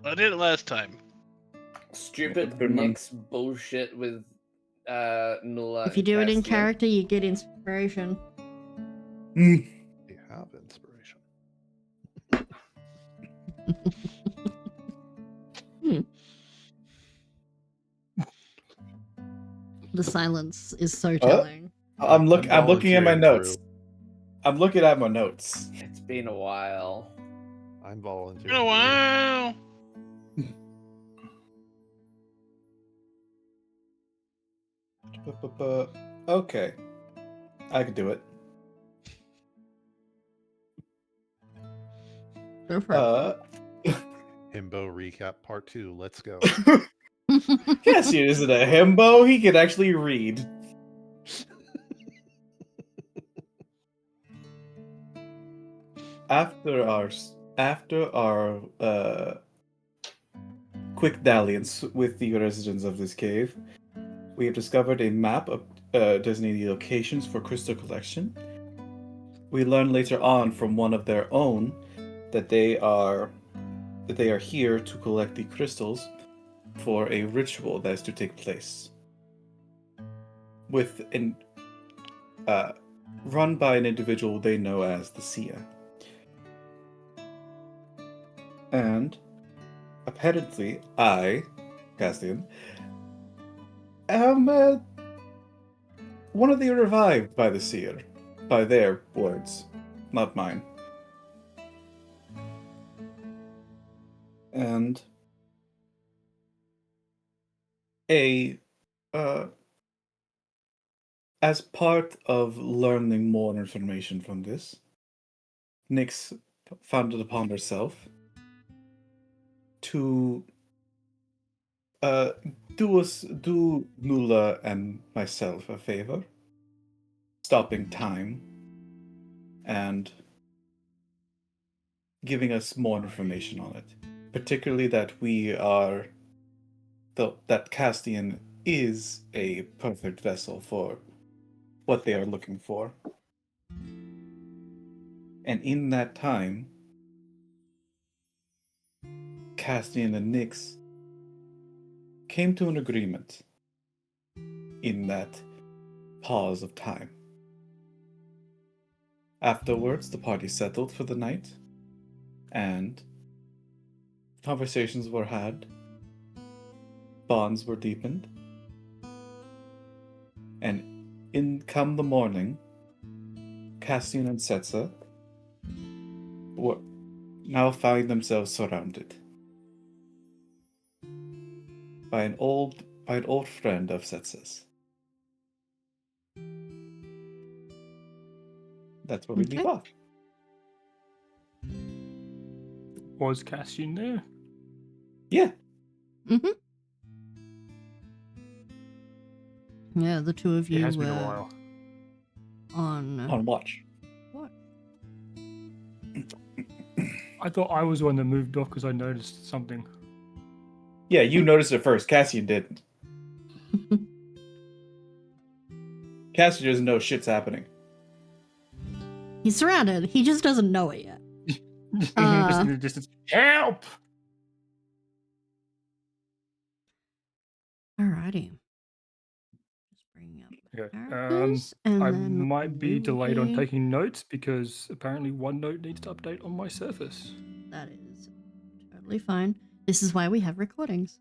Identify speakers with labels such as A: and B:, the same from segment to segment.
A: I did it last time.
B: Stupid Nick's bullshit with Nulla.
C: If you do it in character, you get inspiration.
D: You have inspiration.
C: The silence is so telling.
D: I'm looking at my notes. I'm looking at my notes.
B: It's been a while.
D: I'm volunteering.
A: Oh wow!
D: Okay, I can do it.
C: Go for it.
D: Himbo recap part 2. Let's go.
E: Cassian isn't a himbo. He can actually read. After our quick dalliance with the residents of this cave, we have discovered a map of designated locations for crystal collection. We learn later on from one of their own that they are here to collect the crystals for a ritual that is to take place. Run by an individual they know as the Seer. And apparently I, Castian, am one of the revived by the Seer. By their words, not mine. And as part of learning more information from this, Nyx found it upon herself to do Nulla and myself a favor, stopping time and giving us more information on it. Particularly that that Castian is a perfect vessel for what they are looking for. And in that time, Castian and Nyx came to an agreement in that pause of time. Afterwards, the party settled for the night, and conversations were had, bonds were deepened, and in come the morning, Castian and Setsa were now find themselves surrounded by an old friend of Setsa's. That's where we leave off.
F: Was Cassian there?
E: Yeah.
C: Mm-hmm. Yeah, the two of you
F: It has
C: were
F: been a while.
E: On watch.
C: What?
F: I thought I was the one that moved off because I noticed something.
E: Yeah, you noticed it first. Cassian didn't. Cassian doesn't know shit's happening.
C: He's surrounded. He just doesn't know it yet.
F: Just in the distance. Help!
C: Alrighty. Just bringing up
F: Okay.
C: characters, and
F: I
C: then
F: might be
C: we
F: delayed on
C: will-
F: taking notes because apparently OneNote needs to update on my Surface.
C: That is totally fine. This is why we have recordings.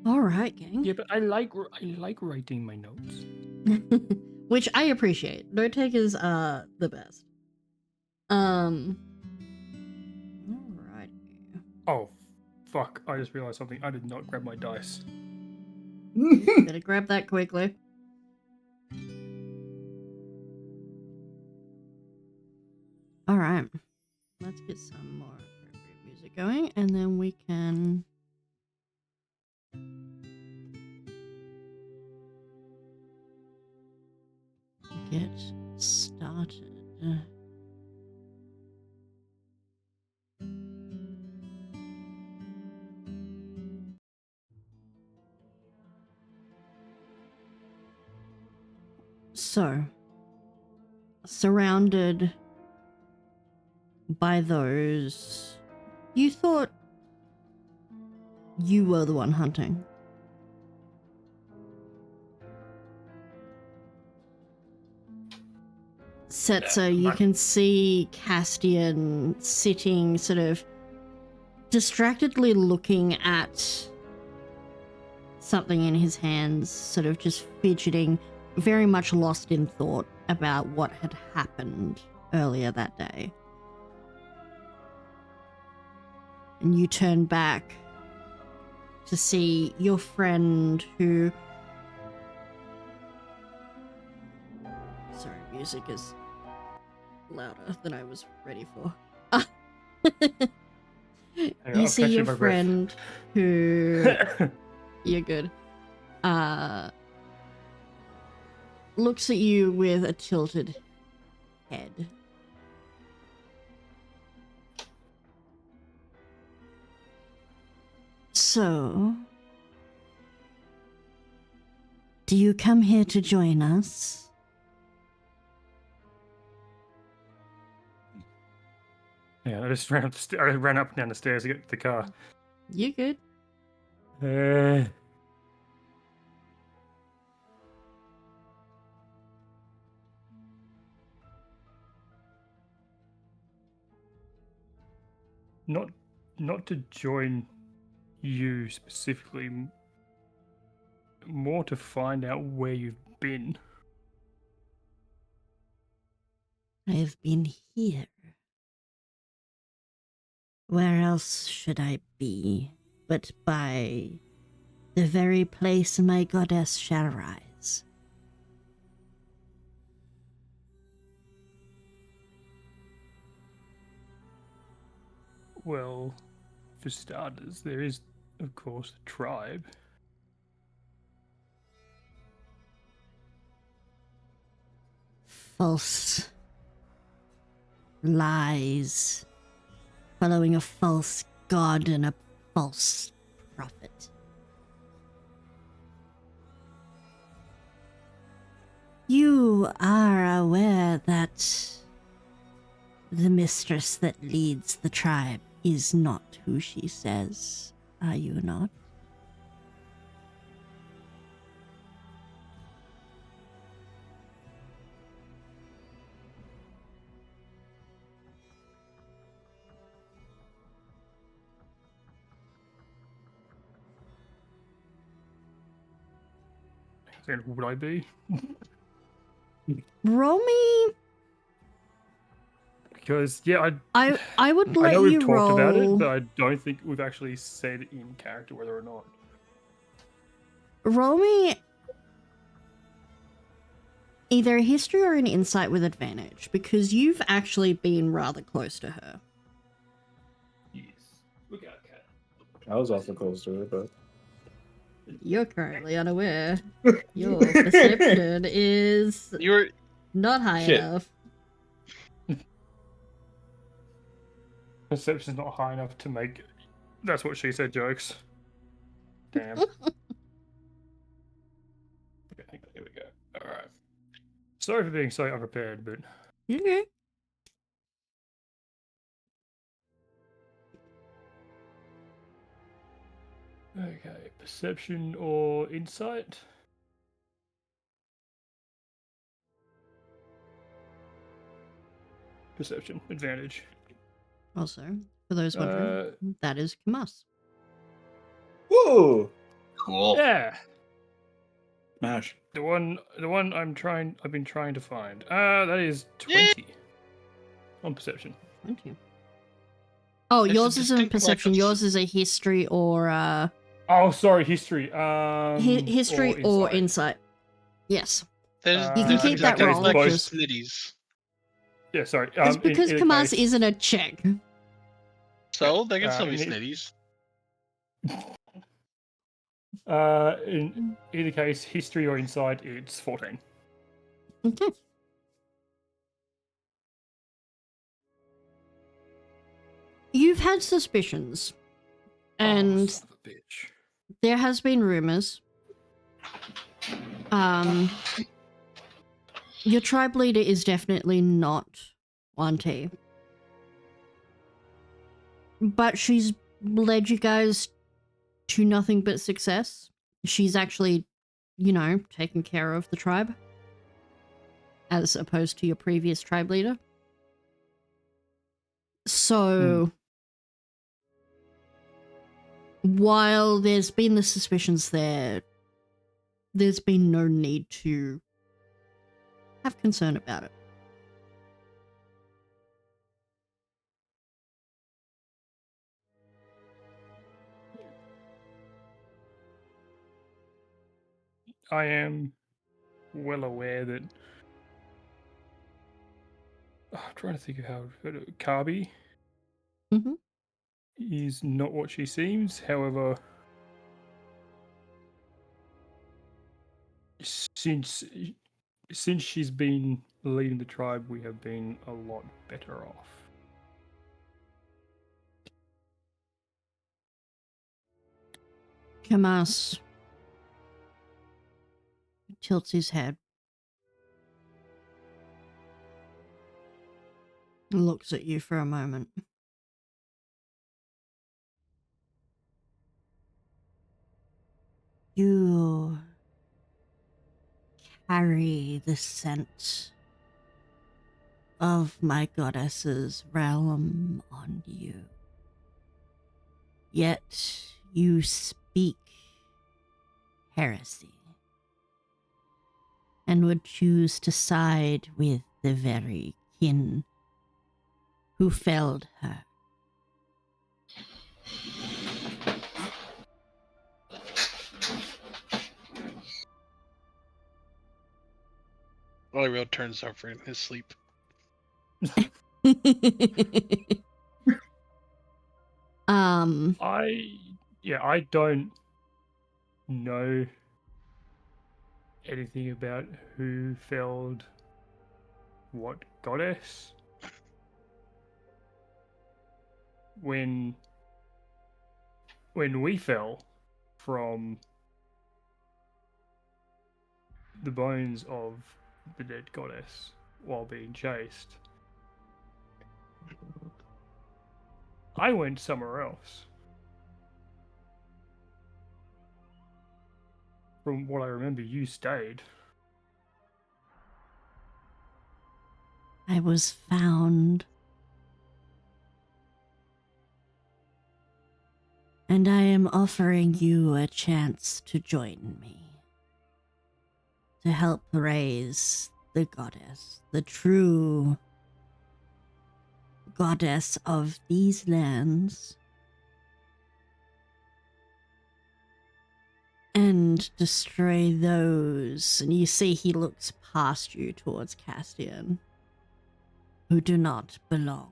C: All right, gang.
F: Yeah, but I like writing my notes.
C: Which I appreciate. Note takers are the best. Alright.
F: Oh, fuck! I just realized something. I did not grab my dice.
C: Better grab that quickly. Alright. Let's get some more appropriate music going, and then we can get started. So, surrounded by those You thought you were the one hunting. Setzer, you can see Castian sitting sort of distractedly looking at something in his hands, sort of just fidgeting, very much lost in thought about what had happened earlier that day. And you turn back to see your friend who... Sorry, music is louder than I was ready for. You see your friend who... You're good. Looks at you with a tilted head. So, do you come here to join us?
F: Yeah, I just ran up and down the stairs to get to the car.
C: You good?
F: Not to join you specifically, more to find out where you've been.
C: I have been here. Where else should I be but by the very place my goddess shall rise?
F: Well, for starters, there is, of course, the tribe.
C: False lies, following a false god and a false prophet. You are aware that the mistress that leads the tribe is not who she says, are you not?
F: And would I be?
C: Roll me.
F: Because yeah,
C: I would let
F: I know
C: you
F: we've
C: roll.
F: talked about it, but I don't think we've actually said in character whether or not.
C: Roll me either a history or an insight with advantage, because you've actually been rather close to her.
F: Yes. Look out, cat.
E: I was also close to her, but
C: You're currently unaware. Your perception is
A: You're
C: not high
D: Shit.
C: enough.
F: Perception's not high enough to make. That's what she said. Jokes. Damn. Okay, here we go. All right. Sorry for being so unprepared, but
C: Okay.
F: okay. Perception or insight? Perception advantage.
C: Also, for those wondering, that is Kamas.
E: whoa,
A: cool.
F: Yeah,
E: smash.
F: the one I've been trying to find. That is 20 on perception.
C: Thank you. Oh,
A: There's a
C: yours isn't a
A: distinct lack
C: perception.
A: of-
C: Yours is a history or
F: Oh, sorry, history.
C: history or insight. Yes.
A: There's,
F: You can
A: there's
C: keep
A: a
C: that
A: distinct
C: roll,
A: lack of
C: just-
A: snitties.
F: Yeah, sorry.
C: It's because
F: in
C: Kamas
F: case-
C: isn't a check.
A: So they can still be
F: in
A: snitties.
F: In either case, history or insight, it's 14.
C: Okay. You've had suspicions, and
F: Son of a bitch.
C: there has been rumors. Your tribe leader is definitely not Wanti. but she's led you guys to nothing but success. She's actually, taken care of the tribe, as opposed to your previous tribe leader. So, while there's been the suspicions there's been no need to have concern about it.
F: I am well aware that. I'm trying to think of how Kabi
C: Mhm.
F: is not what she seems. However, since she's been leading the tribe, we have been a lot better off.
C: Kamas tilts his head, looks at you for a moment. You carry the scent of my goddess's realm on you. Yet you speak heresy and would choose to side with the very kin who felled her.
A: Oliver turns over in his sleep.
F: I don't know anything about who felled what goddess. When we fell from the bones of the dead goddess while being chased, I went somewhere else. From what I remember, you stayed.
C: I was found. And I am offering you a chance to join me. To help raise the goddess, the true goddess of these lands. And destroy those. And you see he looks past you towards Castian, who do not belong.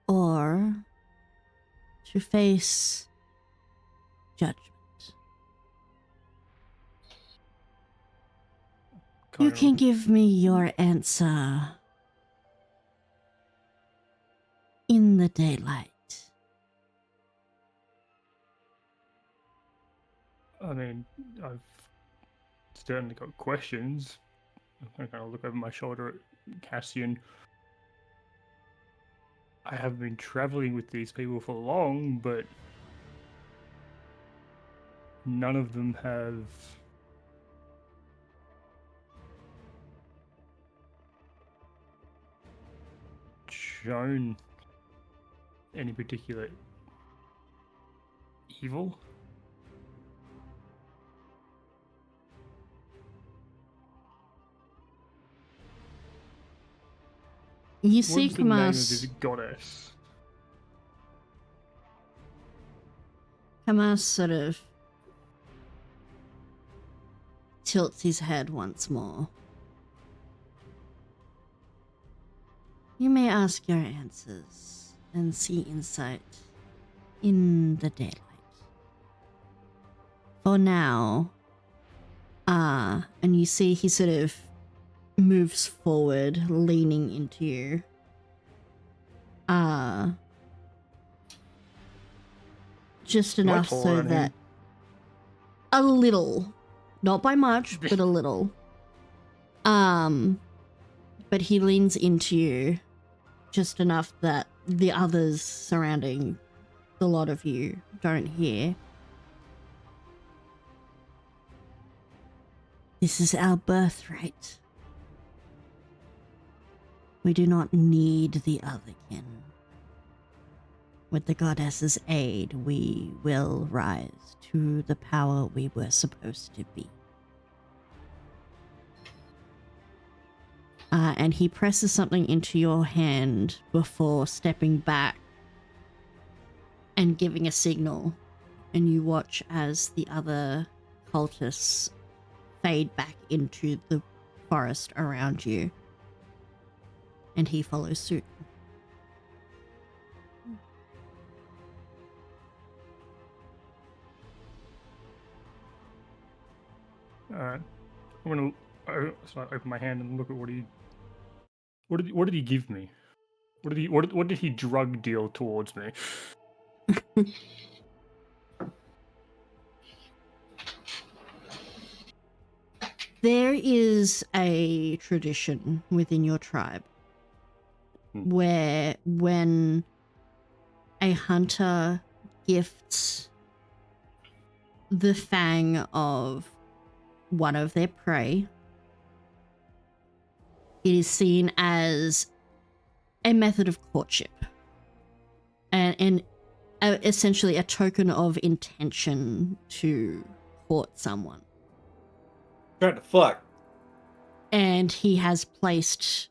C: Or to face judgment. You can give me your answer in the daylight.
F: I mean, I've certainly got questions. I kind of look over my shoulder at Cassian. I have been traveling with these people for long, but none of them have shown any particular evil.
C: You see
F: What's the name of
C: Kamas.
F: this goddess?
C: Kamas sort of tilts his head once more. You may ask your answers and see insight in the daylight. For now, and you see he sort of moves forward, leaning into you. Just enough so that a little, not by much, but a little. But but he leans into you just enough that the others surrounding the lot of you don't hear. This is our birthright. We do not need the otherkin. With the goddess's aid, we will rise to the power we were supposed to be. And he presses something into your hand before stepping back and giving a signal. And you watch as the other cultists fade back into the forest around you. And he follows suit.
F: I'm gonna open my hand and look at what did he give me? What did he drug deal towards me?
C: There is a tradition within your tribe where when a hunter gifts the fang of one of their prey, it is seen as a method of courtship and essentially a token of intention to court someone.
E: Trying to fuck.
C: And he has placed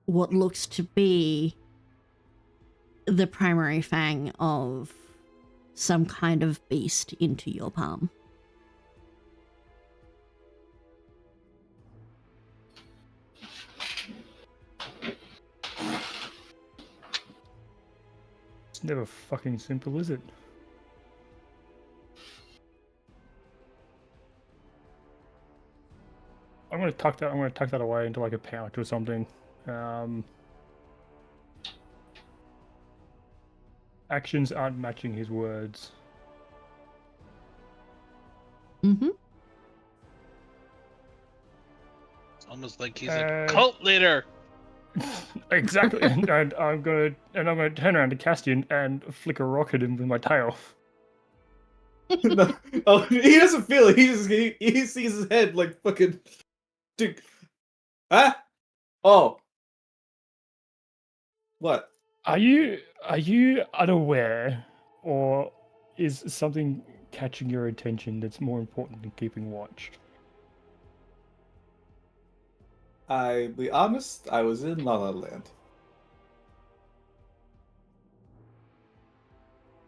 C: what looks to be the primary fang of some kind of beast into your palm.
F: It's never fucking simple, is it? I'm gonna tuck that away into like a pouch or something. Actions aren't matching his words.
C: Mm-hmm.
A: It's almost like he's a cult leader.
F: Exactly, and I'm gonna turn around to Castian and flick a rock at him with my tail.
E: No. Oh, he doesn't feel it. He sees his head like fucking. Dude. Huh? Oh. What?
F: Are you unaware, or is something catching your attention that's more important than keeping watch?
E: I'll be honest, I was in La La Land.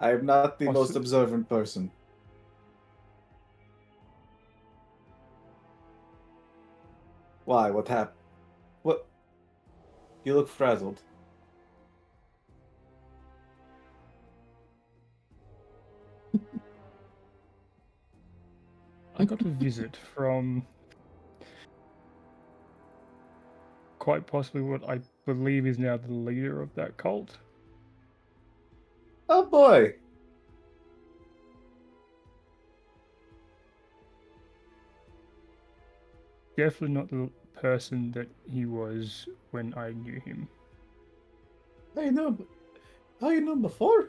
E: I am not the most observant person. Why? What happened? What? You look frazzled.
F: I got a visit from quite possibly what I believe is now the leader of that cult.
E: Oh boy.
F: Definitely not the person that he was when I knew him.
E: How you know? How you know before?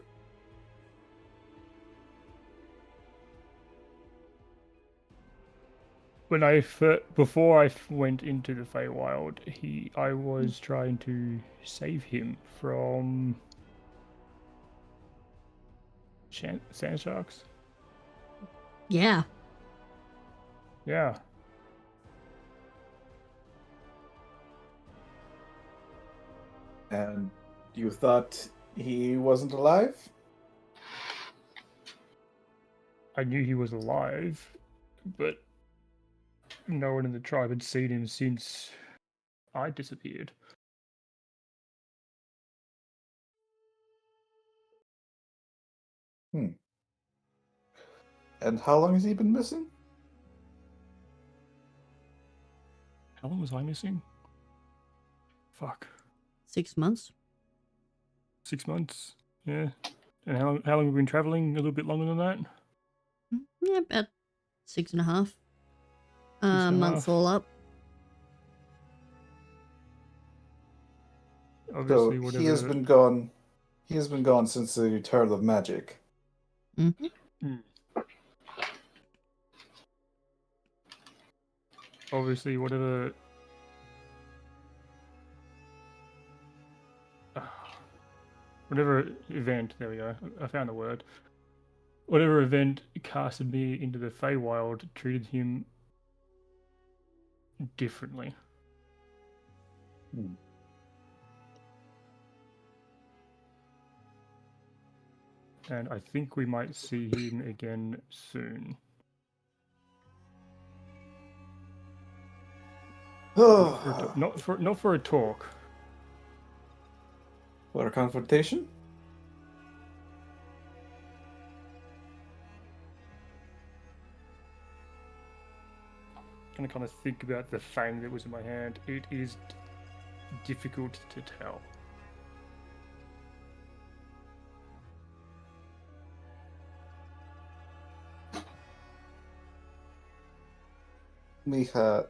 F: When before I went into the Feywild, I was trying to save him from sand sharks.
C: Yeah.
F: Yeah.
E: And you thought he wasn't alive?
F: I knew he was alive, but no one in the tribe had seen him since I disappeared.
E: And how long has he been missing?
F: How long was I missing? Fuck.
C: 6 months.
F: 6 months. Yeah. And how long have we been traveling? A little bit longer than that?
C: Yeah, about 6.5
F: and a
C: months
F: half.
C: all up.
F: Obviously,
E: So
F: whatever.
E: he has been gone. He has been gone since the return of magic.
C: Mhm.
F: Obviously, whatever. Whatever event. There we go. I found the word. Whatever event casted me into the Feywild treated him differently.
E: Hmm.
F: And I think we might see him again soon. Not for a talk.
E: For a confrontation?
F: And I kind of think about the fang that was in my hand. It is difficult to tell.
E: Mija,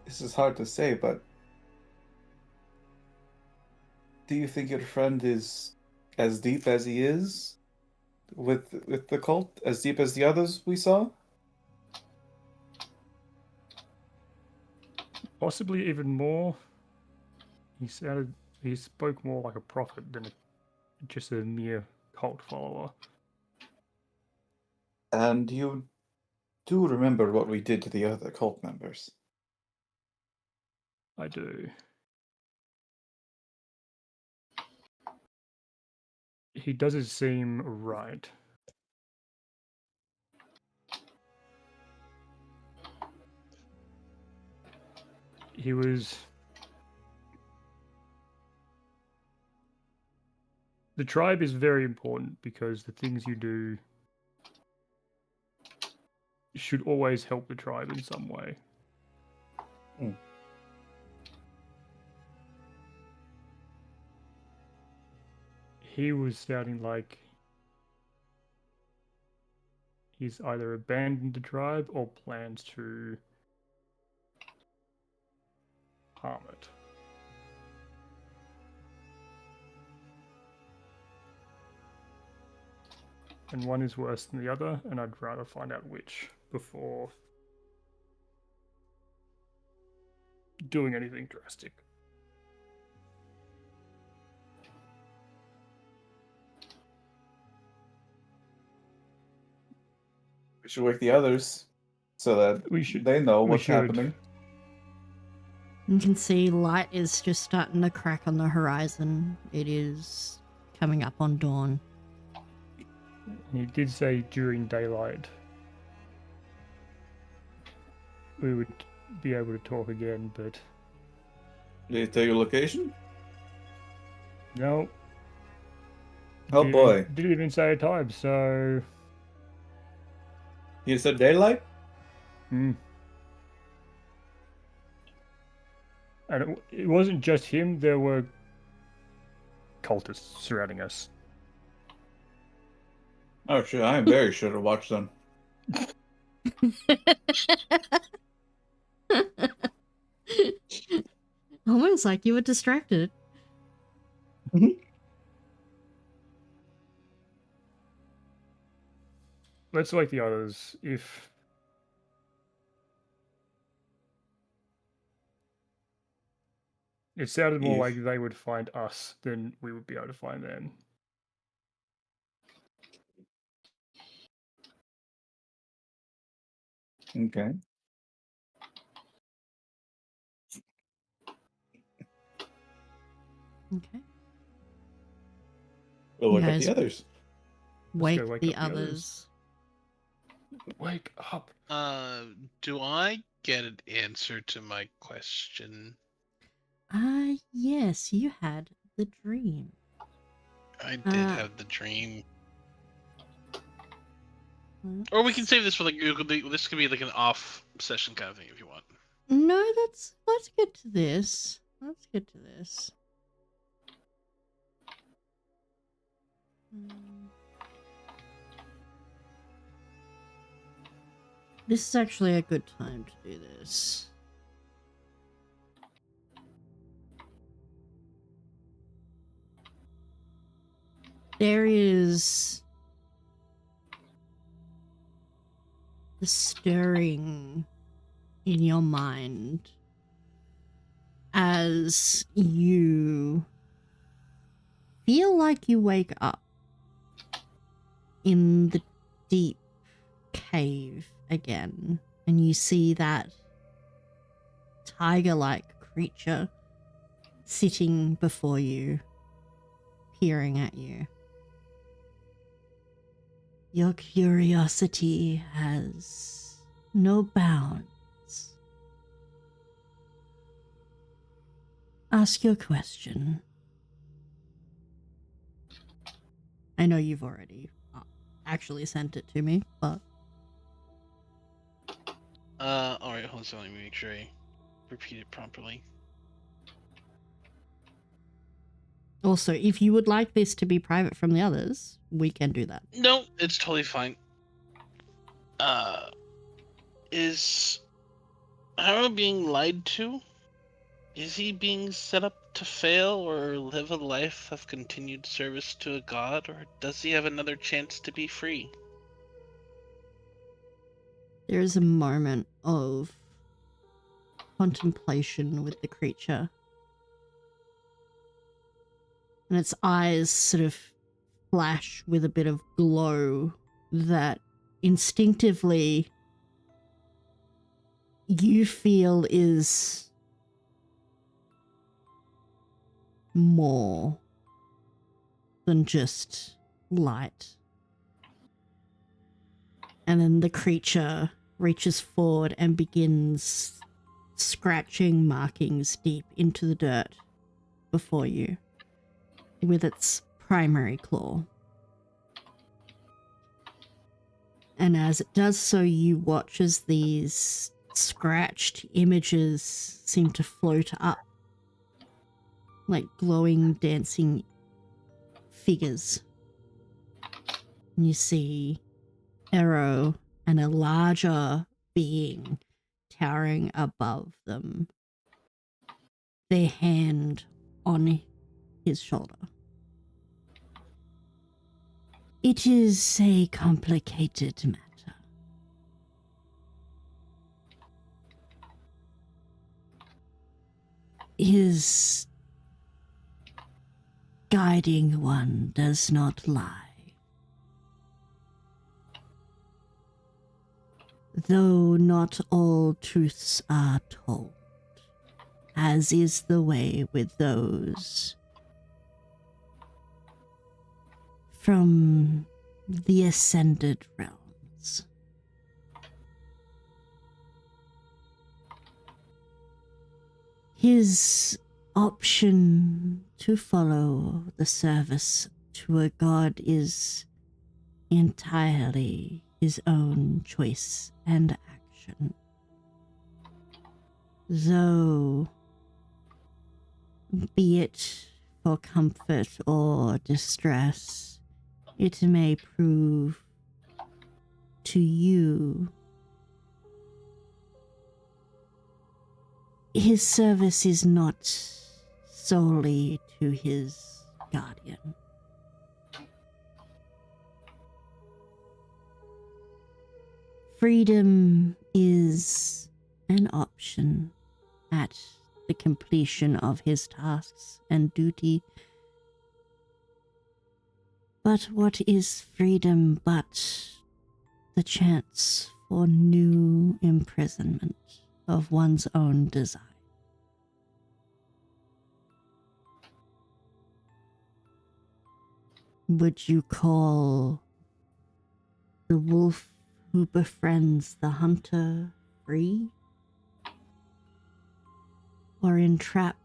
E: this is hard to say, but do you think your friend is as deep as he is with the cult? As deep as the others we saw?
F: Possibly even more. He spoke more like a prophet than just a mere cult follower.
E: And you do remember what we did to the other cult members?
F: I do. He doesn't seem right. He was... The tribe is very important because the things you do should always help the tribe in some way.
E: Hmm.
F: He was sounding like he's either abandoned the tribe or plans to harm it. And one is worse than the other, and I'd rather find out which before doing anything drastic.
E: We should wake the others so that they know what's happening.
C: You can see light is just starting to crack on the horizon. It is coming up on dawn.
F: He did say during daylight we would be able to talk again, but...
E: Did he tell your location?
F: No.
E: Oh boy.
F: Didn't even say a time, so...
E: You said daylight?
F: And it wasn't just him, there were cultists surrounding us.
E: Oh shit, I am very sure to watch them.
C: Almost like you were distracted.
F: Let's wake the others. If it sounded more like they would find us than we would be able to find them.
E: Okay.
C: Okay.
E: We'll
C: You
E: wake up
C: guys
E: the others.
C: Wake,
F: wake
C: the
F: up the
C: others.
F: Wake up.
A: Do I get an answer to my question?
C: Yes, you had the dream.
A: I did have the dream. Or we can save this for like this could be like an off session kind of thing if you want.
C: No, let's get to this. Let's get to this. This is actually a good time to do this. There is the stirring in your mind as you feel like you wake up in the deep cave again, and you see that tiger-like creature sitting before you, peering at you. Your curiosity has no bounds. Ask your question. I know you've already actually sent it to me, but...
A: Alright, hold on, let me make sure I repeat it properly.
C: Also, if you would like this to be private from the others, we can do that.
A: No, it's totally fine. Is Harold being lied to? Is he being set up to fail or live a life of continued service to a god, or does he have another chance to be free?
C: There is a moment of contemplation with the creature, and its eyes sort of flash with a bit of glow that instinctively you feel is more than just light. And then the creature reaches forward and begins scratching markings deep into the dirt before you with its primary claw. And as it does so, you watch as these scratched images seem to float up like glowing, dancing figures. And you see Arrow and a larger being towering above them, their hand on his shoulder. It is a complicated matter. His guiding one does not lie. Though not all truths are told, as is the way with those from the ascended realms. His option to follow the service to a god is entirely his own choice and action. Though, be it for comfort or distress, it may prove to you his service is not solely to his guardian. Freedom is an option at the completion of his tasks and duty. But what is freedom but the chance for new imprisonment of one's own desire? Would you call the wolf who befriends the hunter free? Or entrapped?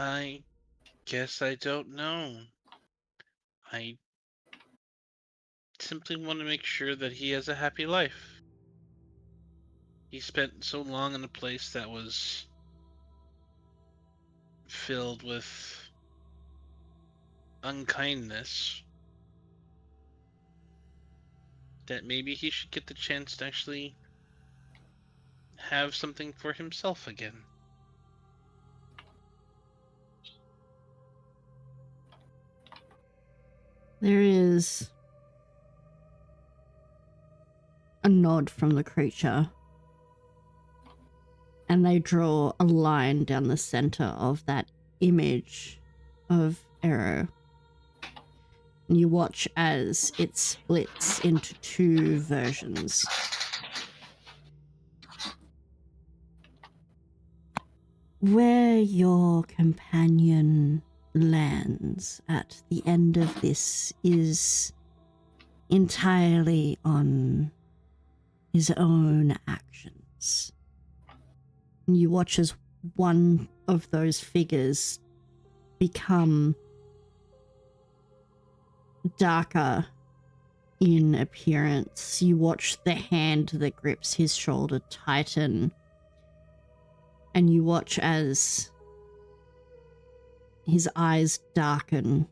A: I guess I don't know. I simply want to make sure that he has a happy life. He spent so long in a place that was filled with unkindness that maybe he should get the chance to actually have something for himself again.
C: There is a nod from the creature, and they draw a line down the center of that image of Arrow. And you watch as it splits into two versions. Where your companion lands at the end of this is entirely on his own actions. And you watch as one of those figures become darker in appearance. You watch the hand that grips his shoulder tighten, and you watch as his eyes darken.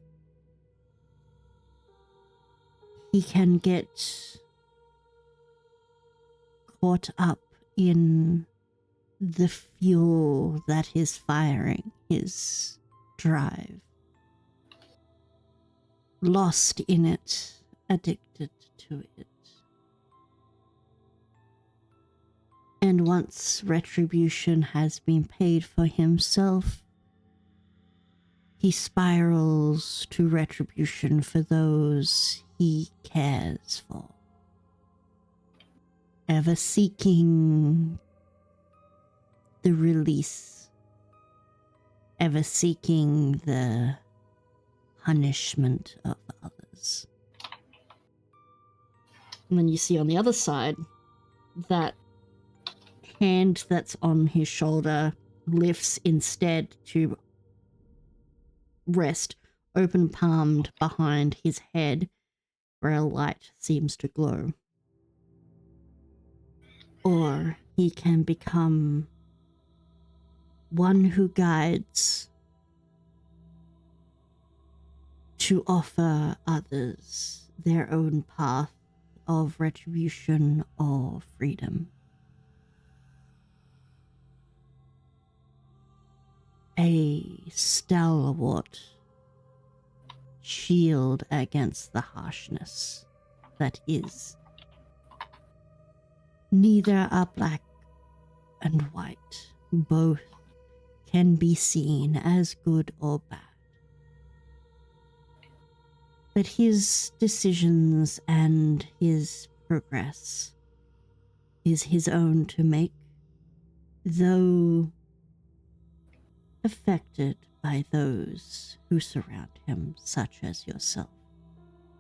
C: He can get caught up in the fuel that is firing his drive. Lost in it, addicted to it. And once retribution has been paid for himself, he spirals to retribution for those he cares for. Ever seeking the release, ever seeking the punishment of others. And then you see on the other side that hand that's on his shoulder lifts instead to rest open palmed behind his head where a light seems to glow. Or he can become one who guides to offer others their own path of retribution or freedom. A stalwart shield against the harshness that is. Neither are black and white. Both can be seen as good or bad. But his decisions and his progress is his own to make, though affected by those who surround him, such as yourself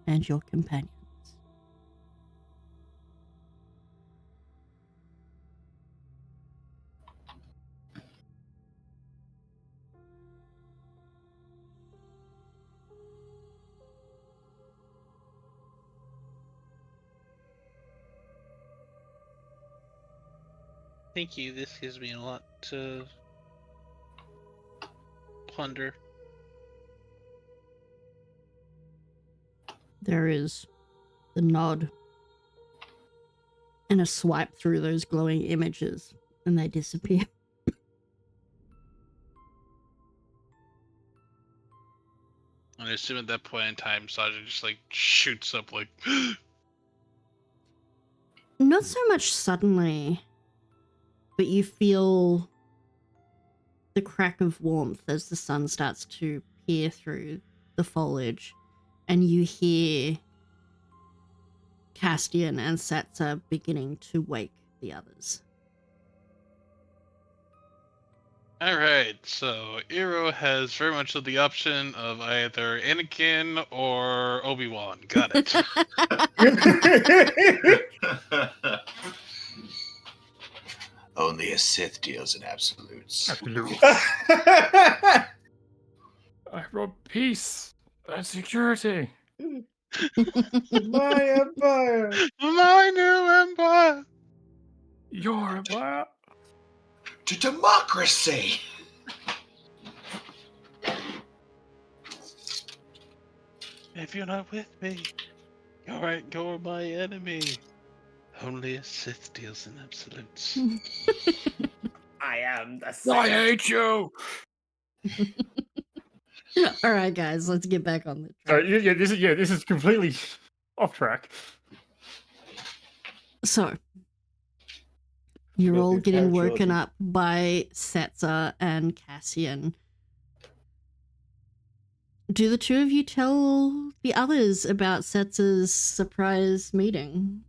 C: and your companions.
A: Thank you. This gives me a lot to ponder.
C: There is the nod and a swipe through those glowing images, and they disappear.
A: And I assume at that point in time, Saja just like shoots up like.
C: Not so much suddenly, but you feel the crack of warmth as the sun starts to peer through the foliage, and you hear Castian and Satsa beginning to wake the others.
A: Alright, so Eero has very much the option of either Anakin or Obi-Wan. Got it.
G: Only a Sith deals in absolutes.
F: Absolutely. I brought peace and security.
E: My empire.
A: My new empire!
F: You're what?
G: To democracy!
A: If you're not with me, you're my enemy. Only a Sith deals in absolutes.
B: I am the
F: I
B: Sith.
F: hate you.
C: All right, guys, let's get back on the
F: So
C: track.
F: this is completely off track.
C: So, you're
E: About
C: all
E: the
C: getting
E: entire
C: woken
E: trilogy.
C: up by Setzer and Cassian. Do the two of you tell the others about Setzer's surprise meeting?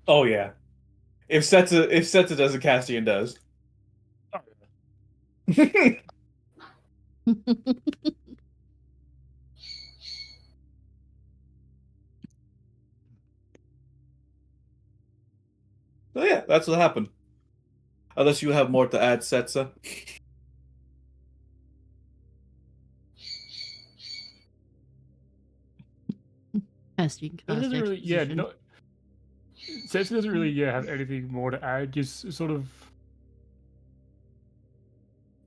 E: Oh yeah. If Setsa does, Castian does. So yeah, that's what happened. Unless you have more to add, Setsa.
C: Castian
F: It
C: cast
F: doesn't really,
C: exposition.
F: Setsu doesn't really have anything more to add. Just sort of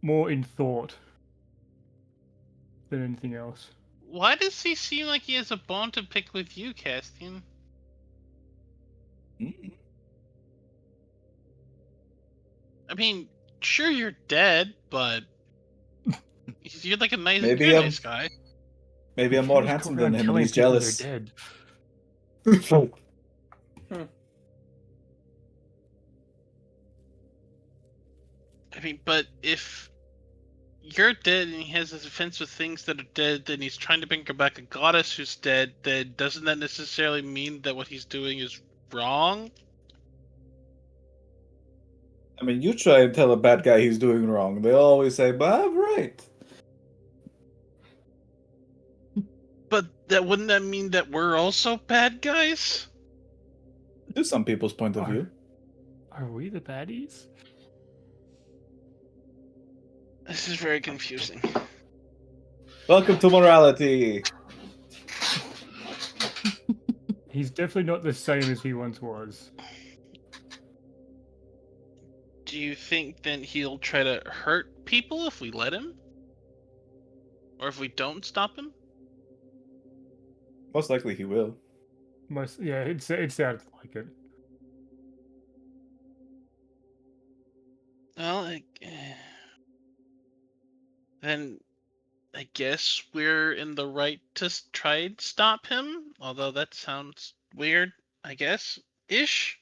F: more in thought than anything else.
A: Why does he seem like he has a bone to pick with you, Castian? I mean, sure you're dead, but you're like a nice,
E: Maybe
A: you're a
E: I'm
A: nice guy.
E: maybe I'm
F: You
E: more
F: can't just go
E: handsome than
F: around
E: him and
F: telling
E: he's
F: people
E: jealous.
F: they're dead.
A: I mean, but if you're dead and he has his defense with things that are dead, then he's trying to bring back a goddess who's dead, then doesn't that necessarily mean that what he's doing is wrong?
E: I mean, you try and tell a bad guy he's doing wrong. They always say, but I'm right.
A: But wouldn't that mean that we're also bad guys?
E: To some people's point of view.
F: Are we the baddies?
A: This is very confusing.
E: Welcome to morality.
F: He's definitely not the same as he once was.
A: Do you think then he'll try to hurt people if we let him? Or if we don't stop him?
E: Most likely he will.
F: It sounded like it.
A: Well, then I guess we're in the right to try and stop him. Although that sounds weird, I guess. Ish.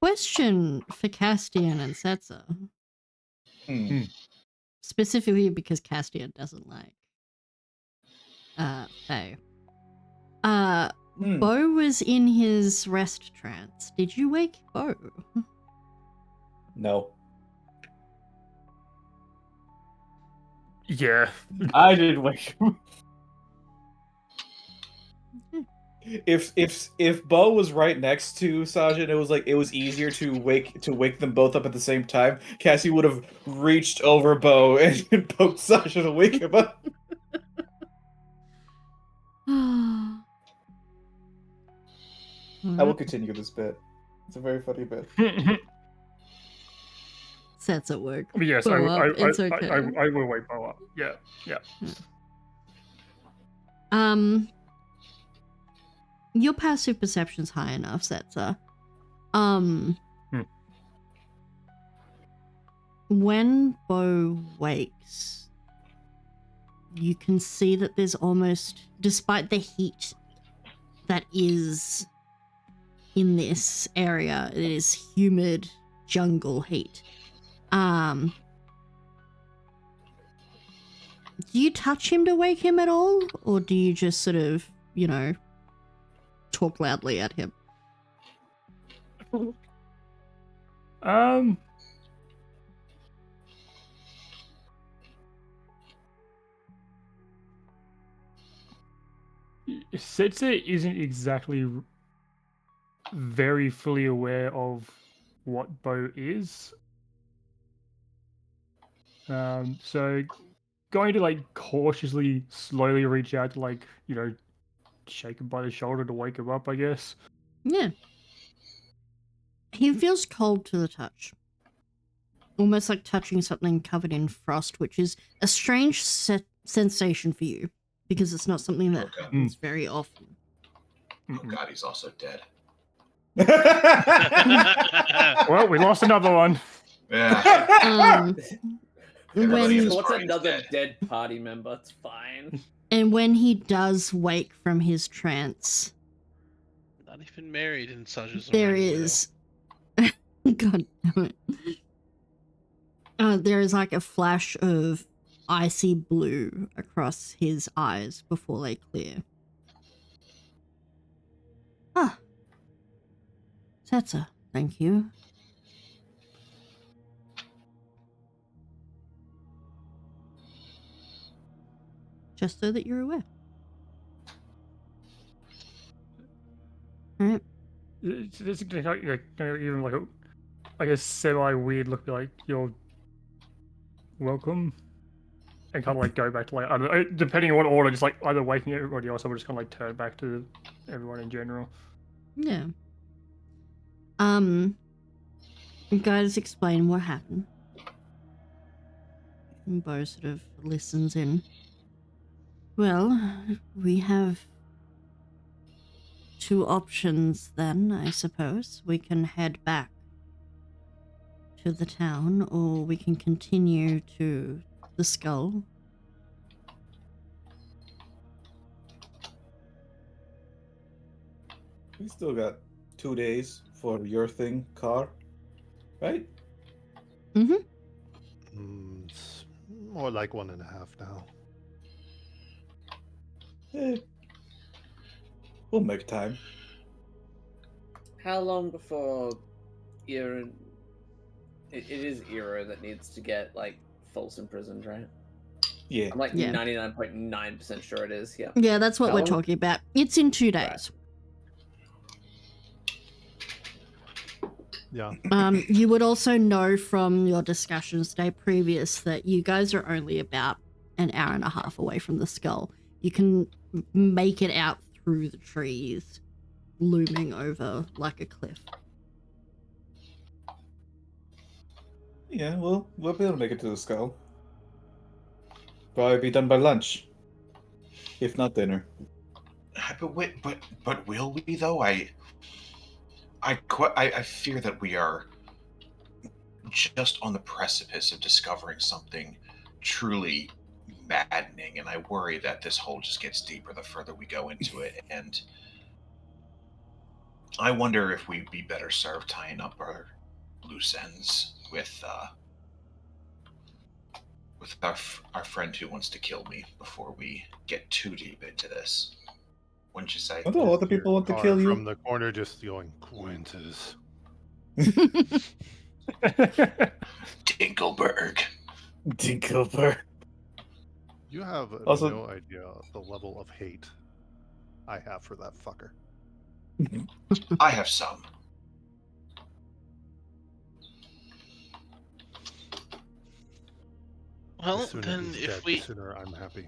C: Question for Castian and Setzer. Specifically because Castian doesn't like Faye. Bo was in his rest trance. Did you wake Bo?
E: No.
F: Yeah.
E: I didn't wake him. If Bo was right next to Sajin, it was easier to wake them both up at the same time. Cassie would have reached over Bo and poked Sajin to wake him up. I will continue this bit. It's a very funny bit.
C: Sets at work.
F: But yes,
C: Bo up. It's okay.
F: I will wake Bo up. Yeah.
C: Your passive perception's high enough, Setzer. When Bo wakes, you can see that there's almost, despite the heat that is in this area, it is humid jungle heat. Do you touch him to wake him at all? Or do you just sort of, talk loudly at him?
F: Setzer isn't exactly very fully aware of what Bo is. So going to like cautiously, slowly reach out to like, shake him by the shoulder to wake him up, I guess.
C: Yeah. He feels cold to the touch. Almost like touching something covered in frost, which is a strange sensation for you because it's not something that happens very often.
G: Oh god, he's also dead.
F: Well, we lost another one.
G: Yeah.
B: What's another dead party member? It's fine.
C: And when he does wake from his trance,
A: Not even married in Saja's
C: there is. God damn it. There is like a flash of icy blue across his eyes before they clear. Ah. Setsa, thank you. Just so that you're aware. Alright.
F: It's even like a semi-weird look, like you're welcome, and kind of like go back to like, I don't know, depending on what order, just like either waking everybody else, or just kind of like turn back to everyone in general.
C: Yeah. You guys explain what happened. And Bo sort of listens in. Well, we have two options then, I suppose. We can head back to the town, or we can continue to the skull.
E: We still got 2 days for your thing, car, right?
C: Mm-hmm.
H: It's more like 1.5 now.
E: We'll make time.
B: How long before Era... It is Era that needs to get, like, false imprisoned, right?
E: Yeah.
B: I'm like
C: Yeah.
B: 99.9% sure it is, yeah.
C: Yeah, that's what
B: How
C: we're
B: long?
C: talking about. It's in 2 days.
H: Yeah.
C: You would also know from your discussions day previous that you guys are only about an hour and a half away from the skull. You can make it out through the trees, looming over like a cliff.
E: Yeah, we'll be able to make it to the skull. Probably be done by lunch, if not dinner.
G: But wait, but will we though? I fear that we are just on the precipice of discovering something truly maddening, and I worry that this hole just gets deeper the further we go into it. And I wonder if we'd be better served tying up our loose ends with our friend who wants to kill me before we get too deep into this. Wouldn't you say?
E: I don't know, other people want to kill you.
H: From the corner, just going, Quintus.
G: Dinkelberg.
E: Dinkelberg.
H: You have
E: Also-
H: no idea the level of hate I have for that fucker.
G: I have some.
A: Well,
H: The sooner
A: then
H: he's
A: if
H: dead,
A: we
H: the sooner I'm happy.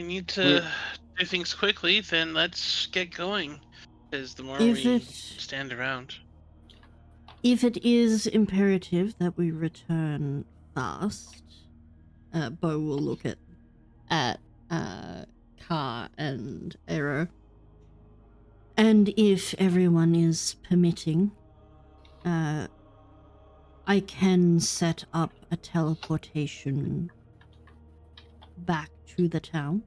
A: need to do things quickly, then let's get going. Because the more we stand around.
C: If it is imperative that we return fast, Bo will look at Car and Arrow. And if everyone is permitting, I can set up a teleportation back to the town.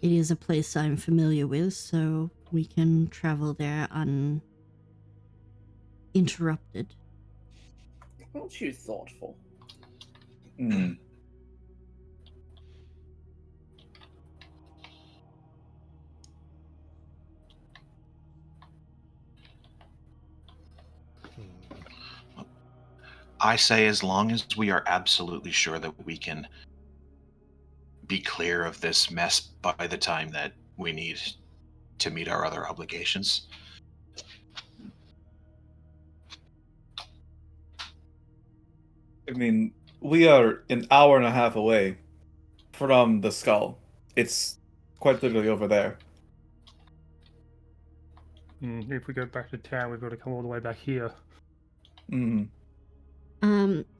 C: It is a place I'm familiar with, so we can travel there uninterrupted.
B: Aren't you thoughtful?
G: I say as long as we are absolutely sure that we can be clear of this mess by the time that we need to meet our other obligations.
E: I mean, we are an hour and a half away from the skull. It's quite literally over there.
F: If we go back to town, we've got to come all the way back here.
E: Mm.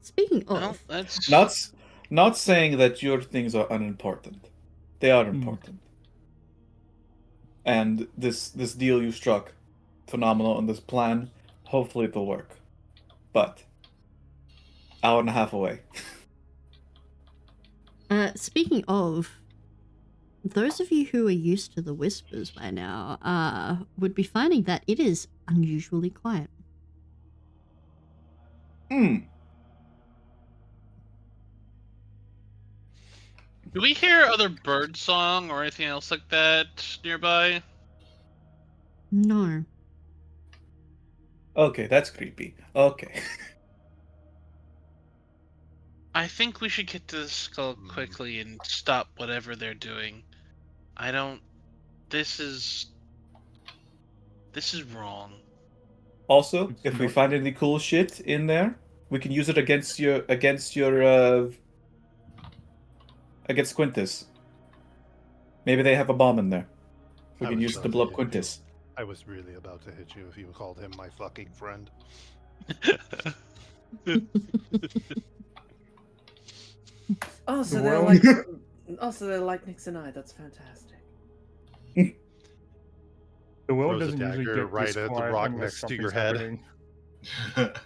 C: Speaking
A: Well,
C: of,
A: that's
E: Not saying that your things are unimportant. They are important. And this deal you struck, phenomenal, and this plan, hopefully it'll work. But hour and a half away.
C: speaking of, those of you who are used to the whispers by now, would be finding that it is unusually quiet.
E: Hmm.
A: Do we hear other bird song or anything else like that nearby?
C: No.
E: Okay, that's creepy. Okay.
A: I think we should get to the skull quickly and stop whatever they're doing. I don't. This is wrong.
E: Also, if we find any cool shit in there, we can use it against against Quintus. Maybe they have a bomb in there. We can use it to blow up Quintus.
H: I was really about to hit you if you called him my fucking friend.
B: Oh, so they're like Nix and I. That's fantastic.
F: The world
H: Throws a
F: doesn't usually
H: dagger
F: get
H: right
F: this
H: at the
F: quiet
H: rock
F: unless
H: next to your
F: something's
H: head.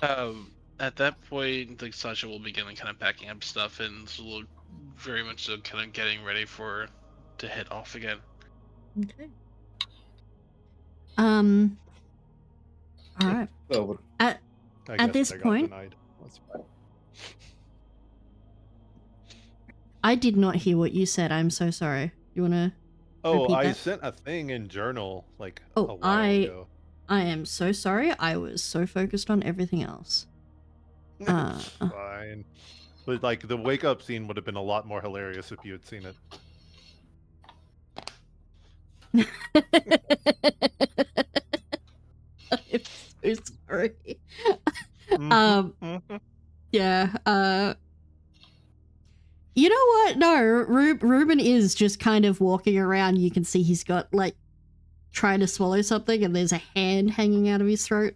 A: happening. At that point, like Sasha will begin kind of packing up stuff and so very much so kind of getting ready to head off again.
C: Okay. All right.
E: Oh,
C: At this point, I did not hear what you said. I'm so sorry. You wanna?
H: Oh, I
C: that?
H: sent a thing in journal like
C: Oh,
H: a while ago.
C: I am so sorry. I was so focused on everything else.
H: It's fine. But like the wake up scene would have been a lot more hilarious if you had seen it.
C: I'm so sorry. Yeah. You know what? No, Ruben is just kind of walking around. You can see he's got like trying to swallow something, and there's a hand hanging out of his throat.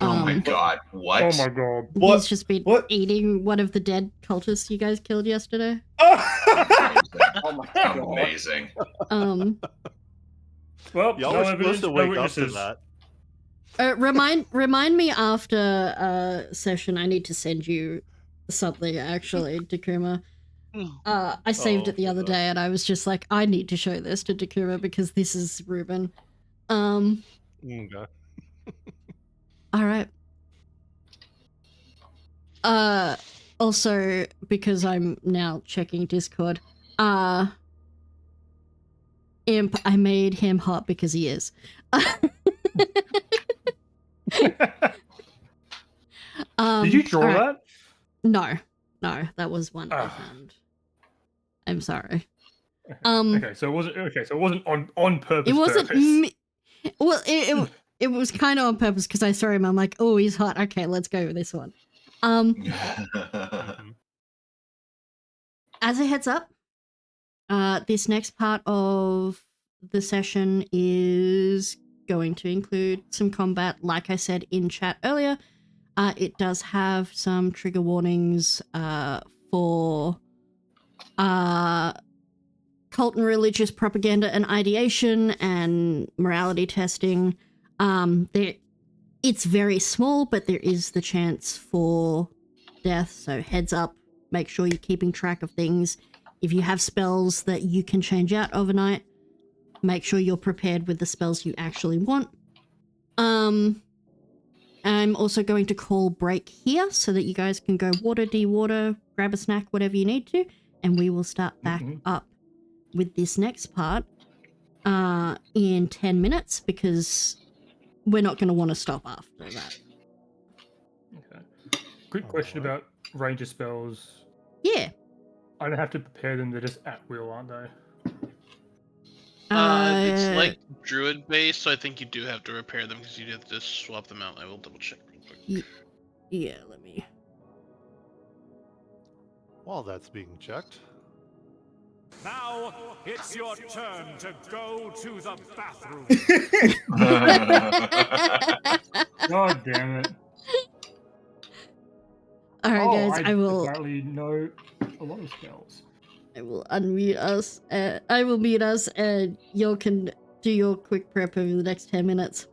G: Oh my god! What?
F: Oh my god!
C: He's just been eating one of the dead cultists you guys killed yesterday.
B: Oh my god!
G: Amazing.
F: Well,
H: y'all
F: no
H: were supposed to wake up to
F: witnesses.
H: that.
C: Remind me after session. I need to send you something actually, Takuma. I saved it the other day, and I was just like, I need to show this to Takuma because this is Ruben.
H: Okay.
C: All right. Also, because I'm now checking Discord, Imp, I made him hot because he is.
F: Did you draw that?
C: No, that was one I found. I'm sorry.
F: Okay, so it wasn't on purpose.
C: It wasn't. Well, it was kind of on purpose because I saw him. I'm like, oh, he's hot. Okay, let's go with this one. As a heads up, this next part of the session is going to include some combat. Like I said in chat earlier, it does have some trigger warnings for cult and religious propaganda and ideation and morality testing. It's very small, but there is the chance for death, so heads up. Make sure you're keeping track of things. If you have spells that you can change out overnight, make sure you're prepared with the spells you actually want. I'm also going to call break here so that you guys can go water, de-water, grab a snack, whatever you need to, and we will start back up with this next part in 10 minutes because we're not going to want to stop after that.
F: Okay. Quick question about ranger spells.
C: Yeah.
F: I don't have to prepare them, they're just at will, aren't they?
A: It's like druid based, so I think you do have to repair them because you have to swap them out. I will double check real quick.
C: Yeah, let me.
H: While that's being checked.
I: Now it's your turn to go to the bathroom.
F: God damn it.
C: All right, guys. I will.
F: Apparently know a lot of spells.
C: I will unmute us. I will mute us, and you can do your quick prep over the next 10 minutes.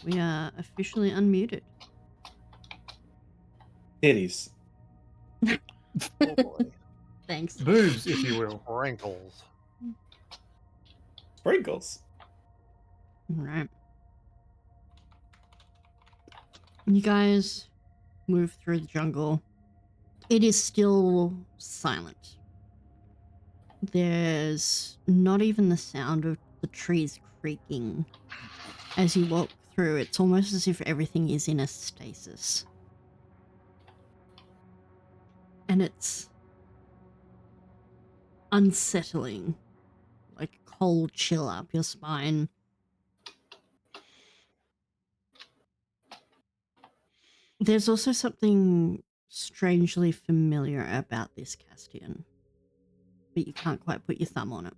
C: We are officially unmuted.
E: Titties.
H: Oh boy.
C: Thanks.
F: Boobs, if you will.
H: Wrinkles.
E: Sprinkles.
C: All right. You guys move through the jungle. It is still silent. There's not even the sound of the trees creaking as you walk through. It's almost as if everything is in a stasis. And it's unsettling, like a cold chill up your spine. There's also something strangely familiar about this Castian, but you can't quite put your thumb on it.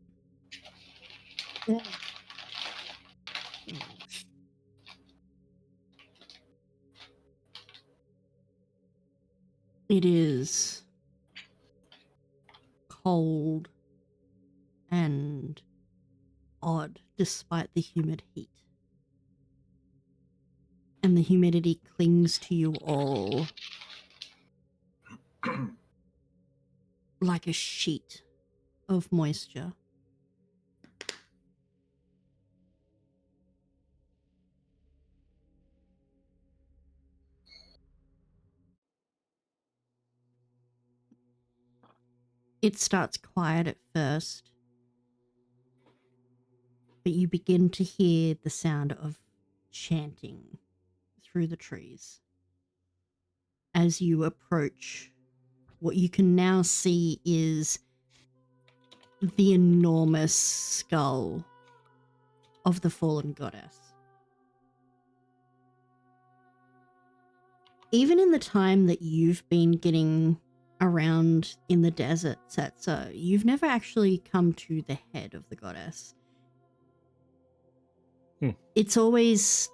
C: It is cold and odd despite the humid heat. And the humidity clings to you all like a sheet of moisture. It starts quiet at first, but you begin to hear the sound of chanting through the trees. As you approach, what you can now see is the enormous skull of the fallen goddess. Even in the time that you've been getting around in the desert, Setsa, you've never actually come to the head of the goddess. It's always,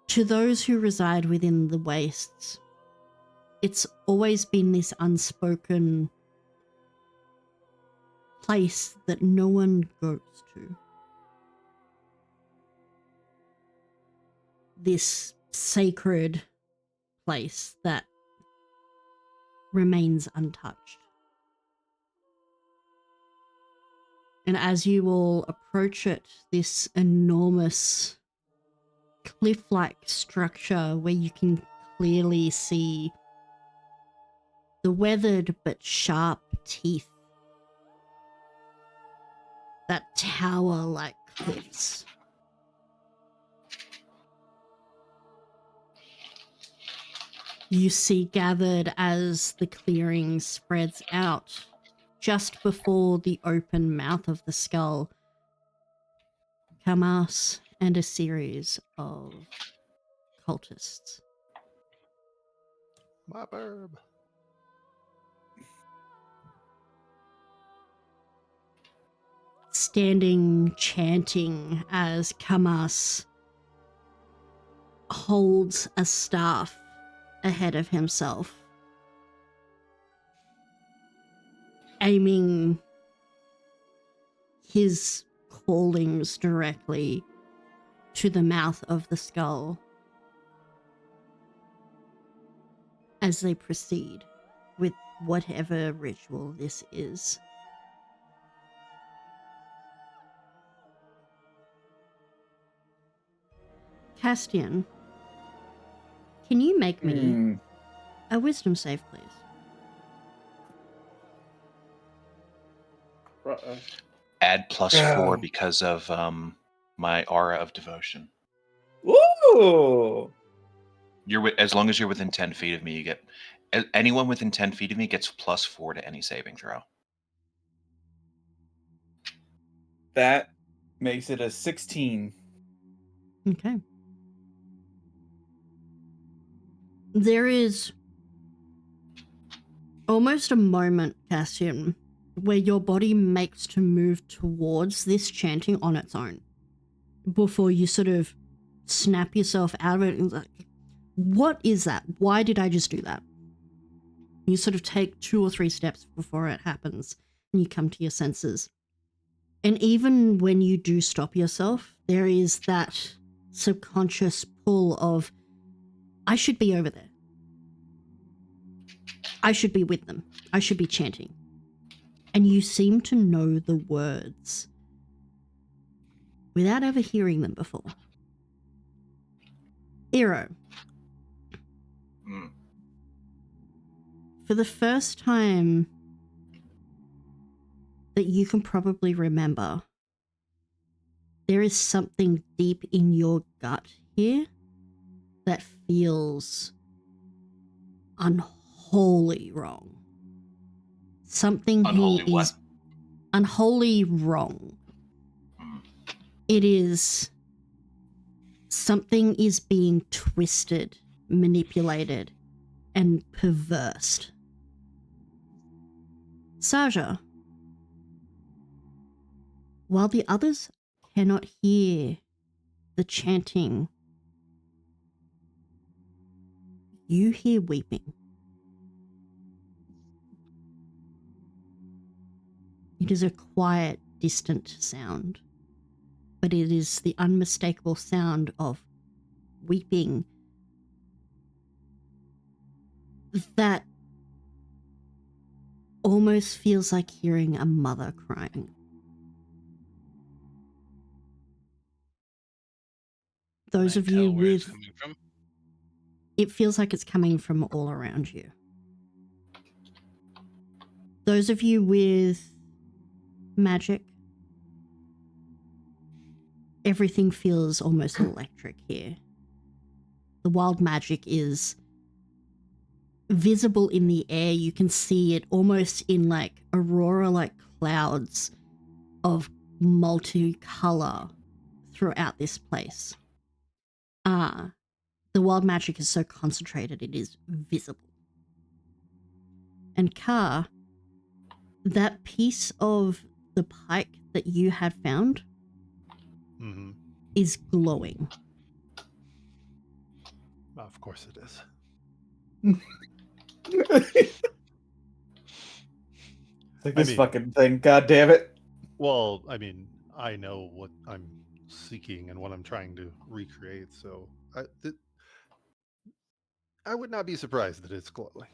C: to those who reside within the wastes, it's always been this unspoken place that no one goes to. This sacred place that remains untouched. And as you all approach it, this enormous cliff-like structure where you can clearly see the weathered but sharp teeth that tower like cliffs. You see gathered as the clearing spreads out, just before the open mouth of the skull, Kamas and a series of cultists.
H: My burb.
C: Standing, chanting as Kamas holds a staff ahead of himself, aiming his callings directly to the mouth of the skull as they proceed with whatever ritual this is. Castian, can you make me a wisdom save, please?
G: Add +4 because of my aura of devotion.
E: Ooh!
G: As long as you're within 10 feet of me, you get anyone within 10 feet of me gets +4 to any saving throw.
E: That makes it a 16.
C: Okay. There is almost a moment, Cassian, where your body makes to move towards this chanting on its own before you sort of snap yourself out of it and like, what is that? Why did I just do that? You sort of take 2 or 3 steps before it happens and you come to your senses. And even when you do stop yourself, there is that subconscious pull of, I should be over there. I should be with them. I should be chanting. And you seem to know the words without ever hearing them before. Eero. For the first time that you can probably remember, there is something deep in your gut here that feels unholy wrong. Something
G: Unholy
C: here is unholy wrong. It is something is being twisted, manipulated, and perversed. Saja, while the others cannot hear the chanting, you hear weeping. It is a quiet, distant sound, but it is the unmistakable sound of weeping that almost feels like hearing a mother crying. Those of you with... It feels like it's coming from all around you. Those of you with magic, everything feels almost electric here. The wild magic is visible in the air. You can see it almost in like aurora-like clouds of multicolor throughout this place. The wild magic is so concentrated it is visible. And Ka, that piece of the pike that you had found is glowing.
H: Of course it is.
E: Like this fucking thing, god damn it.
H: Well, I mean, I know what I'm seeking and what I'm trying to recreate, so I would not be surprised that it's glowing.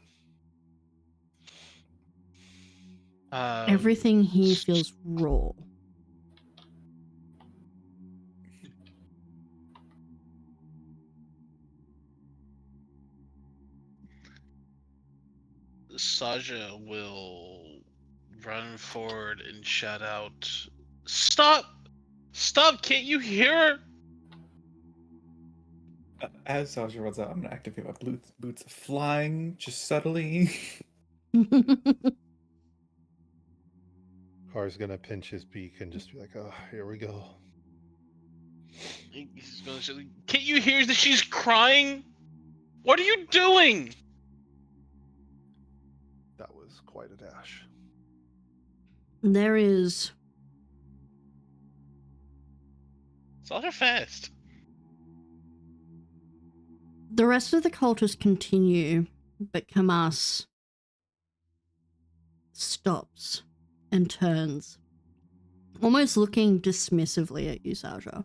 C: Everything here feels raw.
A: Saja will run forward and shout out, "Stop! Stop! Can't you hear her?"
E: As Sasha runs out, I'm gonna activate my boots of flying, just subtly.
H: Car's gonna pinch his beak and just be like, "Oh, here we go."
A: He's gonna say, "Can't you hear that she's crying? What are you doing?"
H: That was quite a dash.
C: There is...
A: Saja fast.
C: The rest of the cultists continue, but Kamas stops and turns, almost looking dismissively at you, Saja,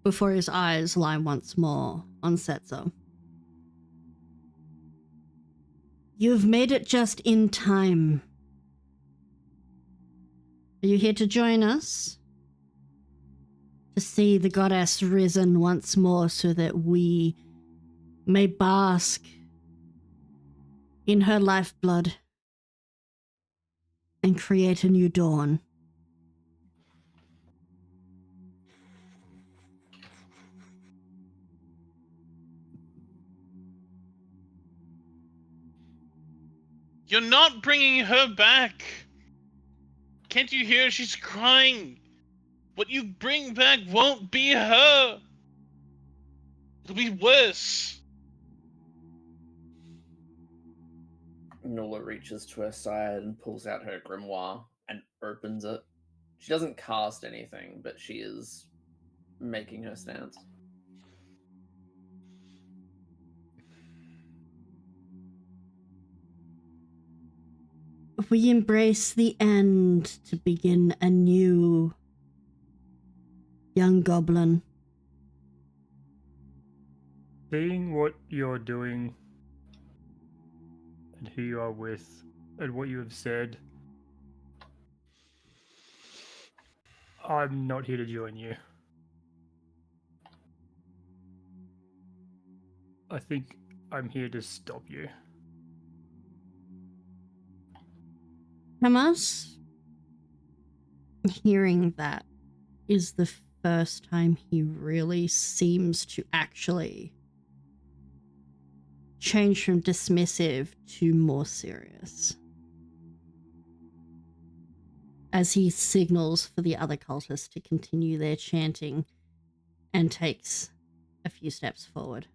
C: before his eyes lie once more on Setzer. You've made it just in time. Are you here to join us? To see the goddess risen once more so that we may bask in her lifeblood and create a new dawn.
A: You're not bringing her back. Can't you hear she's crying? What you bring back won't be her. It'll be worse.
B: Nula reaches to her side and pulls out her grimoire and opens it. She doesn't cast anything, but she is making her stance.
C: We embrace the end to begin a new young goblin.
F: Seeing what you're doing and who you are with and what you have said, I'm not here to join you. I think I'm here to stop you.
C: Hamas, hearing that is the first time he really seems to actually change from dismissive to more serious. As he signals for the other cultists to continue their chanting and takes a few steps forward.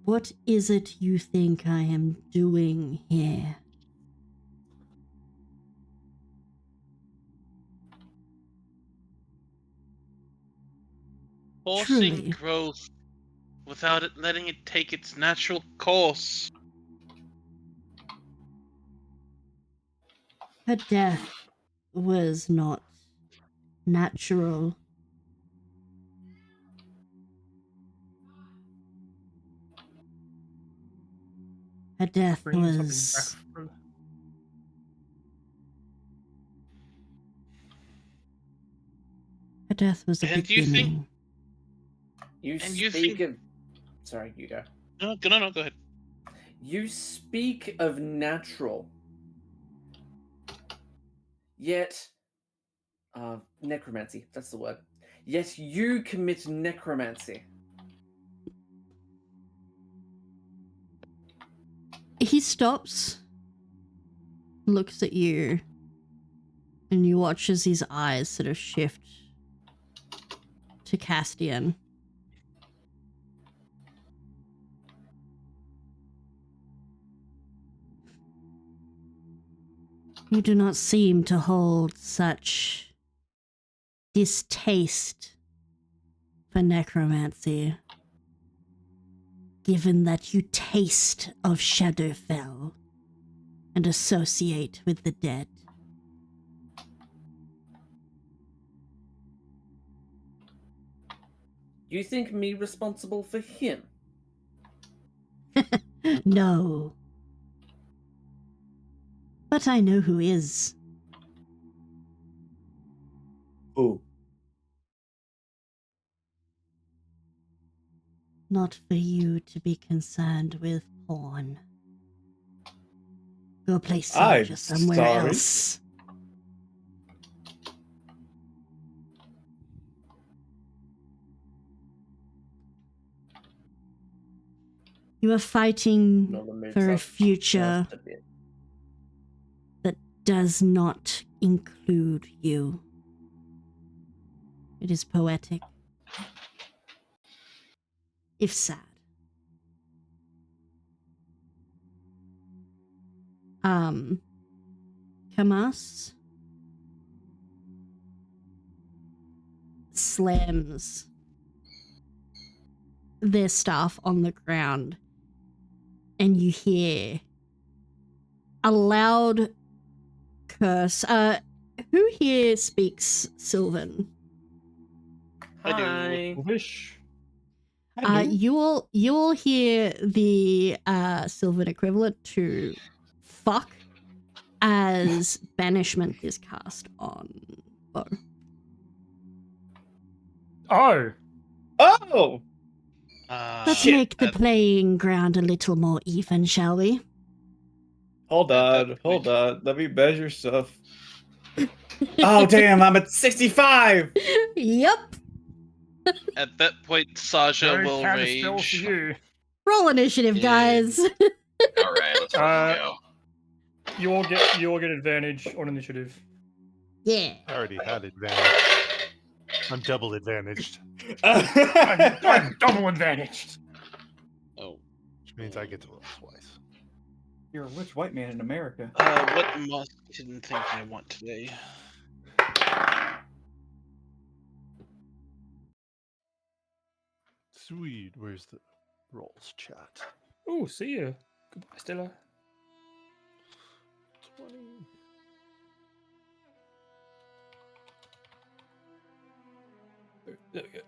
C: What is it you think I am doing here?
A: Forcing
C: Truly.
A: growth without it letting it take its natural course.
C: Her death was not natural. Her death
F: Bringing something
C: was...
F: back from...
C: Her death was a
A: And you think-
C: beginning.
B: You
A: And you
B: speak
A: think-
B: of. Sorry, you go.
A: No, go ahead.
B: You speak of natural. Yet. Necromancy, that's the word. Yet you commit necromancy.
C: He stops, looks at you, and you watch as his eyes sort of shift to Castian. You do not seem to hold such distaste for necromancy, given that you taste of Shadowfell and associate with the dead.
B: You think me responsible for him?
C: No. But I know who is.
E: Ooh.
C: Not for you to be concerned with porn. Go play soldier
E: I'm
C: somewhere
E: sorry.
C: else. You are fighting
B: No, the mood's
C: for a
B: up
C: future
B: just a bit.
C: that does not include you. It is poetic, if sad. Kamas slams their staff on the ground, and you hear a loud curse. Who here speaks Sylvan?
B: Hi.
F: Wish.
C: You will hear the Sylvan equivalent to fuck as banishment is cast on Bo.
F: Oh!
E: Oh!
C: Let's make the playing ground a little more even, shall we?
E: Hold
A: At that
E: on, hold
A: point-
E: on. Let me measure stuff. Oh, damn, I'm at 65!
C: Yep.
A: At that point, Saja
F: No
A: will
F: counter spells for
A: rage.
F: you.
C: Roll initiative, guys.
G: All right, let's fucking go.
F: You all get advantage on initiative.
C: Yeah.
H: I already had advantage. I'm double advantaged,
F: I'm double advantaged.
A: Oh.
H: which means I get to roll twice.
E: You're a rich white man in America.
A: What Musketon think I want today?
H: Sweet, where's the rolls chat?
F: Oh, see ya. Goodbye, Stella.
H: 20.
F: There we go.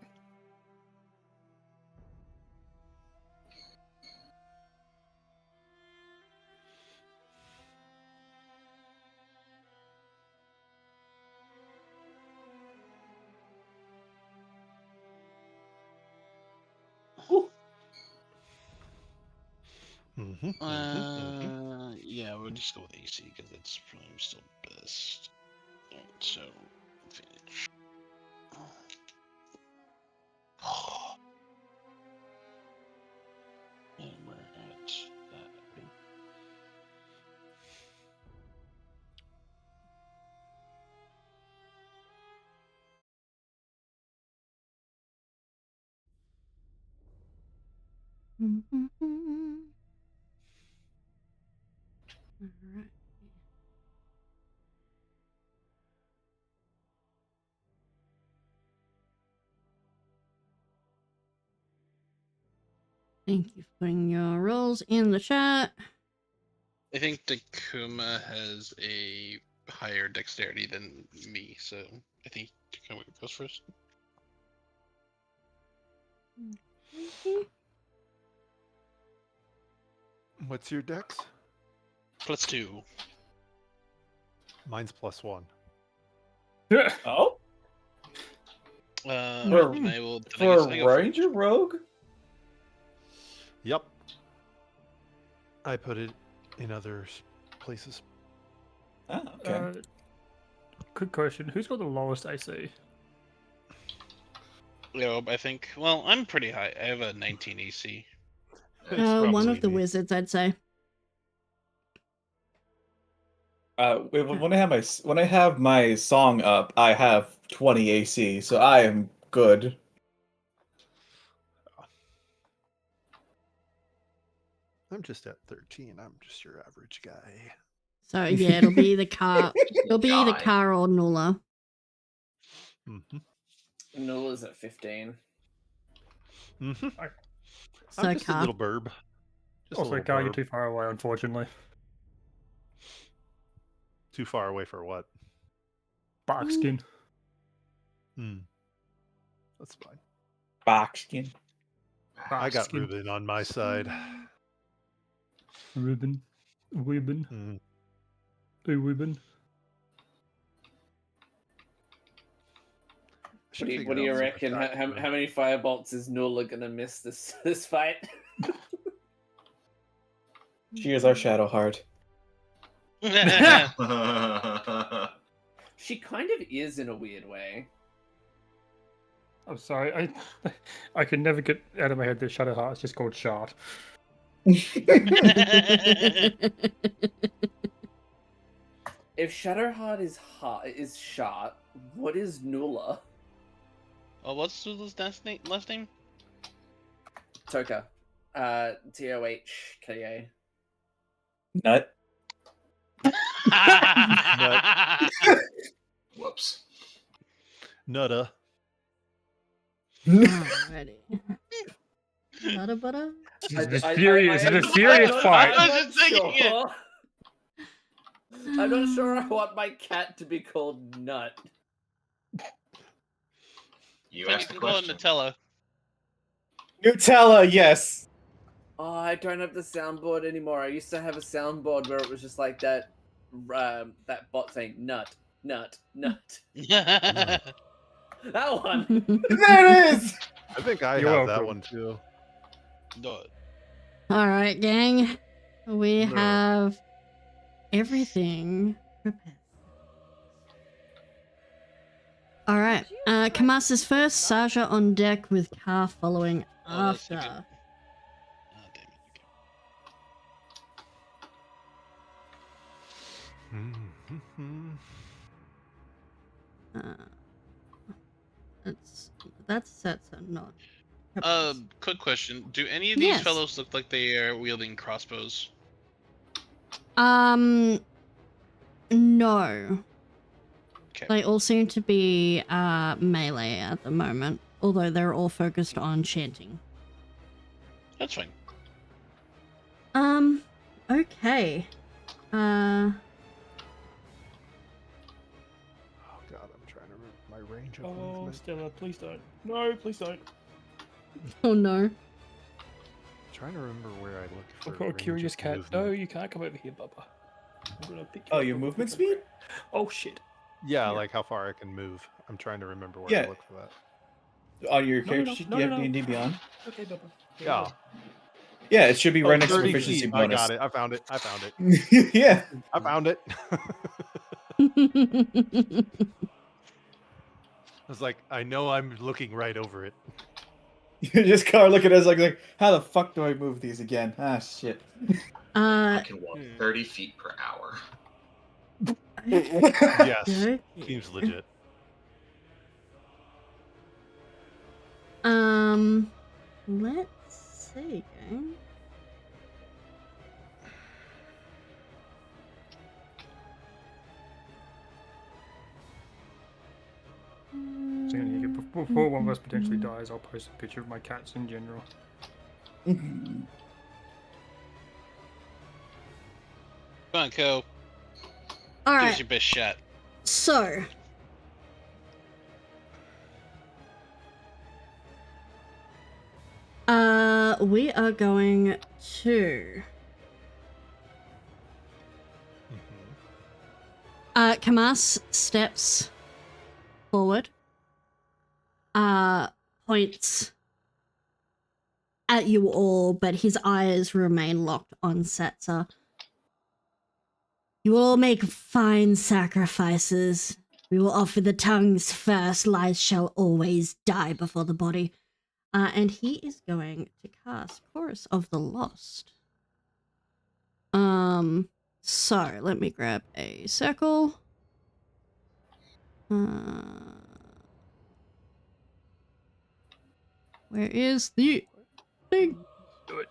A: Yeah, we'll just go with AC because it's probably still best. Alright, so advantage. And we're at that.
C: Alright. Thank you for putting your rolls in the chat.
A: I think Takuma has a higher dexterity than me, so I think Takuma goes first.
H: What's your dex?
A: +2.
H: Mine's +1.
D: Oh,
E: For-
A: and I will.
E: for a ranger rogue.
H: Yep. I put it in other places.
E: Ah, okay.
F: Quick question: who's got the lowest AC?
A: Yeah, I think. Well, I'm pretty high. I have a 19 AC.
H: It's
C: One
H: probably
C: of the
H: me.
C: wizards, I'd say.
E: When I have my song up, I have 20 AC, so I am good.
H: I'm just at 13. I'm just your average guy.
C: So yeah, it'll be the car. It'll be the
B: Guy.
C: car or Nulla.
B: Nulla's at 15.
C: So
H: I'm just
C: car.
H: a little burb. Just
F: Also,
H: a little
F: Gar, you're
H: burb.
F: too far away, unfortunately.
H: Too far away for what?
F: Bark skin.
H: That's fine.
E: Boxkin.
H: I got
F: skin.
H: Ruben on my side.
F: Ribbon. Ribbon. A ribbon.
B: What do you reckon? How many firebolts is Nulla gonna miss this fight?
E: She is our shadow heart.
B: She kind of is in a weird way.
F: I'm sorry, I can never get out of my head that Shadowheart is just called Shard.
B: If Shadowheart is Shart, what is Nulla?
A: Oh, what's Zula's last name?
B: Toka. Tohka.
E: Nut.
G: Whoops.
H: Nutta.
C: Alrighty. Butter.
F: This is a serious fight.
B: I'm not sure. I'm not sure I want my cat to be called Nut.
G: You asked the question.
A: Nutella.
E: Nutella, yes.
B: Oh, I don't have the soundboard anymore. I used to have a soundboard where it was just like that bot saying nut, nut, nut. That one.
E: There it is.
H: I think I
F: You're
H: have that
F: welcome.
H: one too.
C: Alright, gang. We
H: No.
C: have everything prepared. Alright. Kamas is first, Saja on deck with Car following after. That's sets are not.
A: Quick question. Do any of these
C: Yes.
A: fellows look like they are wielding crossbows?
C: No.
A: Okay.
C: They all seem to be melee at the moment, although they're all focused on chanting.
A: That's fine.
C: Okay.
H: Oh god, I'm trying to remember my range range of
F: Oh,
H: movement.
F: Stella, please don't. No, please don't.
C: Oh no.
H: I'm trying to remember where I look for
F: I've got a
H: range
F: curious
H: of
F: cat.
H: movement.
F: No, you can't come over here, Bubba. I'm gonna pick you
E: Oh,
F: up
E: your
F: and
E: movement
F: put you-
E: speed?
F: Oh shit.
H: Yeah,
F: Here.
H: like how far I can move. I'm trying to remember where
E: Yeah.
H: I look for that.
E: On your
F: No,
E: character
F: no,
E: sheet,
F: no,
E: do you
F: no,
E: have
F: no.
E: D&D Beyond?
F: Okay, Bubba. Here we
H: Yeah.
F: go.
E: Yeah, it should be right next to
H: 30
E: proficiency
H: feet.
E: bonus.
H: I got it. I found it. I found it.
E: Yeah.
H: I found it. I was like, I know I'm looking right over it.
E: You just Car looking at us like, how the fuck do I move these again? Ah, shit.
G: I can walk 30 feet per hour.
H: Yes.
C: Okay.
H: Seems legit.
C: Let's see.
F: So before one of us potentially dies, I'll post a picture of my cats in general.
A: Come on, Co.
C: All
A: Give us
C: right.
A: your best shot.
C: So, we are going to Kamas steps forward, points at you all, but his eyes remain locked on Setzer. You will all make fine sacrifices. We will offer the tongues first. Lies shall always die before the body. And he is going to cast Chorus of the Lost. So let me grab a circle. Where is the thing?
F: Do it.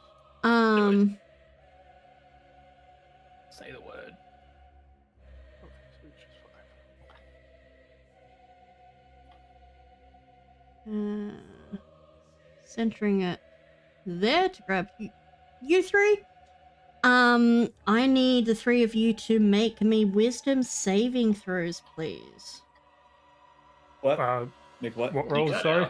F: Say the word.
C: Centering it there to grab you three. I need the three of you to make me wisdom saving throws, please.
E: What? Make what?
F: What rolls? Sorry.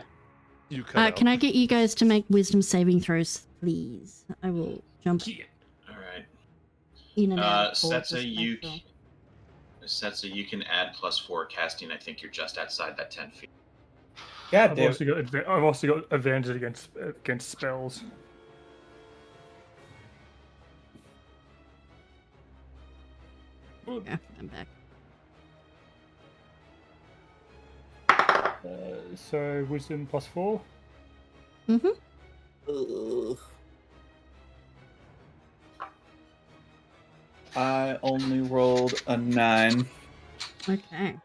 H: You cut out.
C: Can I get you guys to make wisdom saving throws, please? I will jump
G: All right.
C: in and out. Of
G: Setsa, you can add +4 casting. I think you're just outside that 10 feet.
E: God
F: I've
E: damn
F: also got advantage against spells.
C: Yeah, I'm back.
F: So wisdom +4.
E: I only rolled a 9.
C: Okay.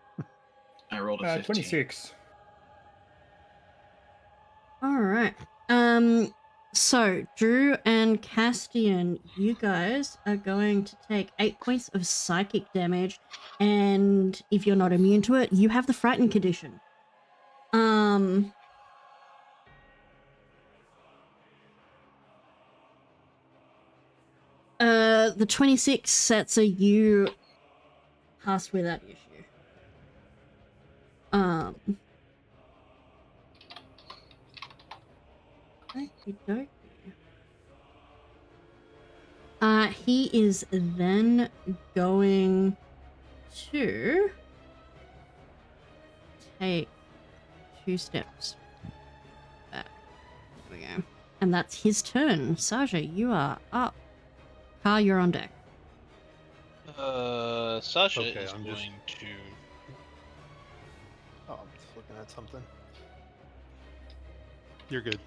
G: I rolled a 15.
F: 26.
C: All right. So Drew and Castian, you guys are going to take 8 points of psychic damage, and if you're not immune to it, you have the frightened condition. The 26 sets are you passed without issue. Okey-dokey. He is then going to take 2 steps back. There we go. And that's his turn. Saja, you are up. Car, you're on deck.
A: Sasha
H: Okay,
A: is
H: I'm
A: going
H: just-
A: to.
H: Oh, I'm just looking at something. You're good.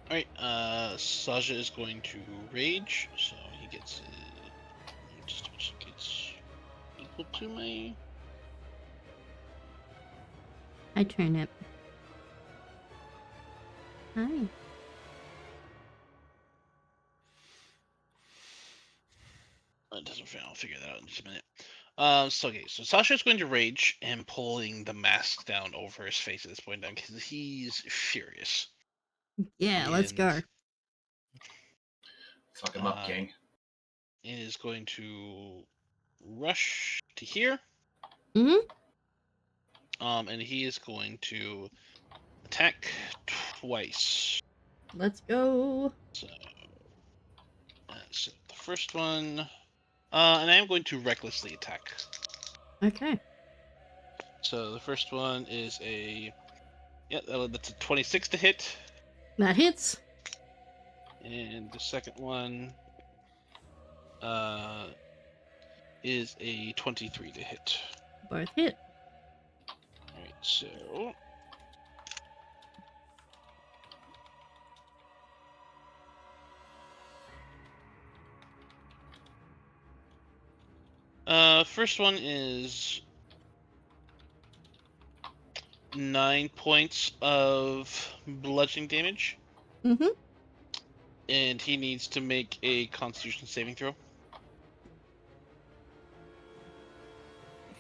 A: Alright, Sasha is going to rage, so he gets gets equal to my.
C: Hi, Turnip. Hi.
A: It doesn't fail. I'll figure that out in just a minute. So Sasha's going to rage and pulling the mask down over his face at this point down because he's furious.
C: Yeah, let's go.
G: Fuck him up, King.
A: Is going to rush to here. and he is going to attack twice.
C: Let's go.
A: So that's the first one, and I am going to recklessly attack.
C: Okay.
A: So the first one is that's a 26 to hit,
C: That hits.
A: and the second one is a 23 to hit.
C: Both hit.
A: All right, so first one is 9 points of bludgeoning damage.
C: Mm-hmm.
A: And he needs to make a Constitution saving throw.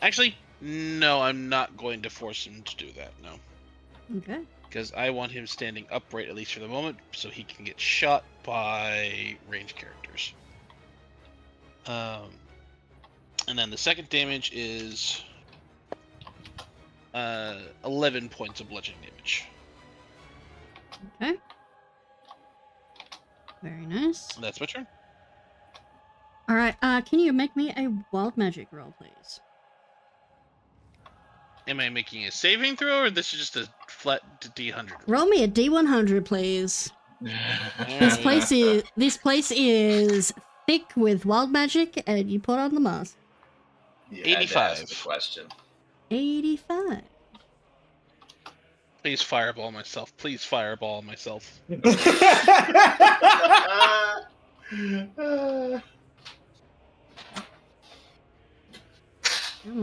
A: Actually, no, I'm not going to force him to do that, no.
C: Okay.
A: Because I want him standing upright, at least for the moment, so he can get shot by ranged characters. And then the second damage is 11 points of bludgeoning damage.
C: Okay. Very nice.
A: That's my turn.
C: All right. Can you make me a wild magic roll, please?
A: Am I making a saving throw, or this is just a flat D100?
C: Roll me a D100, please. This place is thick with wild magic, and you put on the mask.
G: Yeah,
A: 85.
G: that's the question.
C: 85.
A: Please fireball myself. Please fireball myself.
C: Come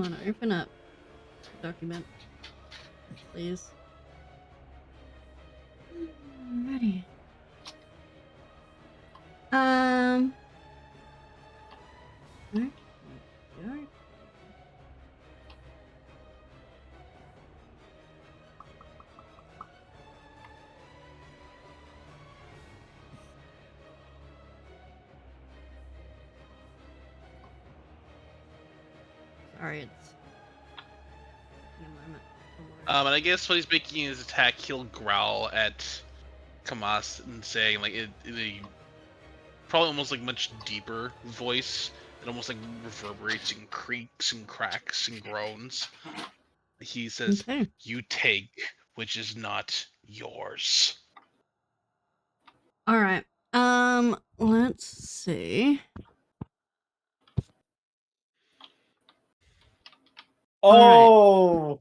C: on, open up the document, please. Alrighty. Okay. Sorry, it's in a moment.
A: And I guess when he's making his attack, he'll growl at Kamas and saying, like, in a probably almost like much deeper voice. It almost like reverberates and creaks and cracks and groans. He says,
C: Okay.
A: "You take which is not yours."
C: All right. Let's see.
D: Oh.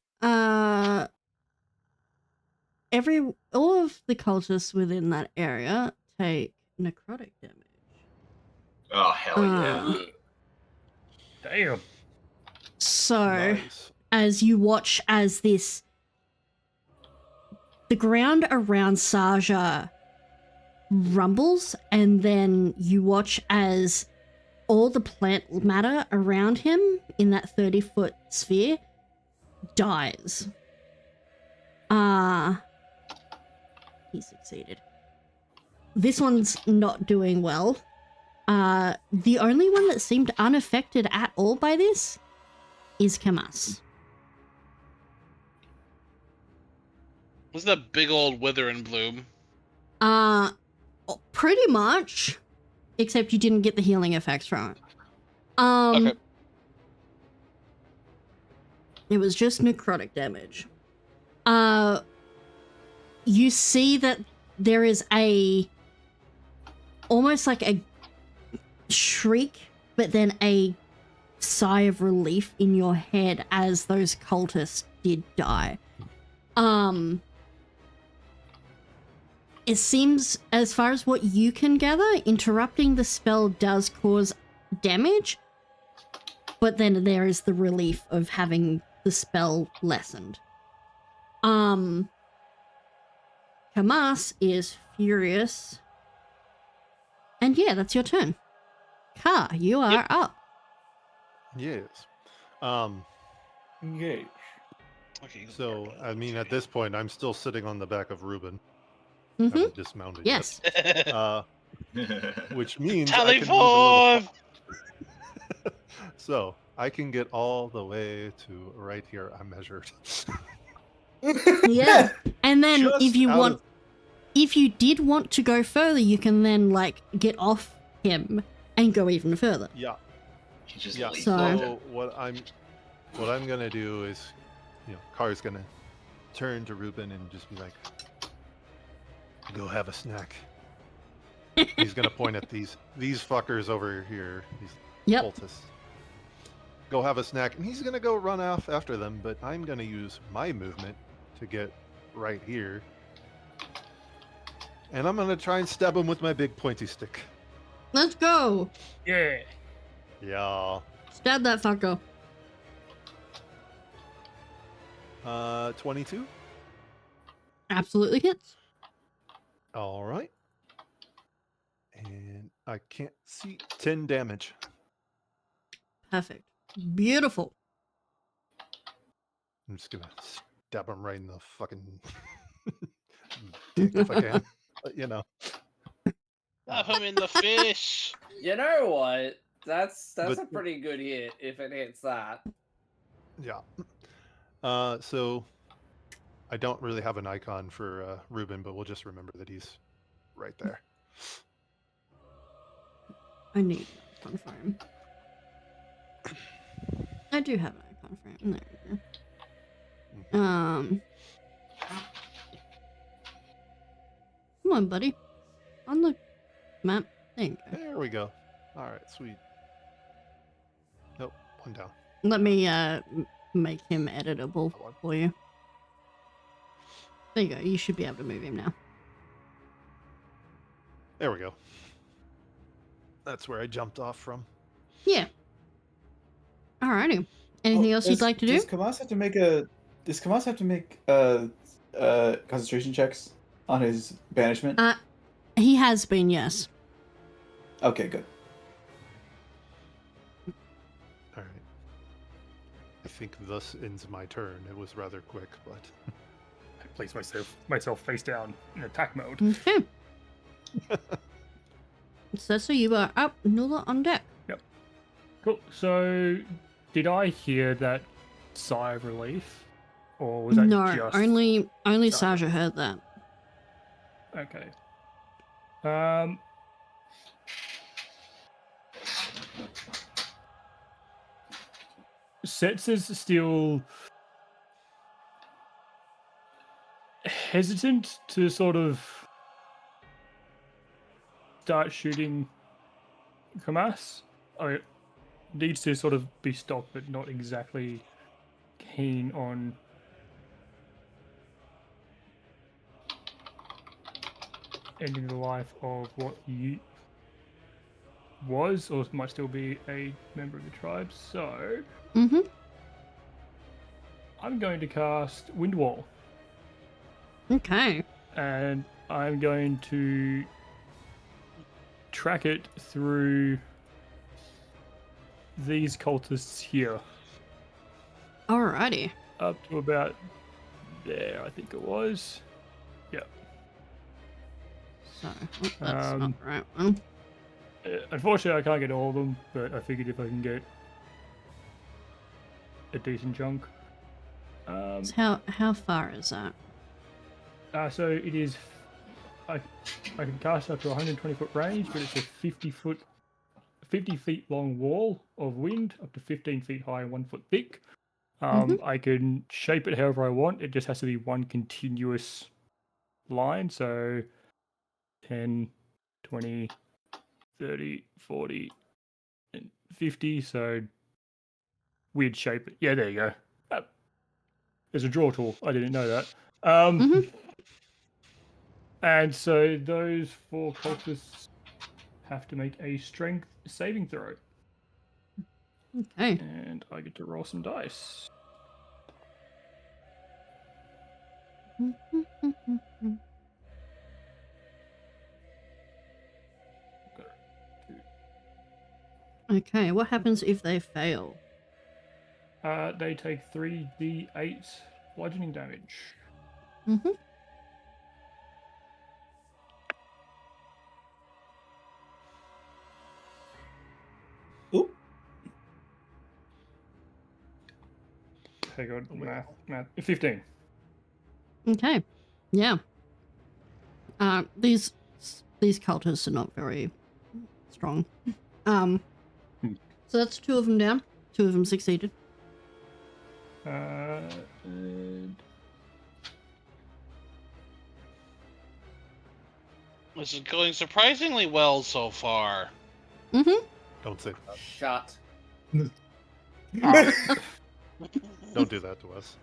C: All of the cultists within that area take necrotic damage.
G: Oh, hell yeah.
F: Damn.
C: So,
H: Nice.
C: as you watch as the ground around Saja rumbles, and then you watch as all the plant matter around him in that 30-foot sphere dies. He succeeded. This one's not doing well. The only one that seemed unaffected at all by this is Kamas.
A: Was that big old wither and bloom?
C: Pretty much, except you didn't get the healing effects from it.
A: Okay.
C: It was just necrotic damage. You see that there is almost like a shriek, but then a sigh of relief in your head as those cultists did die. It seems, as far as what you can gather, interrupting the spell does cause damage, but then there is the relief of having the spell lessened. Kamas is furious. And yeah, that's your turn. Ka, you are up.
H: Yes.
D: Engage.
A: Okay.
H: So, I mean, at this point, I'm still sitting on the back of Ruben.
C: Mm-hmm.
H: Haven't dismounted
C: Yes.
H: yet. Which means
A: Tally
H: I can move a little
A: forth!
H: So, I can get all the way to right here. I measured.
C: Yeah. And then
H: Just
C: if you
H: out
C: want,
H: of-
C: if you did want to go further, you can then like get off him and go even further.
H: Yeah.
G: He just
H: Yeah.
G: leaves
C: So-
H: So what I'm gonna do is, Car's gonna turn to Ruben and just be like, "Go have a snack." He's gonna point at these fuckers over here, these
C: Yep.
H: cultists. Go have a snack, and he's gonna go run off after them. But I'm gonna use my movement to get right here, and I'm gonna try and stab him with my big pointy stick.
C: Let's go.
F: Yeah.
H: Yeah.
C: Stab that fucker.
H: 22.
C: Absolutely hits.
H: All right. And I can't see 10 damage.
C: Perfect. Beautiful.
H: I'm just gonna stab him right in the fucking dick if I can. But,
A: Slap him in the fish.
B: You know what? That's
H: But-
B: a pretty good hit if it hits that.
H: Yeah. So I don't really have an icon for Ruben, but we'll just remember that he's right there.
C: I need an icon for him. I do have an icon for him. There we go. Come on, buddy. On the map. There you go.
H: There we go. All right, sweet. Nope, one down.
C: Let me make him editable for you. There you go. You should be able to move him now.
H: There we go. That's where I jumped off from.
C: Yeah. Alrighty. Anything else you'd like to do?
E: Does Kamas have to make concentration checks on his banishment?
C: He has been, yes.
E: Okay, good.
H: All right. I think thus ends my turn. It was rather quick, but
F: I place myself face down in attack mode.
C: Okay. So you are up, Nulla on deck.
F: Yep. Cool. So, did I hear that sigh of relief, or was that
C: No,
F: just
C: only
F: Saja?
C: Saja heard that.
F: Okay. Sets is still hesitant to sort of start shooting Kamas. It needs to sort of be stopped, but not exactly keen on ending the life of what you was or might still be a member of the tribe. So
C: Mm-hmm.
F: I'm going to cast Wind Wall,
C: Okay.
F: and I'm going to track it through these cultists here
C: Alrighty.
F: up to about there, I think it was. Yep.
C: So, that's not
F: Um,
C: the right one.
F: Unfortunately, I can't get all of them, but I figured if I can get a decent chunk.
C: So how far is that?
F: So it is. I can cast up to 120-foot range, but it's a 50 feet long wall of wind, up to 15 feet high and 1 foot thick. I can shape it however I want. It just has to be one continuous line. So 10, 20, 30, 40, and 50. So weird shape. Yeah, there you go. There's a draw tool. I didn't know that. And so those 4 cultists have to make a strength saving throw.
C: Okay.
F: And I get to roll some dice.
C: Okay, what happens if they fail?
F: They take 3d8 bludgeoning damage.
C: Mm-hmm.
E: Oop.
F: hang on, math. 15.
C: Okay. Yeah. These cultists are not very strong. So that's 2 of them down. 2 of them succeeded.
A: This is going surprisingly well so far.
C: Mm-hmm.
H: Don't say that.
B: Shut.
H: Don't do that to us.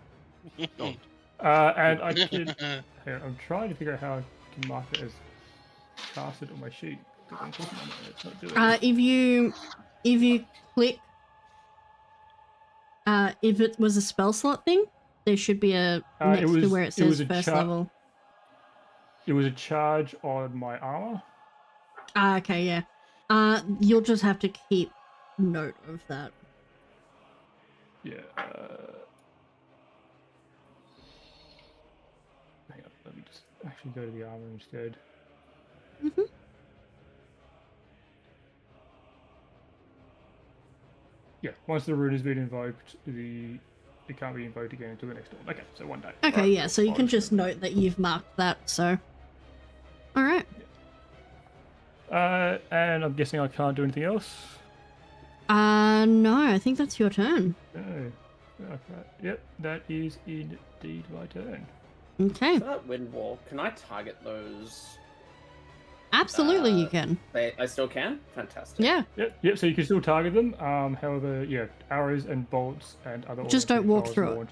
H: Don't.
F: And I can. Hang on, I'm trying to figure out how I can mark it as casted on my sheet. Because I'm clicking on it and it's not doing it.
C: If you click, if it was a spell slot thing, there should be a next to where it says first level.
F: It was a charge on my armor.
C: Okay, yeah. You'll just have to keep note of that.
F: Yeah. Hang on, let me just actually go to the armor instead.
C: Mm-hmm.
F: Yeah, once the rune has been invoked, it can't be invoked again until the next one. Okay, so 1 day.
C: Okay,
F: right,
C: yeah, so you can just note that you've marked that, so. Alright.
F: Yeah. And I'm guessing I can't do anything else?
C: No, I think that's your turn.
F: No. Okay. Yep, that is indeed my turn.
C: Okay.
B: For that wind wall, can I target those?
C: Absolutely, you can.
B: I still can? Fantastic.
C: Yeah.
F: Yep, so you can still target them. However, yeah, arrows and bolts and other
C: Just don't walk through it.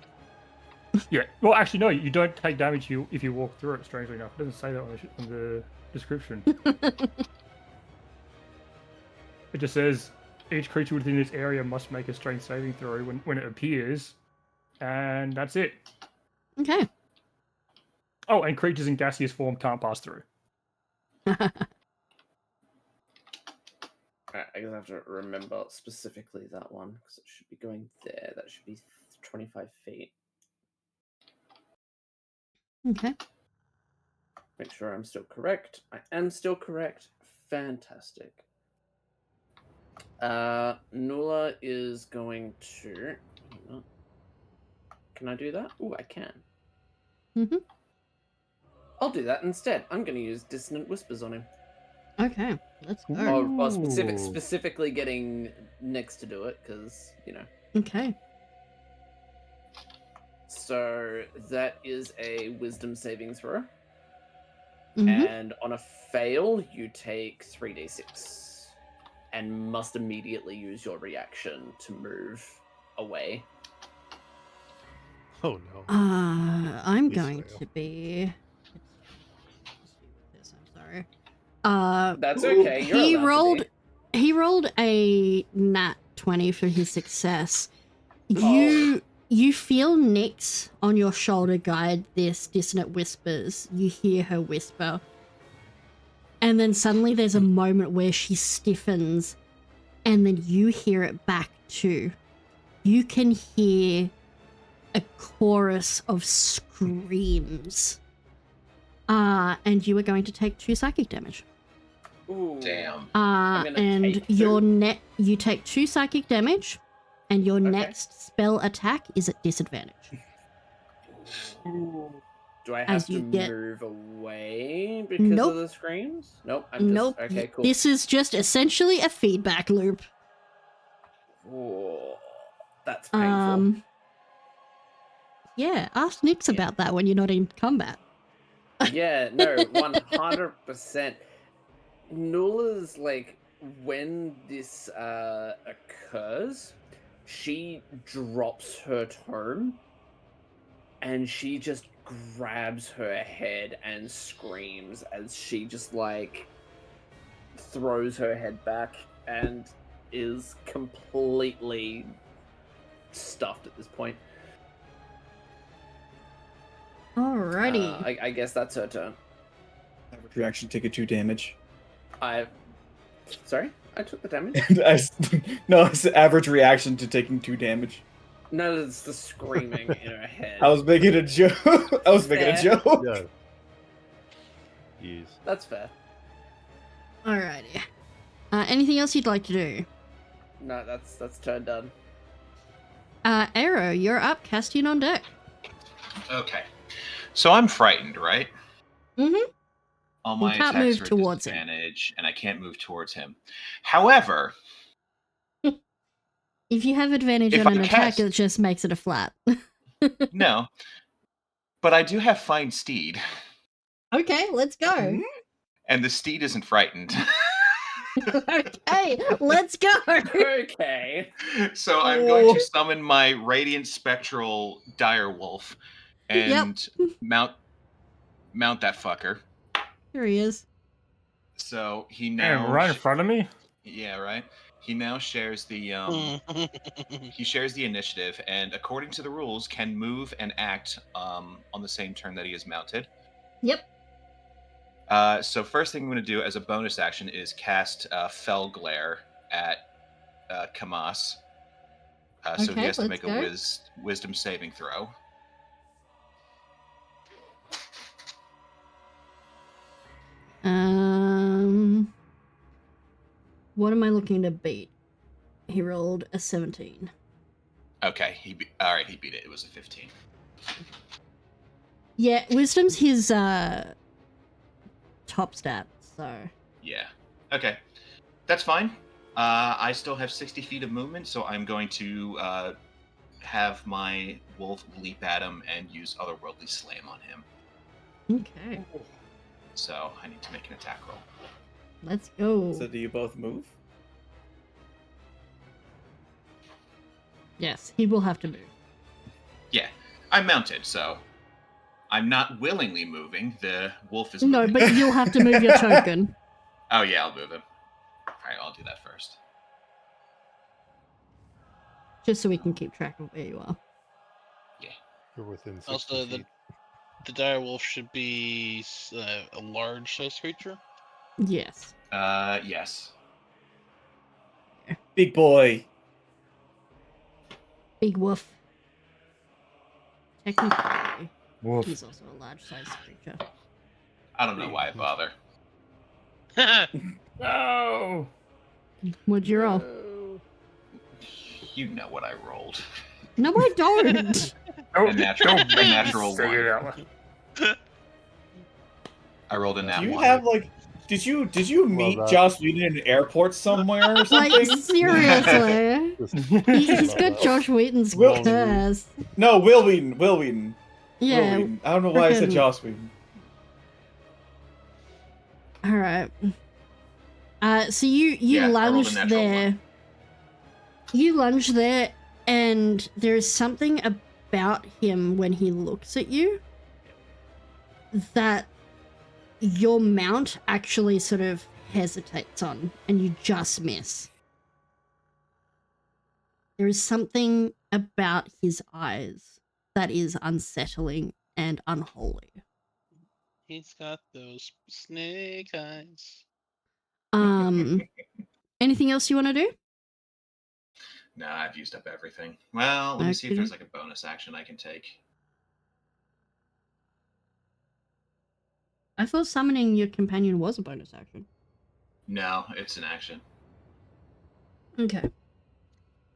F: Yeah, well, actually, no, you don't take damage if you walk through it, strangely enough. It doesn't say that on the description. It just says, each creature within this area must make a strength saving throw when it appears, and that's it.
C: Okay.
F: Oh, and creatures in gaseous form can't pass through.
B: Alright, I guess I have to remember specifically that one, because it should be going there. That should be 25 feet.
C: Okay.
B: Make sure I'm still correct. I am still correct. Fantastic. Nula is going to... Can I do that? Ooh, I can.
C: Mm-hmm.
B: I'll do that instead. I'm going to use Dissonant Whispers on him.
C: Okay, let's go.
B: Or specifically getting Nyx to do it, because, you know.
C: Okay.
B: So that is a Wisdom saving throw.
C: Mm-hmm.
B: And on a fail, you take 3d6. And must immediately use your reaction to move away.
H: Oh no.
C: I'm
H: Please
C: going
H: fail.
C: to be... I'm sorry.
B: That's okay. You're allowed to be.
C: He rolled a nat 20 for his success. You feel Nyx on your shoulder guide this Dissonant Whispers. You hear her whisper. And then suddenly there's a moment where she stiffens, and then you hear it back too. You can hear a chorus of screams. And you are going to take 2 psychic damage.
B: Ooh.
G: Damn.
C: And you take 2 psychic damage, and your next spell attack is at disadvantage.
B: Do I have to move away because of the screams? Nope.
C: Nope.
B: Okay, cool.
C: This is just essentially a feedback loop.
B: Ooh, that's painful.
C: Yeah, ask Nyx about that when you're not in combat.
B: Yeah, no, 100%. Nula's like, when this occurs, she drops her tome and she just grabs her head and screams as she just like throws her head back and is completely stuffed at this point.
C: Alrighty.
B: I guess that's her turn.
E: Average reaction, take a 2 damage.
B: Sorry? I took the damage?
E: No, it's the average reaction to taking 2 damage.
B: No, it's the screaming in her head.
E: I was making a joke.
H: Yeah. Yes.
B: That's fair.
C: Alrighty. Anything else you'd like to do?
B: No, that's turn done.
C: Aero, you're up. Castian on deck.
G: Okay. So I'm frightened, right?
C: Mm-hmm.
G: All my
C: can't
G: attacks
C: move
G: are at
C: towards him.
G: disadvantage, and I can't move towards him. However,
C: If you have advantage
G: If
C: on
G: I
C: an attack,
G: cast-
C: it just makes it a flat.
G: no. But I do have Find Steed,
C: Okay, let's go.
G: and the steed isn't frightened.
C: Okay, let's go.
B: Okay.
G: So I'm going to summon my Radiant Spectral Dire Wolf and mount that fucker.
C: Here he is.
G: So he
F: Damn,
G: now
F: right in front of me?
G: Yeah, right. He now shares the he shares the initiative, and according to the rules, can move and act on the same turn that he is mounted.
C: Yep.
G: So first thing I'm going to do as a bonus action is cast Fell Glare at Kamas. So
C: Okay,
G: he has to
C: let's
G: make
C: go.
G: a wisdom saving throw.
C: What am I looking to beat? He rolled a 17.
G: Okay, all right. He beat it. It was a 15.
C: Yeah, wisdom's his top stat, so.
G: Yeah. Okay, that's fine. I still have 60 feet of movement, so I'm going to have my wolf leap at him and use Otherworldly Slam on him.
C: Okay.
G: So I need to make an attack roll.
C: Let's go.
E: So do you both move?
C: Yes, he will have to move.
G: Yeah, I'm mounted, so I'm not willingly moving. The wolf is
C: No,
G: moving.
C: but you'll have to move your token.
G: Oh yeah, I'll move him. All right, I'll do that first.
C: Just so we can keep track of where you are.
G: Yeah.
H: You're within 60
A: Also,
H: feet.
A: the dire wolf should be a large size creature.
C: Yes.
G: Yes.
E: Big boy.
C: Big wolf. Technically,
F: Wolf.
C: he's also a large sized creature.
G: I don't know why I bother.
F: No!
C: What'd you roll?
G: You know what I rolled.
C: No, I don't.
G: A natural
F: Say it
G: one.
F: out loud.
G: I rolled a nat
E: Do you
G: one.
E: have like? Did you meet
H: that.
E: Joss Whedon in an airport somewhere or
C: Like,
E: something?
C: seriously.
H: Just-
C: He's got Josh Wheaton's
E: Will-
C: curse.
E: No, Will Whedon. Will Whedon.
C: Yeah.
E: Will Whedon. I don't know why I said
C: frickin-
E: Joss Whedon.
C: Alright. So you
G: Yeah, I rolled a
C: lunge
G: natural
C: there.
G: one.
C: You lunge there, and there's something about him when he looks at you that your mount actually sort of hesitates on, and you just miss. There is something about his eyes that is unsettling and unholy.
A: He's got those snake eyes.
C: Anything else you want to do?
G: Nah, I've used up everything. Well, let me see if
C: Okay.
G: there's like a bonus action I can take.
C: I thought summoning your companion was a bonus action.
G: No, it's an action.
C: Okay.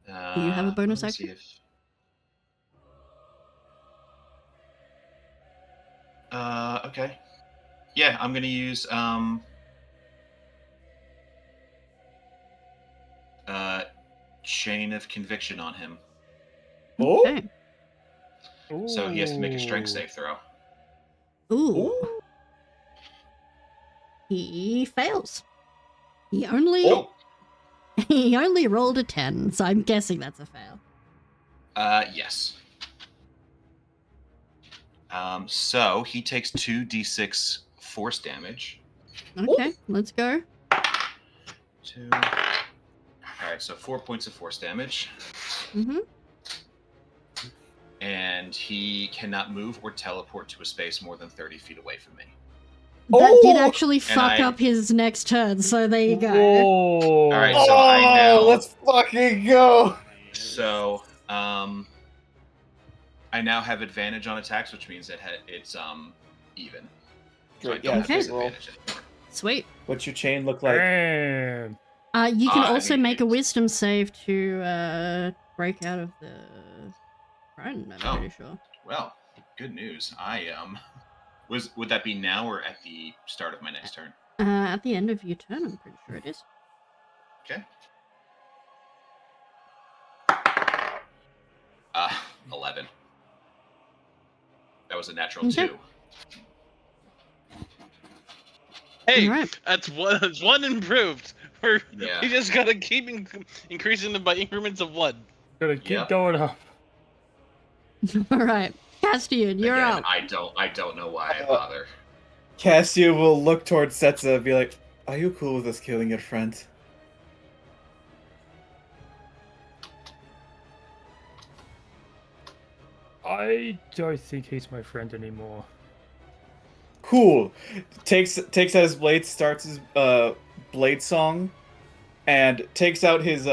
C: Do you have a bonus
G: let me
C: action?
G: see if... okay. Yeah, I'm gonna use Chain of Conviction on him.
E: Oh.
C: Okay.
G: So he has to make a strength
F: Ooh.
G: save throw.
C: Ooh.
E: Ooh.
C: He fails. He only
G: Oh,
C: he only rolled a 10, so I'm guessing that's a fail.
G: yes. So he takes 2d6 force damage.
C: Okay, let's go.
G: 2. Alright, so 4 points of force damage.
C: Mm-hmm.
G: And he cannot move or teleport to a space more than 30 feet away from me.
C: That did
E: Oh!
C: actually fuck
G: I-
C: up his next turn, so there you go.
F: Whoa.
G: Alright, so I now...
E: Let's fucking go.
G: So, I now have advantage on attacks, which means that it's even. So I
E: Great,
G: don't
E: yeah,
G: have
C: Okay.
G: disadvantage anymore.
C: Sweet.
E: What's your chain look like?
F: Damn.
C: You can
G: I
C: also
G: mean,
C: make a
G: it's-
C: wisdom save to break out of the friend, I'm
G: Oh.
C: pretty sure.
G: Well, good news. Would that be now or at the start of my next turn?
C: At the end of your turn, I'm pretty sure it is.
G: Okay. 11. That was a natural
C: Okay.
G: 2.
A: Hey,
C: Alright.
A: that's one improved.
G: Yeah.
A: We just gotta keep increasing them by increments of 1.
F: Gotta keep
G: Yep.
F: going up.
C: Alright. Castian, you're
G: Again,
C: up.
G: I don't know why I bother.
E: Cassio will look towards Setsa and be like, "Are you cool with us killing your friend?"
F: I don't think he's my friend anymore.
E: Cool. Takes out his blade, starts his blade song, and takes out his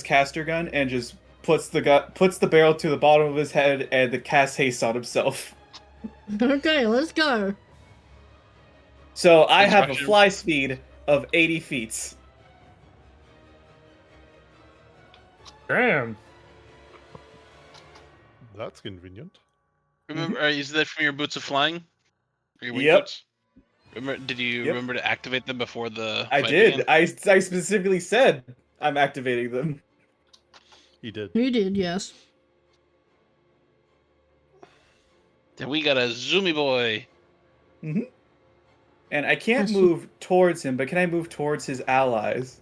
E: caster gun and just puts the barrel to the bottom of his head and the cast haste on himself.
C: Okay, let's go.
E: So I have a
A: Construction.
E: fly speed of 80 feet.
F: Damn.
H: That's convenient.
A: Remember, is that from your boots of flying? Or your wing
E: Yep.
A: boots? Did you
E: Yep.
A: remember to activate them before the
E: I
A: fight
E: did.
A: began?
E: I specifically said I'm activating them.
H: He did.
C: You did, yes.
A: Then we got a zoomy boy.
E: And I can't
C: That's-
E: move towards him, but can I move towards his allies?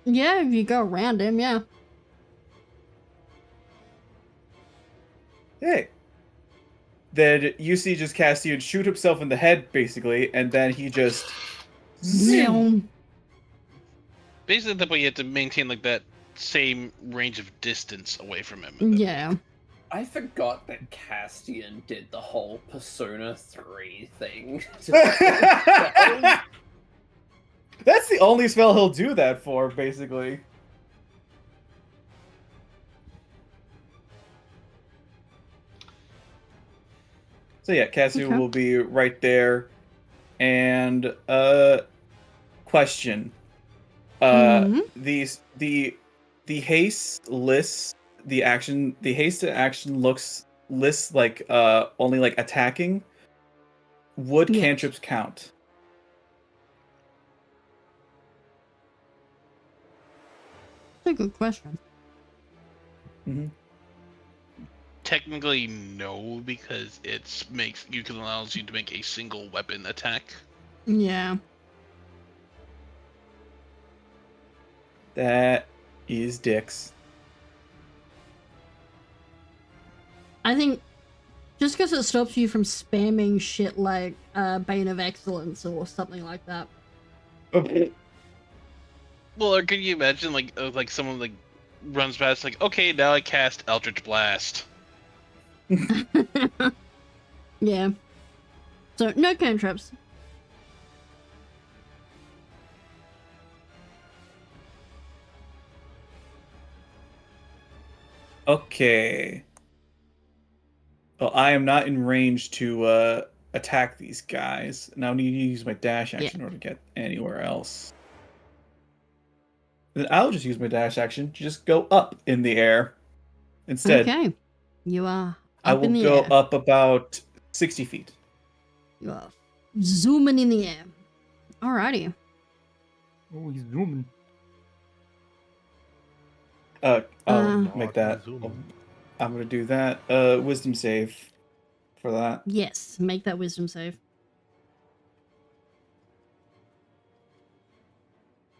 C: Yeah, if you go around him, yeah.
E: Hey. Then you see just Castian shoot himself in the head, basically, and then he just...
C: Zoom.
A: Basically, that way you have to maintain like that same range of distance away from him. at that
C: Yeah.
B: I forgot that Castian did the whole Persona 3 thing.
E: That's the only spell he'll do that for, basically. So yeah, Cassian
C: Okay.
E: will be right there. And question. The haste lists the action, the haste to action lists like only like attacking. Would
C: Yes.
E: cantrips count?
C: That's a good question.
A: Technically, no, because allows you to make a single weapon attack.
C: Yeah.
E: That is dicks.
C: I think just because it stops you from spamming shit like Bane of Excellence or something like that.
A: Well, or can you imagine like someone like runs past like, okay, now I cast Eldritch Blast.
C: Yeah. So, no cantrips.
E: Okay. Well, I am not in range to attack these guys. Now I need to use my dash action in order to get anywhere else. Then I'll just use my dash action to just go up in the air. Instead,
C: Okay. You are
E: I
C: up
E: will
C: in the
E: go
C: air.
E: up about 60 feet.
C: You are zooming in the air. Alrighty.
F: Oh, he's zooming.
E: I'll make
H: Not
E: that.
H: zooming.
E: I'm gonna do that. Wisdom save for that.
C: Yes, make that wisdom save.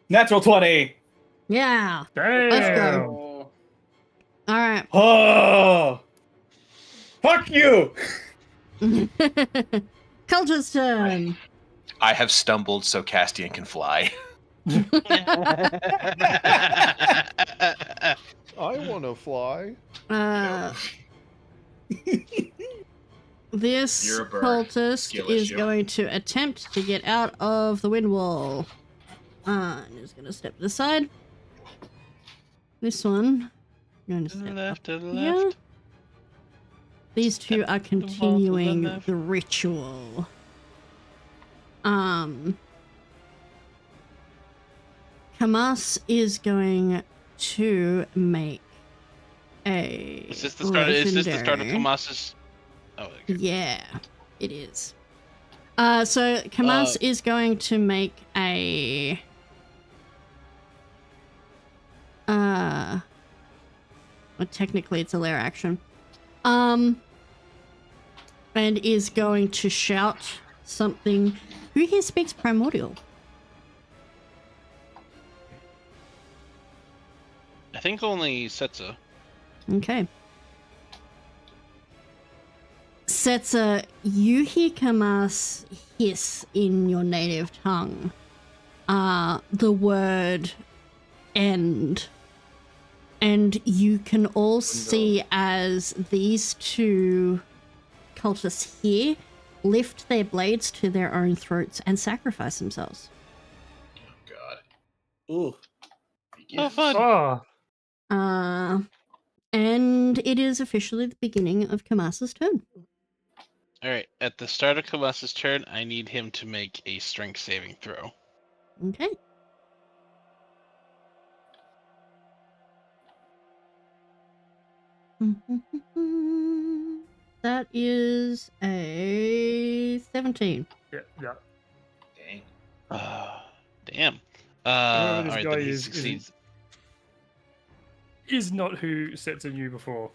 E: Natural 20!
C: Yeah.
F: Damn.
C: Let's go. Alright.
E: Oh! Fuck you!
C: Cultist turn.
G: I have stumbled so Castian can fly.
H: I want to fly.
C: This
G: You're a bird.
C: cultist
G: Skill
C: is
G: issue.
C: going to attempt to get out of the wind wall. I'm just going to step to the side. This one, I'm going to step
A: Left
C: up
A: to the
C: here.
A: left.
C: These two
A: Step
C: are
A: to the wall to the
C: continuing
A: left.
C: the ritual. Kamas is going to make a
A: Is this the start? Is this the start of
C: legendary.
A: Kamas's? Oh, okay.
C: Yeah, it is. So Kamas is going to make a well, technically it's a lair action. And is going to shout something. Who here speaks Primordial?
A: I think only Setsa.
C: Okay. Setsa, you hear Kamas hiss in your native tongue the word end. And you can all see as these two cultists here lift their blades to their own throats and sacrifice themselves.
G: Oh God.
D: Ooh.
A: Oh, fun.
F: Oh,
C: And it is officially the beginning of Kamas's turn.
A: All right. At the start of Kamas's turn, I need him to make a strength saving throw.
C: Okay. That is a 17.
F: yeah.
G: Dang.
A: Damn.
F: Whoever
A: All
F: this
A: right,
F: guy
A: then he
F: is
A: succeeds.
F: is not who Setsa knew before.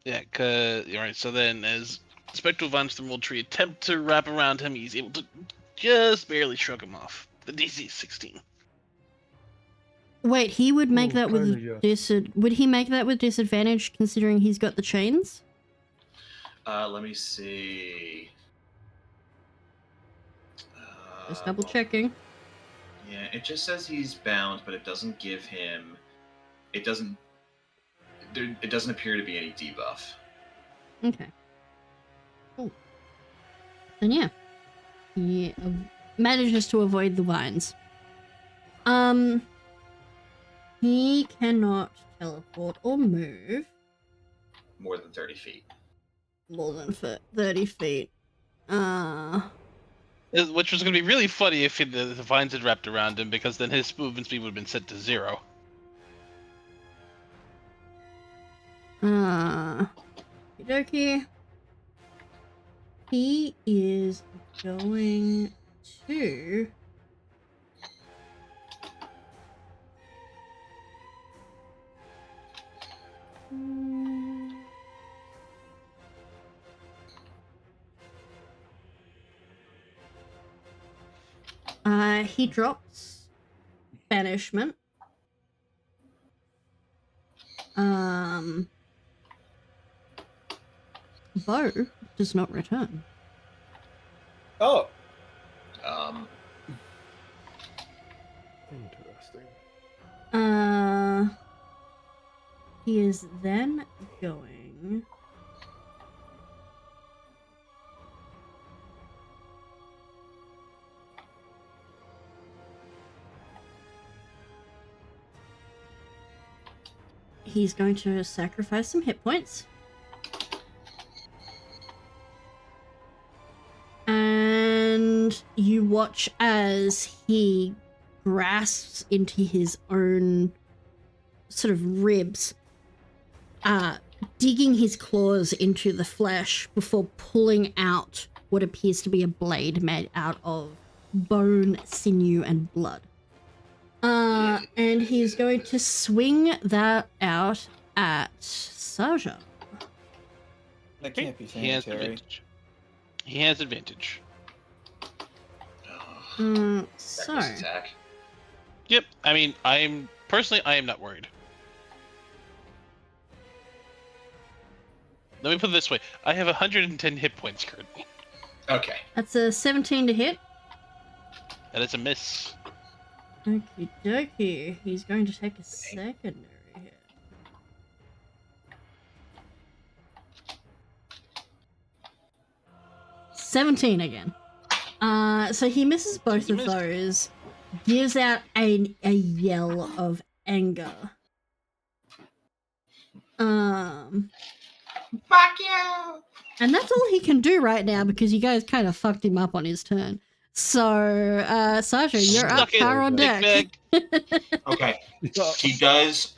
A: Yeah, all right. So then, as Spectral Vines from Mold Tree attempt to wrap around him, he's able to just barely shrug him off. The DC is 16.
C: Wait, he would make
F: Ooh,
C: that with
F: kinda, yes.
C: would he make that with disadvantage considering he's got the chains?
G: Let me see.
C: Just double
G: Well,
C: checking.
G: Yeah, it just says he's bound, but it doesn't give him. It doesn't. It doesn't appear to be any debuff.
C: Okay. Cool. Then yeah. He manages to avoid the vines. He cannot teleport or move
G: More than 30 feet.
C: more than 30 feet.
A: Which was going to be really funny if the vines had wrapped around him, because then his movement speed would have been set to 0.
C: Okey-dokey. He is going to he drops banishment. Bo does not return.
D: Oh.
H: Interesting.
C: He is then going to sacrifice some hit points. And you watch as he grasps into his own sort of ribs, digging his claws into the flesh before pulling out what appears to be a blade made out of bone, sinew, and blood. And he's going to swing that out at Saja.
D: That can't be
A: He has
D: sanitary.
A: advantage. He has advantage.
C: So
G: Reckless attack.
A: Yep. I mean, I am not worried. Let me put it this way: I have 110 hit points currently.
G: Okay.
C: that's a 17 to hit.
A: That is a miss.
C: Okie dokie. He's going to take a secondary hit. $17 again. So he misses both of those, gives out a yell of anger.
G: Fuck you!
C: And that's all he can do right now because you guys kind of fucked him up on his turn. So, Sasha, you're up.
A: Suck it,
C: Car on
A: big
C: deck.
A: bag.
G: Okay. He does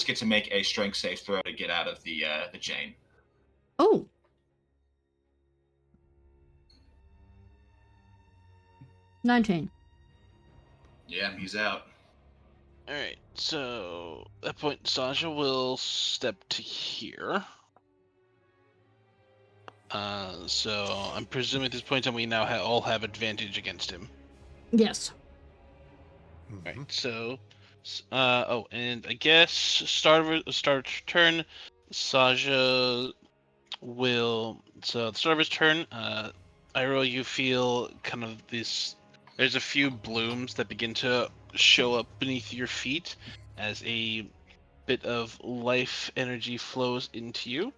G: get to make a strength save throw to get out of the chain.
C: Oh. $19.
G: Yeah, he's out.
A: Alright, so at that point, Sasha will step to here. So I'm presuming at this point in time we now all have advantage against him.
C: Yes.
A: Right, so, oh, and I guess start turn, Sasha will, so at the start of his turn, Iroh, you feel kind of this, there's a few blooms that begin to show up beneath your feet as a bit of life energy flows into you,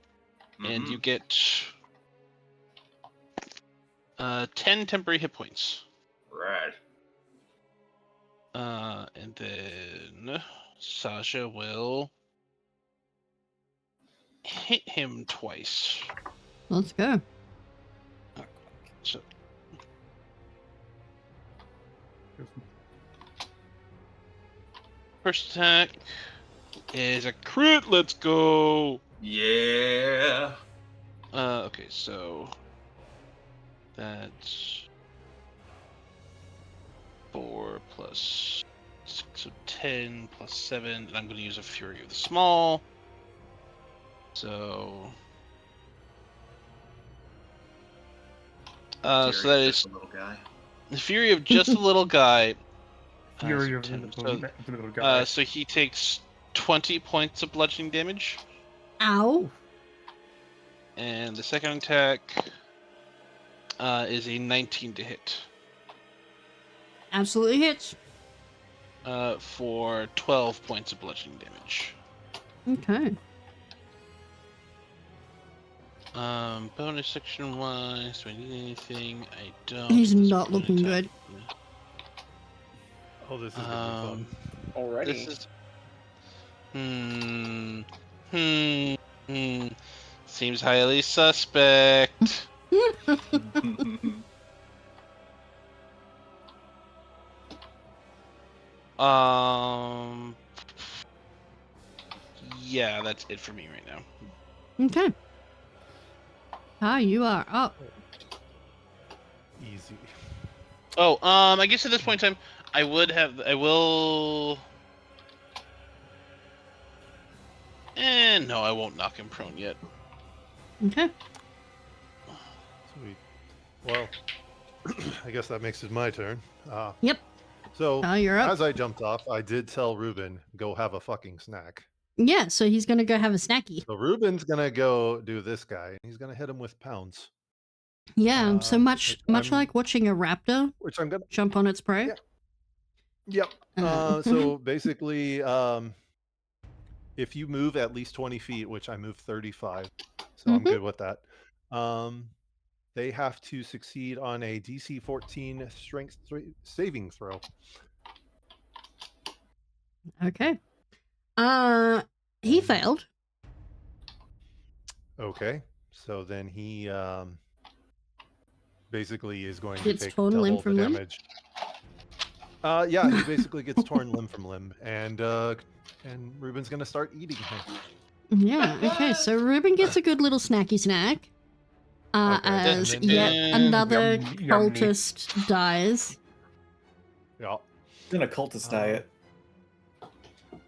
A: and you get 10 temporary hit points.
G: Right.
A: And then Sasha will hit him twice.
C: Let's go.
A: So first attack is a crit. Let's go.
G: Yeah.
A: Okay, so that's 4 plus 6, so 10 plus 7, and I'm going to use a Fury of the Small. So, so that is
G: a little guy.
A: the Fury of just a little guy.
F: Fury
A: So
F: of
A: 10,
F: the little guy.
A: so he takes 20 points of bludgeoning damage.
C: Ow.
A: And the second attack is a 19 to hit.
C: Absolutely hits.
A: For 12 points of bludgeoning damage.
C: Okay.
A: Bonus section wise, do I need anything? I don't.
C: He's
A: at this
C: not
A: point in
C: looking
A: time.
C: good.
H: Oh, this is gonna be fun.
B: Already.
A: This is seems highly suspect. Yeah, that's it for me right now.
C: Okay. You are up.
H: Easy.
A: Oh, I guess at this point in time, I will. No, I won't knock him prone yet.
C: Okay.
H: Sweet. Well, I guess that makes it my turn.
C: Yep.
H: So,
C: You're up.
H: as I jumped off, I did tell Ruben, go have a fucking snack.
C: Yeah, so he's gonna go have a snacky.
H: So Ruben's gonna go do this guy, and he's gonna hit him with pounds.
C: Yeah, so much like watching a raptor
H: Which I'm gonna
C: jump on its prey.
H: Yeah. Yep. So basically, if you move at least 20 feet, which I move 35, so I'm good with that. They have to succeed on a DC 14 strength saving throw.
C: Okay. He failed.
H: Okay. So then he basically is going
C: Gets
H: to take
C: torn limb
H: double
C: from
H: the
C: limb?
H: damage. Yeah, he basically gets torn limb from limb, and Ruben's gonna start eating him.
C: Yeah, okay, so Ruben gets a good little snacky snack. As yet another cultist dies.
H: Yeah.
E: It's an occultist diet.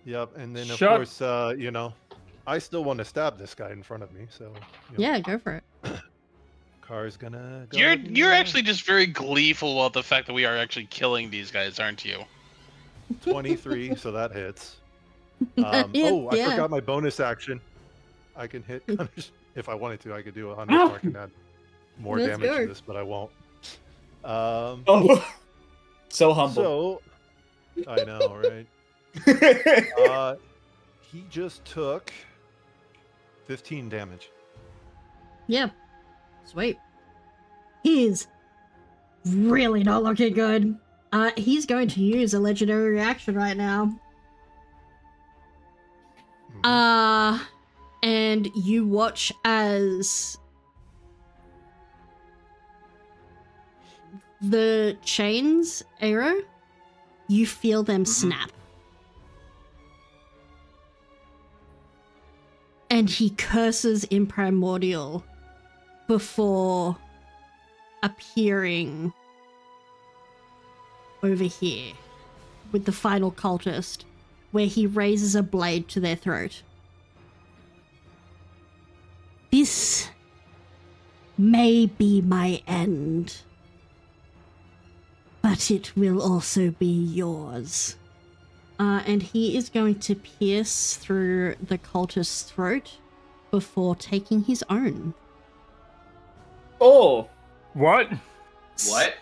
H: Yep, and then of course, you know, I still want to stab this guy in front of me, so
C: yeah, go for it.
H: Car's gonna go.
A: You're actually just very gleeful about the fact that we are actually killing these guys, aren't you?
H: 23, so that hits. Oh, I forgot my bonus action. I can hit Gunners if I wanted to. I could do a 100 mark and add more damage to this, but I won't.
E: So humble.
H: So I know, right? He just took 15 damage.
C: Yeah. Sweet. He's really not looking good. He's going to use a legendary reaction right now. And you watch as the chains, Aero, you feel them snap. And he curses in Primordial before appearing over here with the final cultist, where he raises a blade to their throat. This may be my end, but it will also be yours. And he is going to pierce through the cultist's throat before taking his own.
B: Oh!
F: What?
B: What?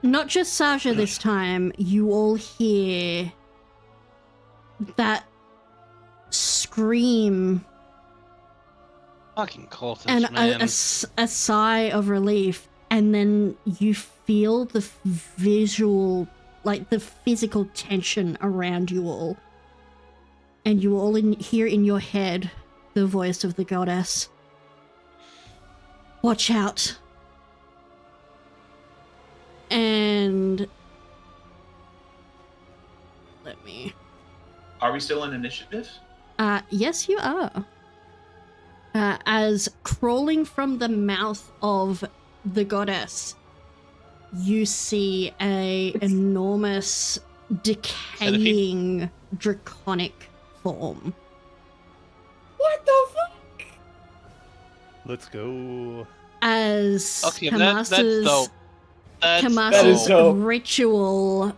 C: Not just Sasha this time, you all hear that scream
A: Fucking cultists,
C: and
A: man.
C: a sigh of relief, and then you feel the visual, like the physical tension around you all. And you all hear in your head the voice of the goddess. Watch out. And let me...
G: Are we still in initiative?
C: Yes, you are. As crawling from the mouth of the goddess, you see a enormous, decaying, draconic form.
B: What the fuck?
H: Let's go.
C: As
A: Okay, that's dope. That
C: Kamasa's
D: dope.
C: ritual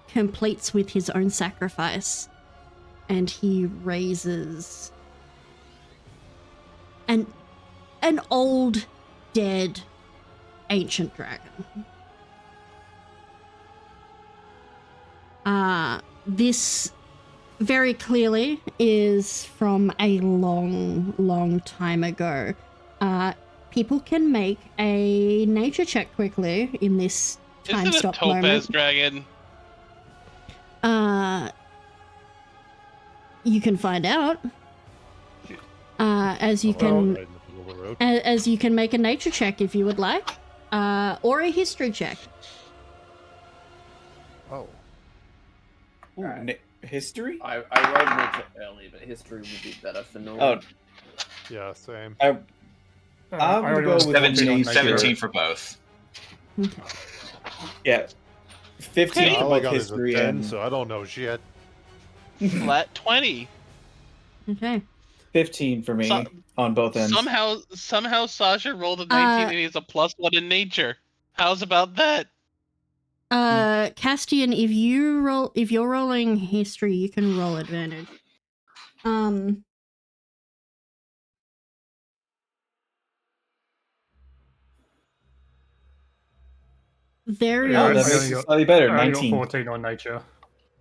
C: completes with his own sacrifice, and he raises an old, dead, ancient dragon. This very clearly is from a long, long time ago. People can make a nature check quickly in this time
A: Is it a
C: stop
A: topaz
C: moment.
A: dragon?
C: You can find out. As you can make a nature check if you would like, or a history check.
H: Oh.
D: Ooh, history?
B: I rolled nature early, but history would be better for Norm.
D: Oh,
H: Yeah, same.
D: I'm gonna go with
G: 17,
D: nature.
G: 17 for both.
C: Okay.
D: Yeah, 15 for
H: All I
D: both
H: got is a
D: history
H: 10,
D: and
H: so I don't know shit.
A: Flat 20.
C: Okay.
D: 15 for me on both ends.
A: Somehow Sasha rolled a 19 and he's a +1 in nature. How's about that?
C: Castian, if you're rolling history, you can roll advantage. There
F: Yeah,
D: Oh, that
C: is...
D: makes it slightly better.
F: I only got
D: 19.
F: 14 on nature.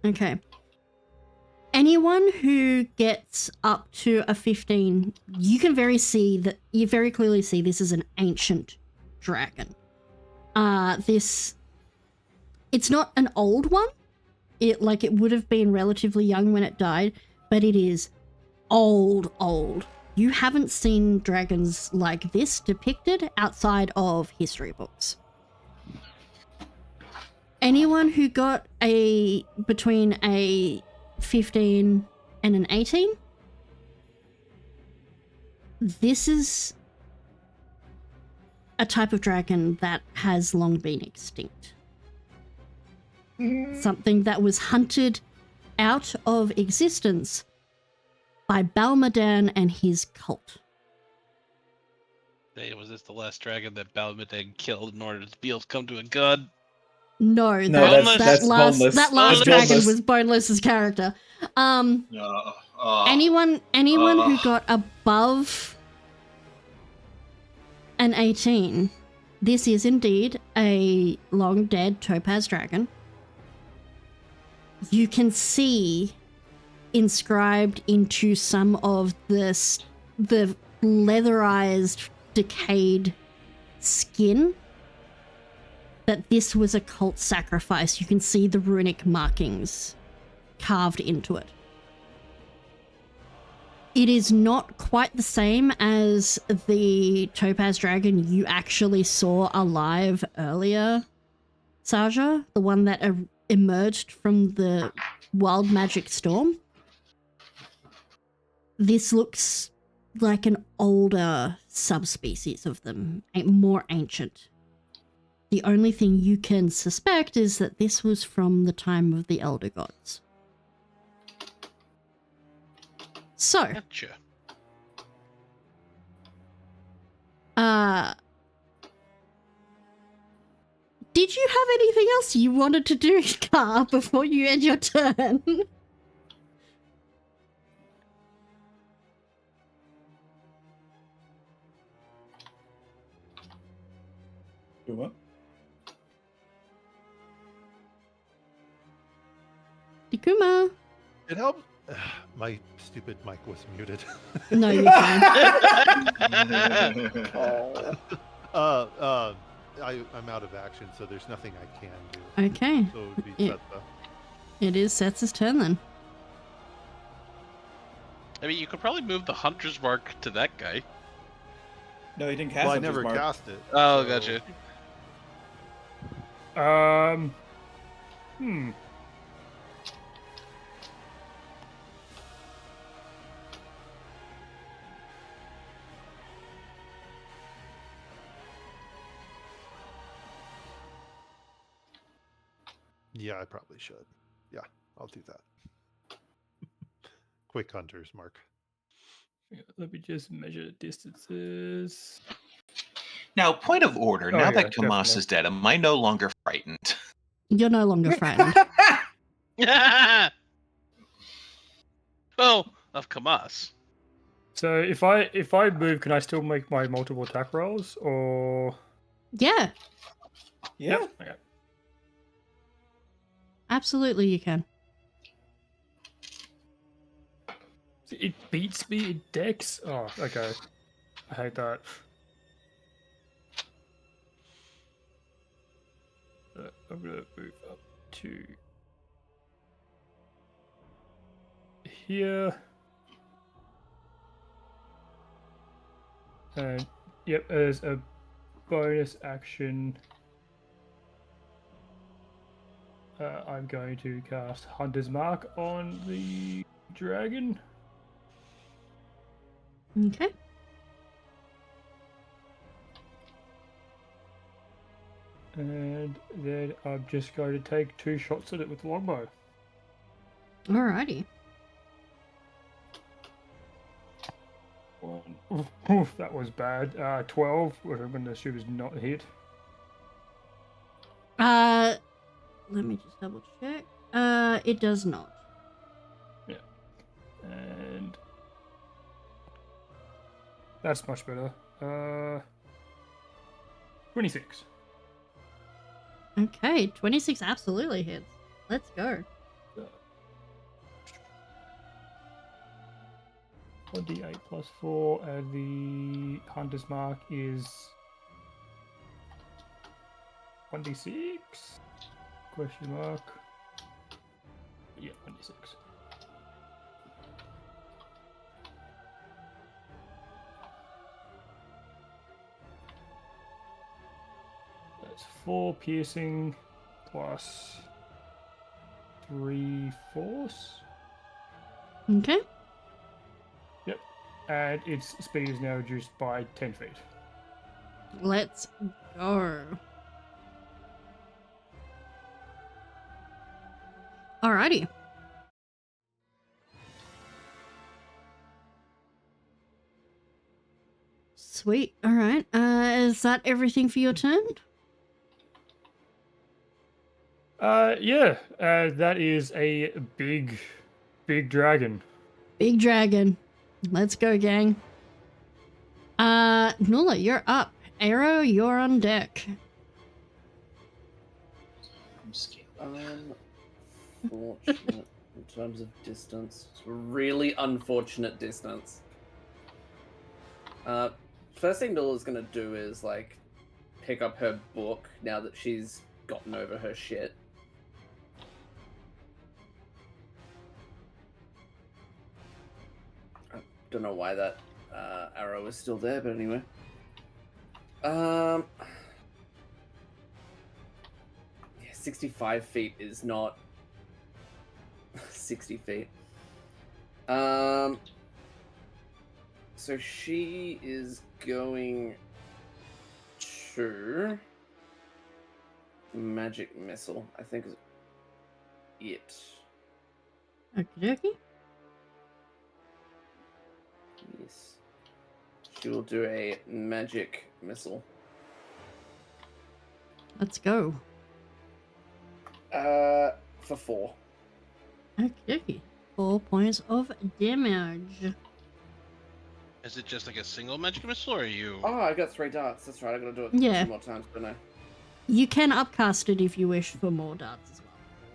C: Okay. Anyone who gets up to a 15, you very clearly see this is an ancient dragon. It's not an old one. It would have been relatively young when it died, but it is old. You haven't seen dragons like this depicted outside of history books. Anyone who got between a 15 and an 18, this is a type of dragon that has long been extinct. Something that was hunted out of existence by Balmadan and his cult.
A: Hey, was this the last dragon that Balmadan killed in order to be able to come to a god?
C: No,
A: Boneless.
C: that
D: that's
C: last
D: boneless.
C: that
D: That's
C: last dragon
D: boneless.
C: was Boneless's character. Anyone who got above an 18, this is indeed a long dead topaz dragon. You can see inscribed into some of the leatherized, decayed skin that this was a cult sacrifice. You can see the runic markings carved into it. It is not quite the same as the topaz dragon you actually saw alive earlier, Saja, the one that emerged from the wild magic storm. This looks like an older subspecies of them, more ancient. The only thing you can suspect is that this was from the time of the Elder Gods. So,
A: Gotcha.
C: did you have anything else you wanted to do, Car, before you end your turn?
E: Do what?
C: Takuma.
H: It helps. My stupid mic was muted.
C: No, you're fine.
H: I'm out of action, so there's nothing I can do.
C: Okay.
H: So it would be Setha.
C: It is Setsa's turn then.
A: I mean, you could probably move the hunter's mark to that guy.
E: No, he didn't cast
H: Well, I
E: Hunter's
H: never
E: Mark.
H: cast it.
A: Oh,
H: so-
A: gotcha.
H: Yeah, I probably should. Yeah, I'll do that. Quick hunter's mark.
F: Yeah, let me just measure distances.
G: Now, point of order.
F: Oh,
G: now
F: yeah,
G: that Kamas
F: definitely.
G: is dead, am I no longer frightened?
C: You're no longer frightened.
A: Oh, of Kamas.
F: So if I move, can I still make my multiple attack rolls, or?
C: Yeah,
E: Yeah.
F: Yep, okay.
C: absolutely you can.
F: It beats me in dex. Oh, okay. I hate that. I'm gonna move up to here. And yep, as a bonus action, I'm going to cast Hunter's Mark on the dragon.
C: Okay.
F: And then I'm just going to take 2 shots at it with the longbow.
C: Alrighty.
F: Oof, that was bad. 12, which I'm going to assume is not a hit.
C: Let me just double check. It does not.
F: Yeah. And that's much better. 26.
C: Okay, 26 absolutely hits. Let's go.
F: 28 plus 4, and the Hunter's Mark is 1d6? Question mark. Yeah, 1d6. That's 4 piercing plus 3 force.
C: Okay.
F: Yep. And its speed is now reduced by 10 feet.
C: Let's go. Alrighty. Sweet. Alright. Is that everything for your turn?
F: Yeah. That is a big dragon.
C: Big dragon. Let's go, gang. Nula, you're up. Arrow, you're on deck.
B: Unfortunate in terms of distance. It's a really unfortunate distance. First thing Nula's gonna do is like pick up her book now that she's gotten over her shit. I don't know why that arrow is still there, but anyway. 65 feet is not 60 feet. So she is going to magic missile, I think is it.
C: Okie dokie.
B: Yes. She will do a magic missile.
C: Let's go.
B: For 4.
C: Okie dokie. 4 points of damage.
A: Is it just like a single magic missile, or are you?
B: Oh, I got 3 darts. That's right. I gotta do it
C: Yeah.
B: 2 more times, don't I?
C: You can upcast it if you wish for more darts as well.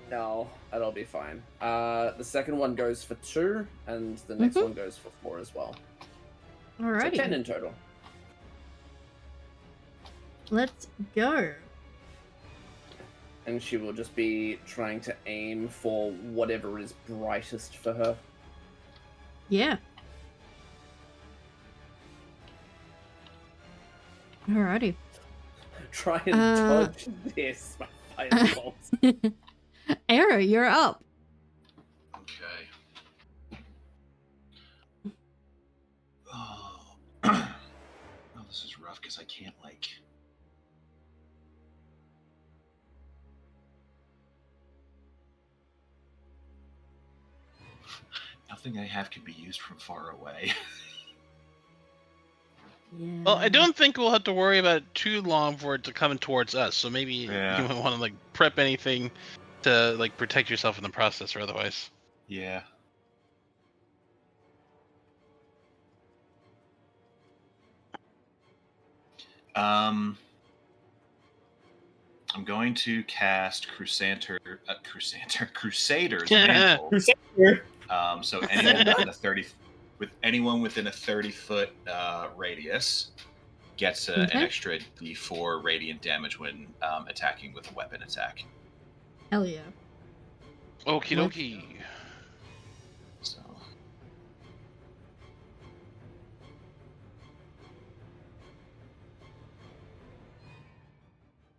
B: No, that'll be fine. The second one goes for 2, and the next one goes for 4 as well.
C: Alrighty.
B: So 10 in total.
C: Let's go.
B: And she will just be trying to aim for whatever is brightest for her.
C: Yeah. Alrighty.
B: Try and dodge this, my firebolt.
C: Arrow, you're up.
G: Okay. Oh, this is rough because I can't like. Nothing I have can be used from far away.
C: Yeah.
A: Well, I don't think we'll have to worry about it too long for it to come towards us. So maybe
G: Yeah.
A: you might want to like prep anything to like protect yourself in the process, or otherwise.
G: Yeah. I'm going to cast Crusader's Mantle.
D: Crusader.
G: So anyone within a 30, with anyone within a 30-foot radius gets an extra D4 radiant damage when attacking with a weapon attack.
C: Hell yeah.
A: Okie dokie.
G: So.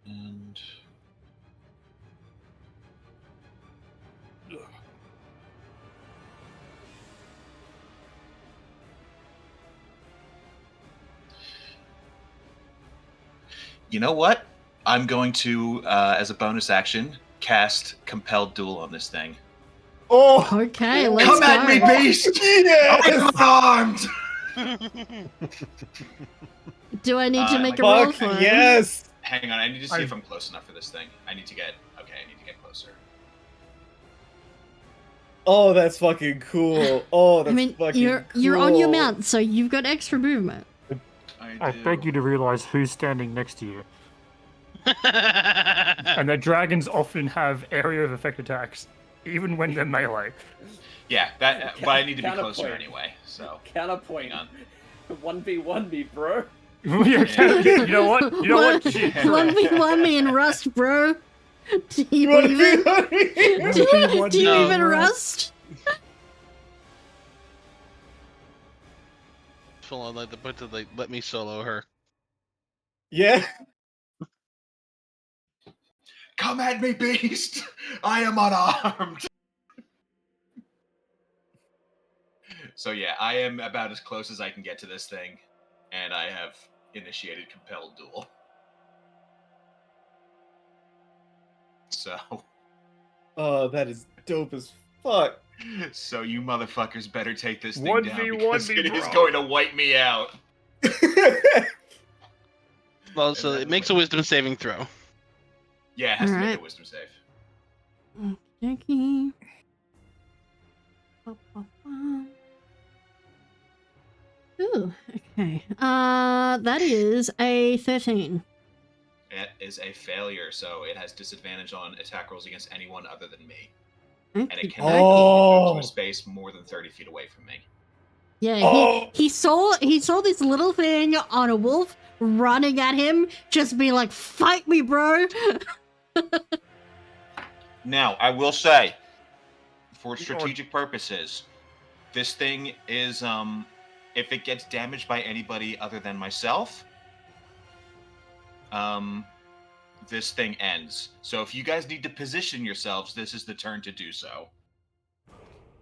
G: And. You know what? I'm going to, as a bonus action, cast Compelled Duel on this thing.
D: Oh,
C: Okay, let's
G: Come
C: go.
G: at me, beast!
D: yes!
G: I'm armed!
C: Do I need to make a
D: Fuck,
C: roll for it?
D: yes!
G: Hang on, I need to see if I'm close enough for this thing. I need to get closer.
D: Oh, that's fucking cool. Oh, that's
C: I mean,
D: fucking
C: you're on your
D: cool.
C: mount, so you've got extra movement.
F: I beg you to realize who's standing next to you. And the dragons often have area of effect attacks, even when they're melee.
G: Yeah, that. But I need to be
B: Counterpoint.
G: closer anyway. So
B: Counterpoint.
G: hang on.
B: 1v1 me, bro.
F: You know what? You know what?
C: 1v1 me and Rust, bro. Do you even, do you
A: No.
C: even Rust?
A: Full on like the but to like let me solo her.
D: Yeah.
G: Come at me, beast! I am unarmed. So yeah, I am about as close as I can get to this thing, and I have initiated Compelled Duel. So.
D: Oh, that is dope as fuck.
G: So you motherfuckers better take this thing
F: 1v1
G: down because
F: me,
G: it is
F: bro.
G: going to wipe me out.
A: Well, so it makes a wisdom saving throw.
G: Yeah, it has to make
C: Alright.
G: a wisdom save.
C: Okay. Ooh, okay. That is a 13.
G: It is a failure, so it has disadvantage on attack rolls against anyone other than me.
C: Okay.
G: And it cannot move
D: Oh.
G: to a space more than 30 feet away from me.
C: Yeah,
D: Oh.
C: he saw this little thing on a wolf running at him, just be like, "Fight me, bro!"
G: Now, I will say, for strategic purposes, this thing is, if it gets damaged by anybody other than myself, this thing ends. So if you guys need to position yourselves, this is the turn to do so.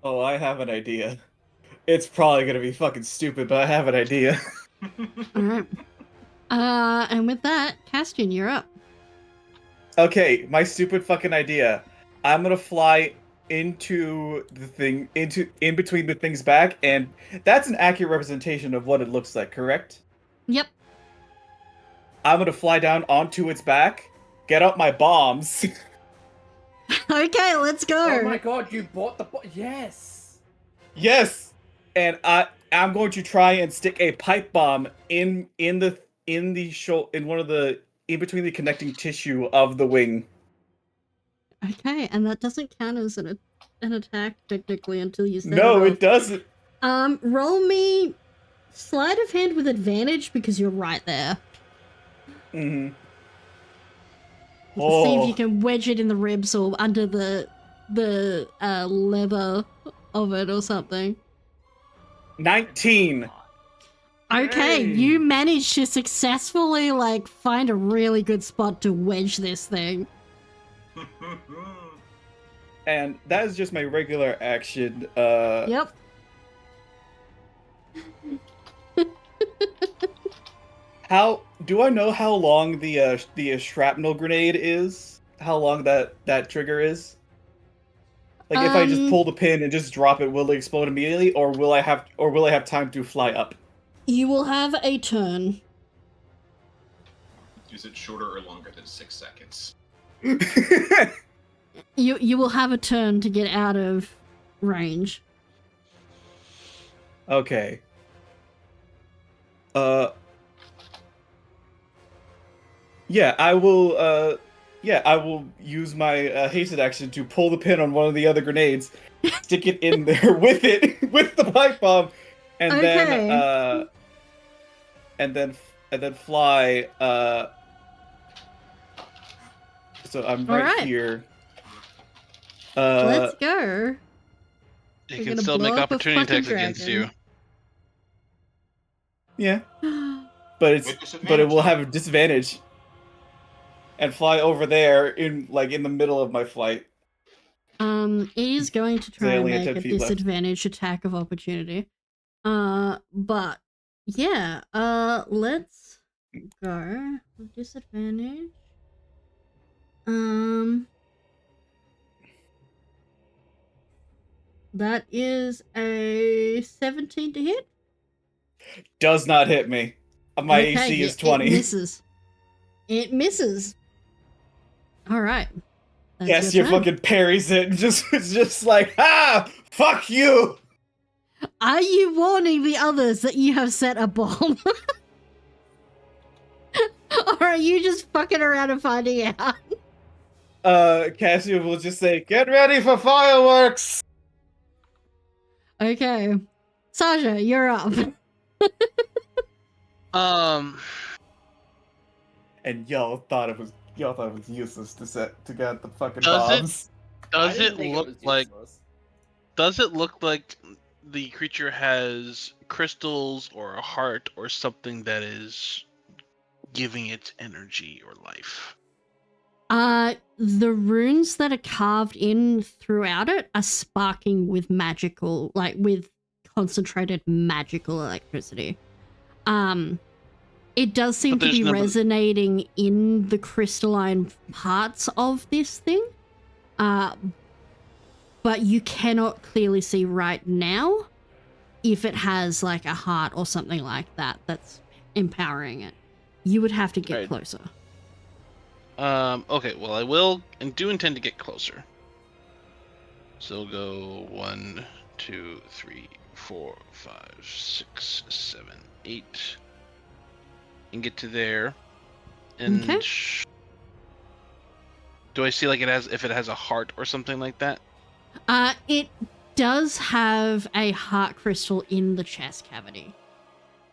E: Oh, I have an idea. It's probably gonna be fucking stupid, but I have an idea.
C: Alright. And with that, Castian, you're up.
E: Okay, my stupid fucking idea. I'm gonna fly into the thing, in between the thing's back, and that's an accurate representation of what it looks like, correct?
C: Yep.
E: I'm gonna fly down onto its back, get out my bombs.
C: Okay, let's go.
B: Oh my god, you bought the yes!
E: Yes! And I'm going to try and stick a pipe bomb in one of the in between the connecting tissue of the wing.
C: Okay, and that doesn't count as an attack technically until you set
E: No,
C: it
E: it doesn't.
C: Roll me sleight of hand with advantage because you're right there.
E: Mm-hmm.
C: See if you can wedge it in the ribs or under the leather of it or something.
E: 19.
C: Okay,
F: Yay.
C: you managed to successfully find a really good spot to wedge this thing.
E: And that is just my regular action.
C: Yep.
E: How do I know how long the shrapnel grenade is? How long that trigger is? Like if I just pull the pin and just drop it, will it explode immediately, or will I have time to fly up?
C: You will have a turn.
G: Is it shorter or longer than 6 seconds?
C: You will have a turn to get out of range.
E: Okay. Yeah, I will. I will use my hasted action to pull the pin on one of the other grenades, stick it in there with the pipe bomb, and then fly. So I'm right here.
C: Let's go.
A: You can still make opportunity attacks against you.
E: Yeah, but it will have a disadvantage. And fly over there in the middle of my flight.
C: It is going to try and make a
E: 10 feet left.
C: disadvantage attack of opportunity. But yeah, let's go with disadvantage. That is a 17 to hit.
E: Does not hit me. My AC is 20.
C: It misses. All right.
E: Yes, you fucking parries it. It's just like, fuck you.
C: Are you warning the others that you have set a bomb? Or are you just fucking around and finding out?
E: Cassia will just say, "Get ready for fireworks."
C: Okay, Sasha, you're up.
E: And y'all thought it was useless to get the fucking bombs.
A: Does it look like the creature has crystals or a heart or something that is giving it energy or life?
C: The runes that are carved in throughout it are sparking with magical, with concentrated magical electricity. It does seem to be resonating in the crystalline parts of this thing. But you cannot clearly see right now if it has a heart or something like that that's empowering it. You would have to get closer.
A: Okay, well, I will and do intend to get closer. So we'll go 1, 2, 3, 4, 5, 6, 7, 8. And get to there. And do I see if it has a heart or something like that?
C: It does have a heart crystal in the chest cavity.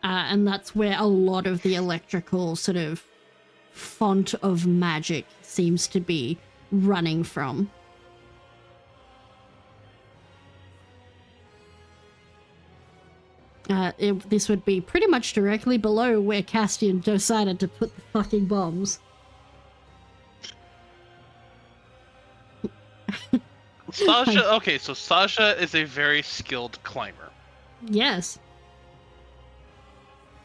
C: And that's where a lot of the electrical sort of font of magic seems to be running from. This would be pretty much directly below where Castian decided to put the fucking bombs.
A: Sasha. Okay, so Sasha is a very skilled climber.
C: Yes.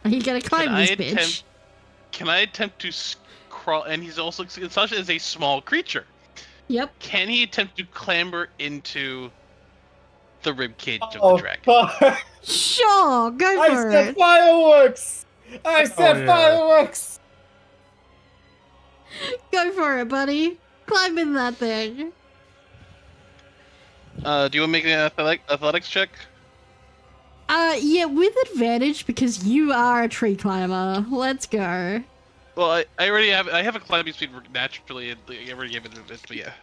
C: Are you gonna climb this bitch?
A: Can I attempt to crawl? And he's also Sasha is a small creature.
C: Yep.
A: Can he attempt to clamber into the rib cage of the
D: Oh,
A: dragon?
D: God.
C: Sure, go
D: I
C: for
D: said
C: it.
D: fireworks! I said
F: yeah.
D: fireworks!
C: Go for it, buddy. Climb in that thing.
A: Do you want to make an athletics check?
C: Yeah, with advantage because you are a tree climber. Let's go.
A: Well, I already have a climbing speed naturally, and I already gave it a bit, but yeah.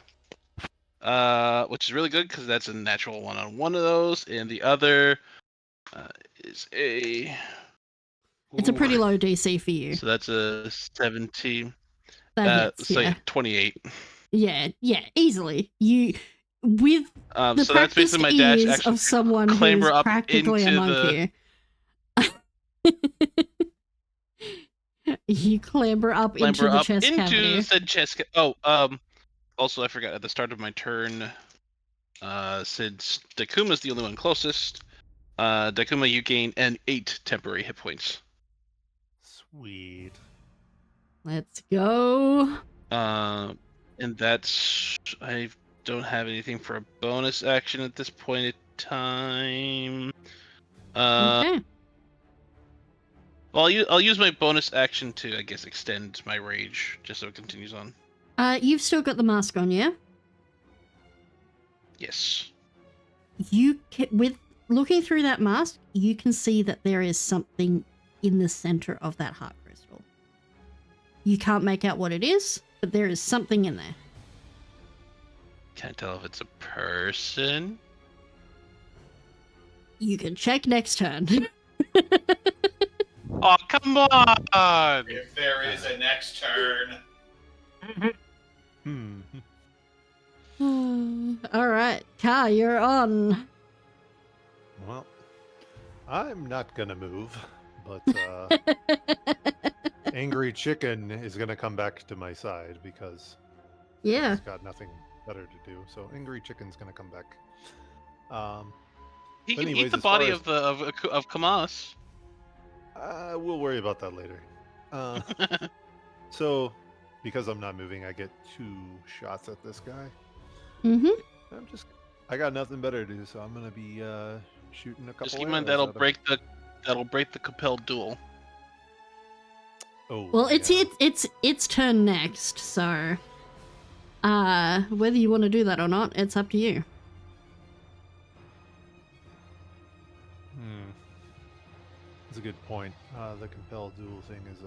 A: Which is really good because that's a natural one on one of those, and the other is a.
C: It's a pretty
A: Ooh.
C: low DC for you.
A: So that's a 17.
C: That hits,
A: so
C: yeah.
A: 28.
C: Yeah, easily. You with the
A: so that's
C: practiced
A: basically my dash
C: ease
A: action
C: of someone who's
A: clamber up
C: practically a
A: into
C: monkey. You clamber up into the chest cavity.
A: said chest. Also, I forgot at the start of my turn, since Dakuma's the only one closest, Dakuma, you gain 8 temporary hit points.
H: Sweet.
C: Let's go.
A: And that's I don't have anything for a bonus action at this point in time.
C: Okay.
A: Well, I'll use my bonus action to, I guess, extend my rage, just so it continues on.
C: You've still got the mask on, yeah?
A: Yes.
C: With looking through that mask, you can see that there is something in the center of that heart crystal. You can't make out what it is, but there is something in there.
A: Can't tell if it's a person.
C: You can check next turn.
A: Oh, come on!
G: If there is a next turn.
C: All right, Ka, you're on.
H: Well, I'm not gonna move, but Angry Chicken is gonna come back to my side because
C: Yeah.
H: he's got nothing better to do. So Angry Chicken's gonna come back.
A: He
H: But
A: can
H: anyways,
A: eat the
H: as far
A: body
H: as-
A: of Kamas.
H: we'll worry about that later. So, because I'm not moving, I get 2 shots at this guy.
C: Mm-hmm.
H: I got nothing better to do, so I'm gonna be shooting a couple.
A: Just keep in mind
H: arrows
A: that'll break the compelled duel.
H: Oh.
C: Well,
H: yeah.
C: it's turn next, so whether you want to do that or not, it's up to you.
H: That's a good point. The compelled duel thing is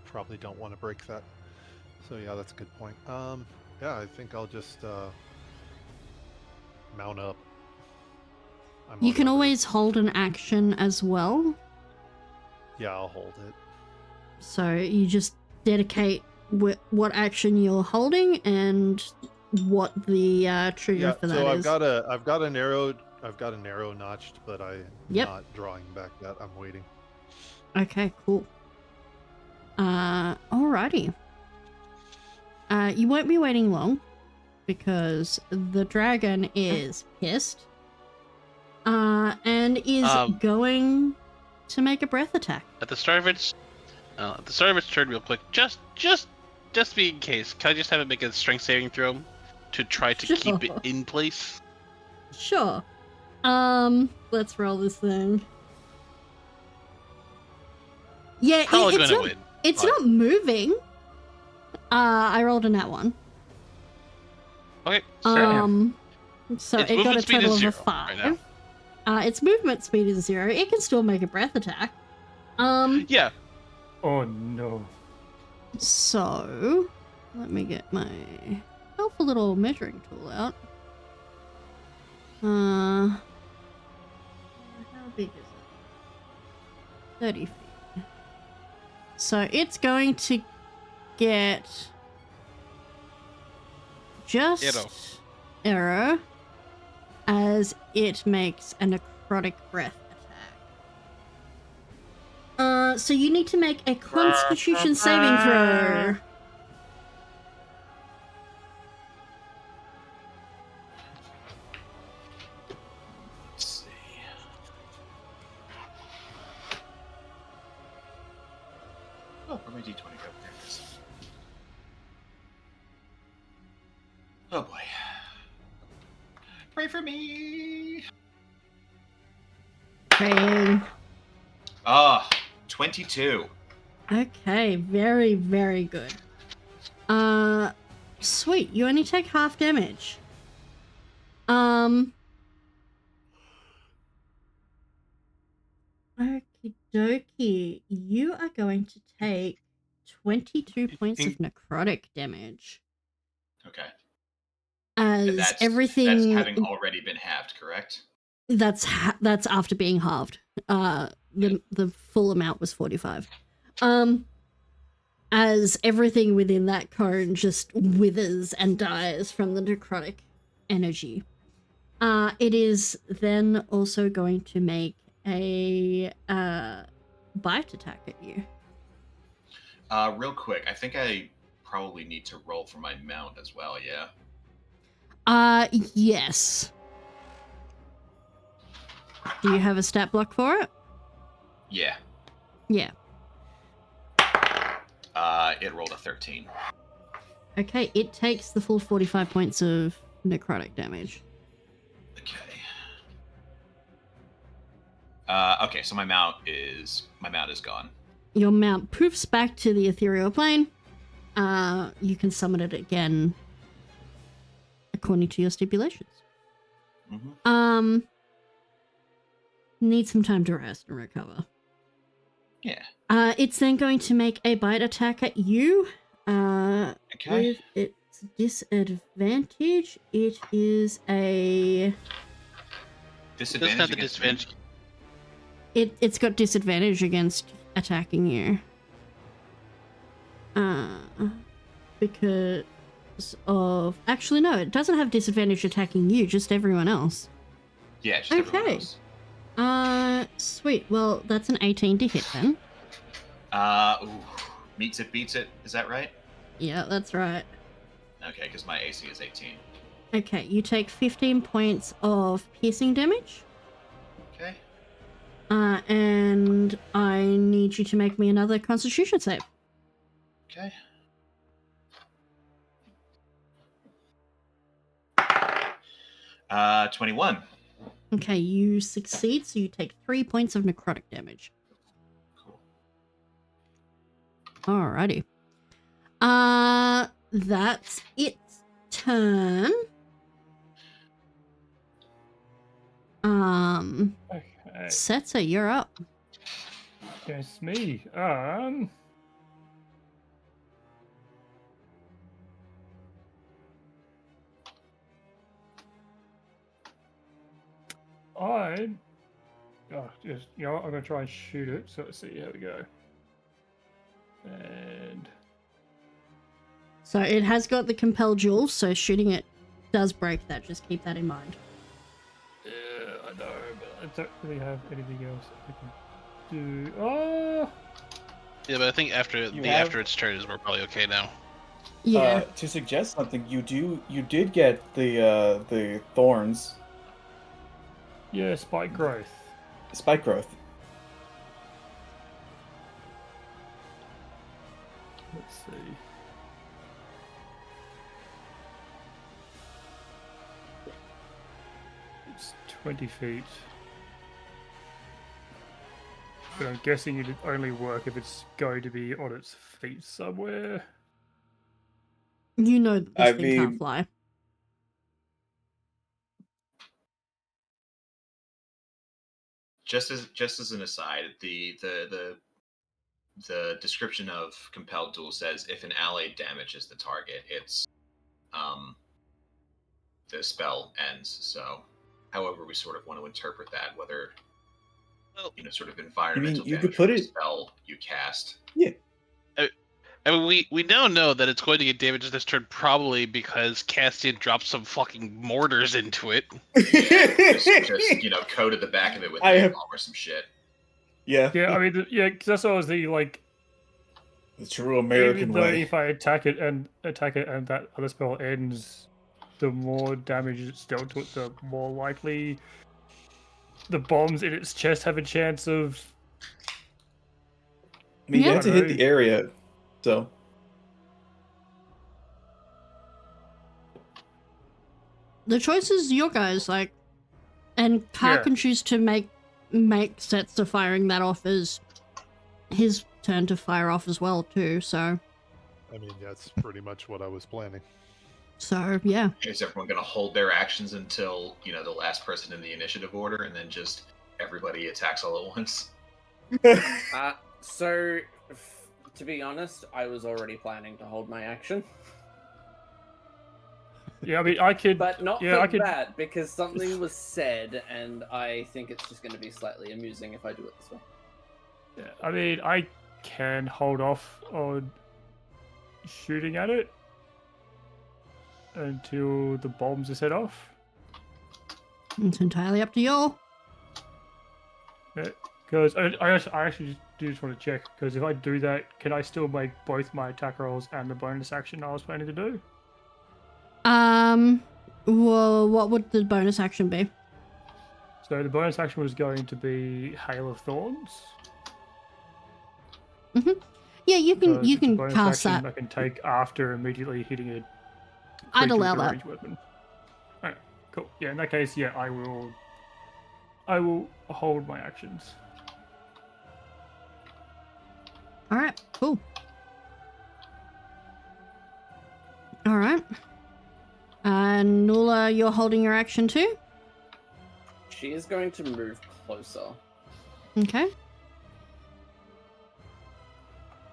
H: probably don't want to break that. So yeah, that's a good point. Yeah, I think I'll just mount up.
C: You can always hold an action as well.
H: Yeah, I'll hold it.
C: So you just dedicate what action you're holding and what the trigger for that
H: so
C: is.
H: I've got an arrow notched, but I'm not drawing back that. I'm waiting.
C: Okay, cool. Alrighty. You won't be waiting long because the dragon is pissed. And is going to make a breath attack.
A: At the start of its turn, real quick, just be in case, can I just have it make a strength saving throw to try to keep it in place?
C: Sure. Let's roll this thing. Yeah,
A: Probably
C: it's
A: gonna
C: not,
A: win.
C: It's not moving. I rolled a nat 1.
A: Okay.
C: So
A: its
C: it got a
A: movement speed
C: total
A: is
C: of
A: 0
C: a 5.
A: right now.
C: Its movement speed is 0. It can still make a breath attack.
A: Yeah.
F: Oh no.
C: So let me get my helpful little measuring tool out. How big is it? 30 feet. So it's going to get just arrow as it makes a necrotic breath attack. So you need to make a Constitution saving throw.
G: Where'd my D20 go? There it is. Oh boy. Pray for me.
C: Praying.
G: 22.
C: Okay, very, very good. Sweet, you only take half damage. Okie dokie. You are going to take 22 points of necrotic damage.
G: Okay.
C: As
G: And that's
C: everything
G: having already been halved, correct?
C: that's after being halved. The full amount was 45. As everything within that cone just withers and dies from the necrotic energy. It is then also going to make a bite attack at you.
G: Real quick, I think I probably need to roll for my mount as well, yeah?
C: Yes. Do you have a stat block for it?
G: Yeah.
C: Yeah.
G: It rolled a 13.
C: Okay, it takes the full 45 points of necrotic damage.
G: Okay. Okay, so my mount is gone.
C: Your mount poofs back to the ethereal plane. You can summon it again according to your stipulations.
G: Mm-hmm.
C: Need some time to rest and recover.
G: Yeah.
C: It's then going to make a bite attack at you.
G: Okay.
C: With its disadvantage, it is a...
G: Disadvantage
A: Doesn't have the
G: against
A: disadvantage.
C: It's got disadvantage against attacking you. Because of... Actually, no, it doesn't have disadvantage attacking you, just everyone else.
G: Yeah, just everyone
C: Okay.
G: else.
C: Sweet. Well, that's an 18 to hit then.
G: Ooh. Meets it, beats it. Is that right?
C: Yeah, that's right.
G: Okay, because my AC is 18.
C: Okay, you take 15 points of piercing damage.
G: Okay.
C: And I need you to make me another Constitution save.
G: Okay. Uh, 21.
C: Okay, you succeed, so you take 3 points of necrotic damage.
G: Cool.
C: Alrighty. That's its turn.
F: Okay.
C: Setzer, you're up.
F: Yes, me. Just, you know what, I'm gonna try and shoot it. So let's see how we go. And
C: So it has got the compel jewel, so shooting it does break that. Just keep that in mind.
F: yeah, I know, but I don't really have anything else I can do. Oh,
A: Yeah, but I think after after its turn is we're probably okay now.
C: Yeah.
E: To suggest something, you did get the thorns,
F: yeah, spike growth.
E: spike growth.
F: Let's see. It's 20 feet. But I'm guessing it'd only work if it's going to be on its feet somewhere.
C: You know that this thing can't fly.
G: Just as an aside, the description of compelled duel says if an ally damages the target, it's the spell ends. So, however we sort of want to interpret that, whether sort of environmental
E: you
G: damage
E: could put
G: from a
E: it
G: spell you cast.
E: Yeah.
A: I mean, we now know that it's going to get damaged this turn probably because Castian dropped some fucking mortars into it.
G: just coated the back of it with napalm or some shit.
E: Yeah.
F: Yeah, I mean, because that's what I was thinking. Like,
E: the true American
F: even though
E: way.
F: if I attack it and that other spell ends, the more damage it's dealt to it, the more likely the bombs in its chest have a chance of.
E: I mean, you have to hit the area. So
C: The choice is your guys, like, and Car
F: Yeah.
C: can choose to make sets of firing that off as his turn to fire off as well too. So
H: I mean, that's pretty much what I was planning.
C: yeah.
G: Is everyone going to hold their actions until, the last person in the initiative order, and then just everybody attacks all at once?
B: So, to be honest, I was already planning to hold my action.
F: Yeah, I mean, I could.
B: But not
F: yeah,
B: for
F: I could.
B: that, because something was said, and I think it's just going to be slightly amusing if I do it this way.
F: Yeah, I mean, I can hold off on shooting at it until the bombs are set off.
C: It's entirely up to you.
F: Because I actually just want to check, because if I do that, can I still make both my attack rolls and the bonus action I was planning to do?
C: Well, what would the bonus action be?
F: So the bonus action was going to be Hail of Thorns.
C: Yeah, you can
F: Because it's a bonus
C: cast
F: action
C: that.
F: I can take after immediately hitting a
C: I'd
F: creature
C: allow
F: with a
C: that.
F: ranged weapon. Alright, cool. Yeah, in that case, yeah, I will hold my actions.
C: All right, cool. All right. Nula, you're holding your action too?
B: She is going to move closer.
C: Okay.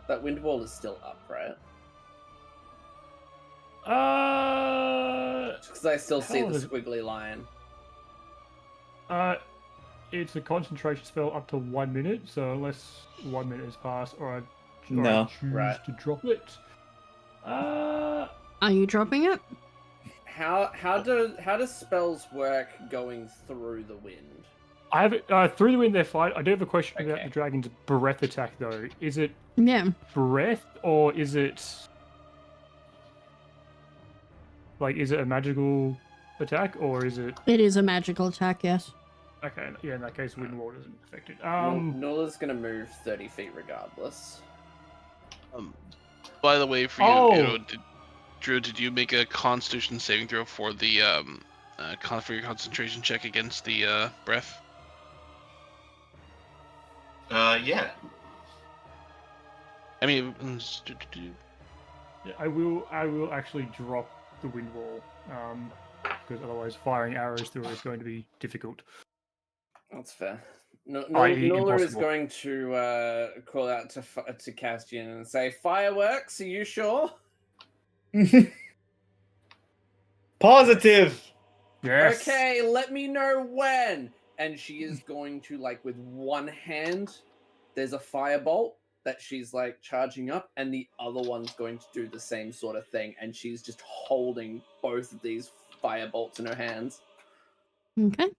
B: That wind wall is still up, right? Because I still see the squiggly line.
F: It's a concentration spell up to 1 minute, so unless 1 minute has passed or I choose to drop it.
C: Are you dropping it?
B: How do spells work going through the wind?
F: I have it through the wind. They're fine. I do have a question about the dragon's breath attack, though. Is it breath or is it is it a magical attack or is it?
C: It is a magical attack, yes.
F: Okay, yeah. In that case, wind wall isn't affected.
B: Nula's gonna move 30 feet regardless.
A: By the way, for you, Drew, did you make a Constitution saving throw for the for your concentration check against the breath?
G: Yeah.
A: I mean,
F: yeah, I will actually drop the wind wall, because otherwise firing arrows through it is going to be difficult.
B: That's fair. Nula is going to call out to Castian and say, "Fireworks? Are you sure?"
E: Positive.
F: Yes.
B: Okay, let me know when. And she is going to, with one hand, there's a firebolt that she's charging up, and the other one's going to do the same sort of thing, and she's just holding both of these firebolts in her hands.
C: Okay.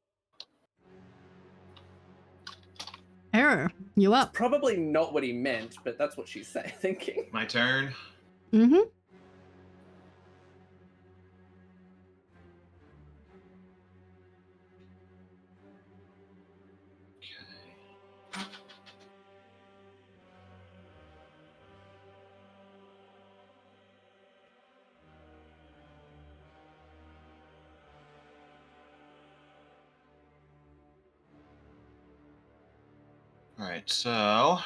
C: Error, you up?
B: It's probably not what he meant, but that's what she's thinking.
G: My turn.
C: Mm-hmm.
G: Alright, so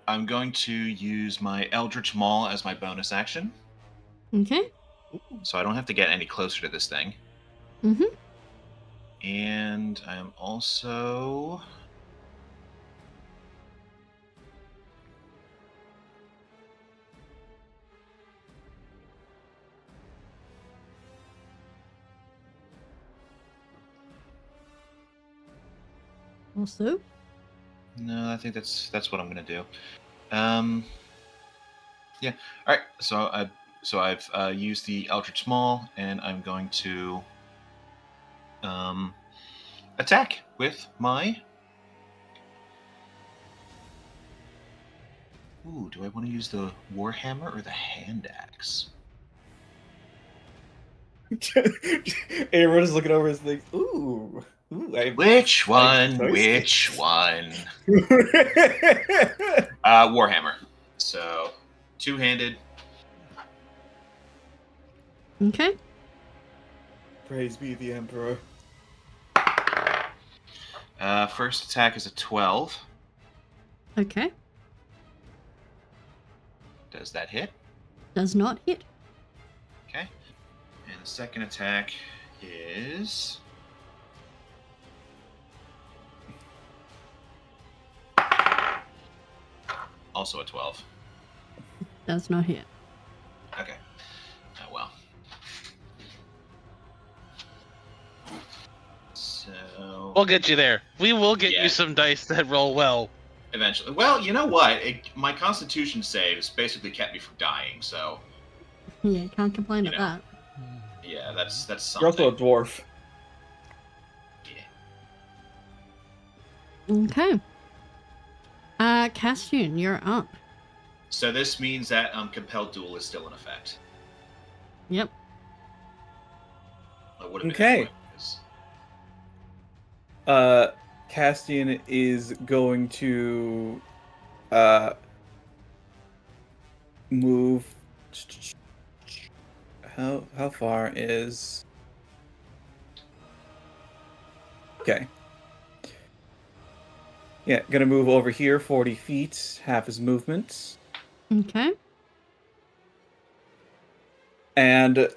G: I'm going to use my Eldritch Maul as my bonus action.
C: Okay.
G: So I don't have to get any closer to this thing.
C: Mm-hmm.
G: And I am also...
C: Also?
G: No, I think that's what I'm gonna do. Yeah. All right. So I've used the Eldritch Maul, and I'm going to attack with my. Ooh, do I want to use the Warhammer or the Hand Axe?
E: Everyone's looking over his things. Ooh.
G: Which one?
E: choice.
G: Which one? Warhammer. So, two-handed.
C: Okay.
E: Praise be the Emperor.
G: First attack is a 12.
C: Okay.
G: Does that hit?
C: Does not hit.
G: Okay. And the second attack is... also a 12.
C: Does not hit.
G: Okay. Oh, well. So...
A: We'll get you there. We will get
G: Yeah.
A: you some dice that roll well.
G: Eventually. Well, you know what? My Constitution save has basically kept me from dying, so...
C: Yeah, can't complain
G: You
C: at
G: know.
C: that.
G: Yeah, that's
E: You're
G: something.
E: also a dwarf.
G: Yeah.
C: Okay. Castian, you're up.
G: So this means that Compelled Duel is still in effect.
C: Yep.
G: It would have been
E: Okay.
G: anyway, 'cause-
E: Castian is going to move. How far is? Okay. Yeah, gonna move over here 40 feet, half his movement,
C: Okay.
E: and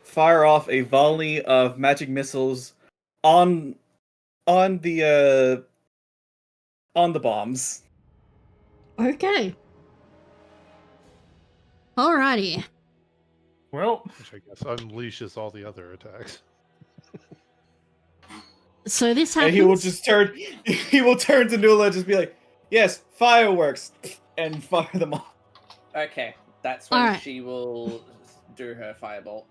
E: fire off a volley of magic missiles on the bombs.
C: Okay. Alrighty.
F: Well,
H: Which I guess unleashes all the other attacks.
C: So this happens.
E: And he will just turn. He will turn to Nula and just be like, "Yes, fireworks," and fire them off.
B: Okay, that's when
C: Alright.
B: she will do her firebolt.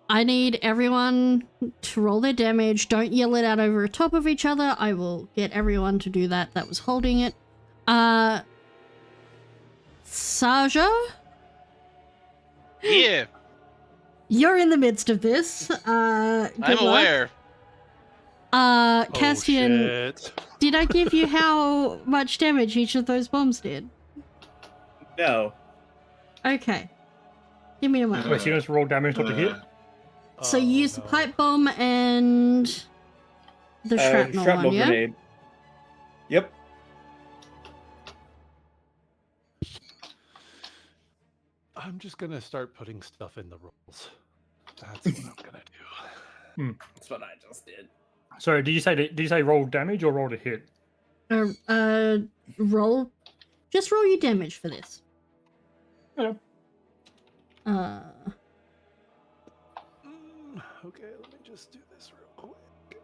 C: I need everyone to roll their damage. Don't yell it out over top of each other. I will get everyone to do that was holding it. Saja?
A: Yeah,
C: You're in the midst of this. Good
A: I'm
C: luck.
A: aware.
C: Castian,
H: Oh, shit.
C: did I give you how much damage each of those bombs did?
E: No.
C: Okay. Give me a moment.
F: wait, so you just roll damage not to hit?
C: So
H: Oh,
C: use the
H: no.
C: pipe bomb and the shrapnel one, yeah?
E: grenade. Yep.
H: I'm just gonna start putting stuff in the rolls. That's what I'm gonna do.
B: That's what I just did.
F: So did you say roll damage or roll to hit?
C: Roll. Just roll your damage for this.
F: Yeah.
H: Okay, let me just do this real quick.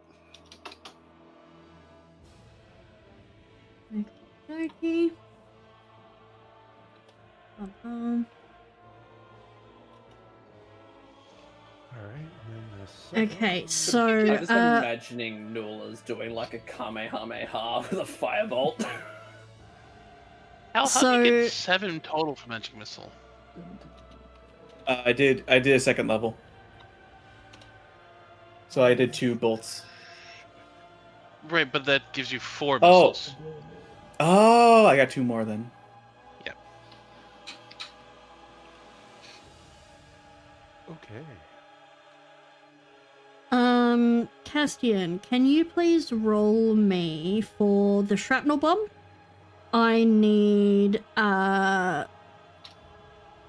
C: Okay.
H: Alright, and then the second
C: Okay,
H: one.
C: so
B: I'm just imagining Nula's doing like a Kamehameha with a firebolt.
A: How do you
C: So-
A: get 7 total for magic missile?
E: I did a second level. So I did 2 bolts.
A: Right, but that gives you 4
E: Oh.
A: missiles.
E: Oh, I got 2 more then.
A: Yep.
H: Okay.
C: Castian, can you please roll me for the shrapnel bomb? I need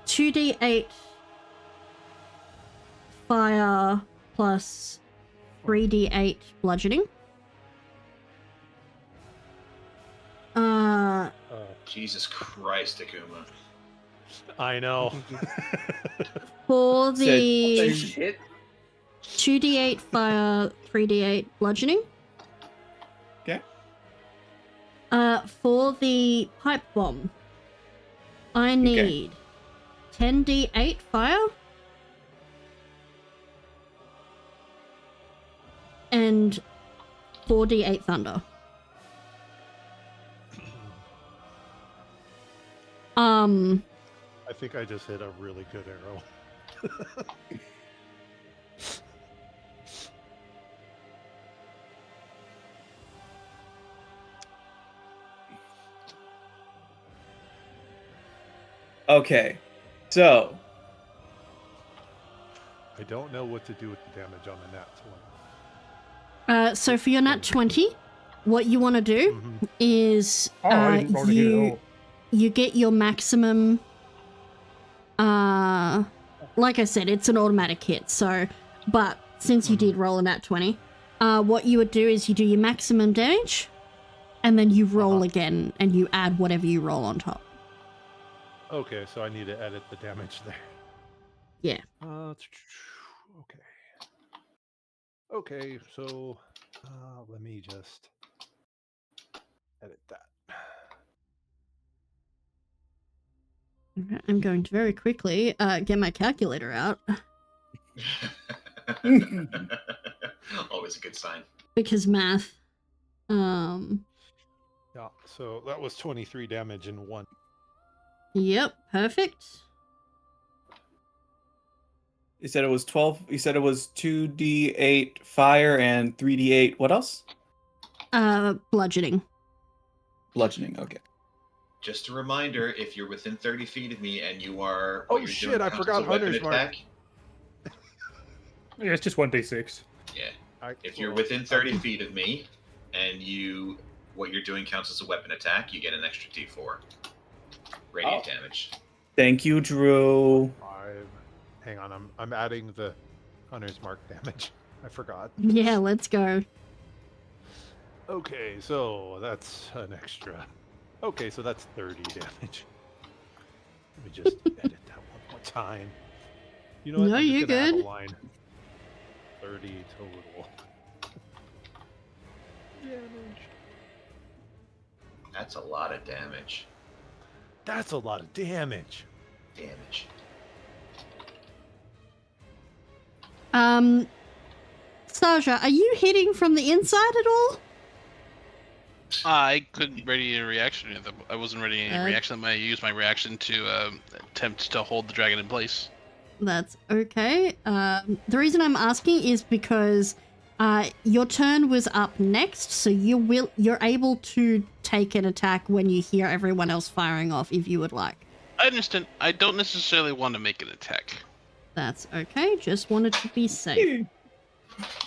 C: 2d8 fire plus 3d8 bludgeoning.
G: Jesus Christ, Akuma.
H: I know.
C: For
B: Holy
C: the
B: shit.
C: 2d8 fire, 3d8 bludgeoning.
E: Okay.
C: For the pipe bomb, I need 10d8 fire and 4d8 thunder.
H: I think I just hit a really good arrow.
E: Okay, so
H: I don't know what to do with the damage on the nat 20.
C: So for your nat 20, what you want to do is
F: I didn't roll to hit at all.
C: you get your maximum. Like I said, it's an automatic hit. So, but since you did roll a nat 20, what you would do is you do your maximum damage, and then you roll again, and you add whatever you roll on top.
H: Okay, so I need to edit the damage there.
C: Yeah.
H: Okay. Okay, so let me just edit that.
C: I'm going to very quickly get my calculator out.
G: Always a good sign.
C: Because math.
H: Yeah, so that was 23 damage in one.
C: Yep, perfect.
E: you said it was 12. You said it was 2d8 fire and 3d8. What else?
C: Bludgeoning.
E: Bludgeoning. Okay.
G: Just a reminder: if you're within 30 feet of me and you are,
H: Oh
G: what you're
H: shit!
G: doing
H: I
G: counts as
H: forgot
G: a weapon
H: Hunter's Mark.
G: attack.
F: Yeah, it's just 1d6.
G: Yeah. If you're within 30 feet of me and what you're doing counts as a weapon attack, you get an extra d4 radiant damage.
E: Thank you, Drew.
H: Hang on, I'm adding the Hunter's Mark damage. I forgot.
C: Yeah, let's go.
H: Okay, so that's an extra. Okay, so that's 30 damage. Let me just edit that one more time. You know what?
C: No,
H: I'm just
C: you're
H: gonna add
C: good.
H: a line. 30 total. Damage.
G: That's a lot of damage.
H: That's a lot of damage.
C: Saja, are you hitting from the inside at all?
A: I couldn't ready a reaction. I wasn't ready any reaction. I used my reaction to attempt to hold the dragon in place.
C: That's okay. The reason I'm asking is because your turn was up next, so you're able to take an attack when you hear everyone else firing off if you would like.
A: I understand. I don't necessarily want to make an attack.
C: That's okay. Just wanted to be safe.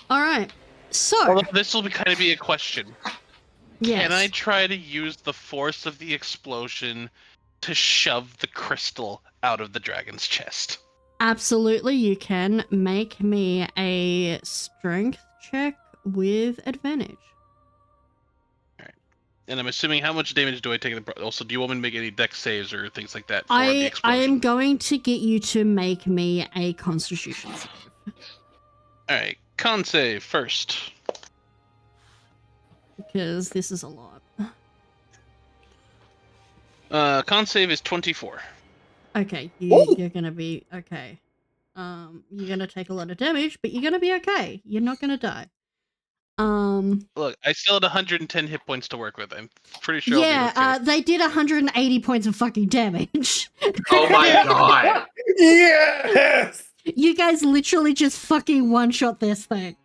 C: All right. So
A: Although this will kind of be a question.
C: yes.
A: Can I try to use the force of the explosion to shove the crystal out of the dragon's chest?
C: Absolutely, you can. Make me a strength check with advantage.
A: Alright. And I'm assuming how much damage do I take? Also, do you want me to make any dex saves or things like that for the explosion?
C: I am going to get you to make me a constitution save.
A: Alright, con save first.
C: Because this is a lot.
A: Con save is 24.
C: Okay, you're gonna be okay. You're gonna take a lot of damage, but you're gonna be okay. You're not gonna die.
A: Look, I still had 110 hit points to work with. I'm pretty sure
C: yeah,
A: I'll be okay.
C: they did 180 points of fucking damage.
G: Oh my god!
E: Yes.
C: You guys literally just fucking one-shot this thing.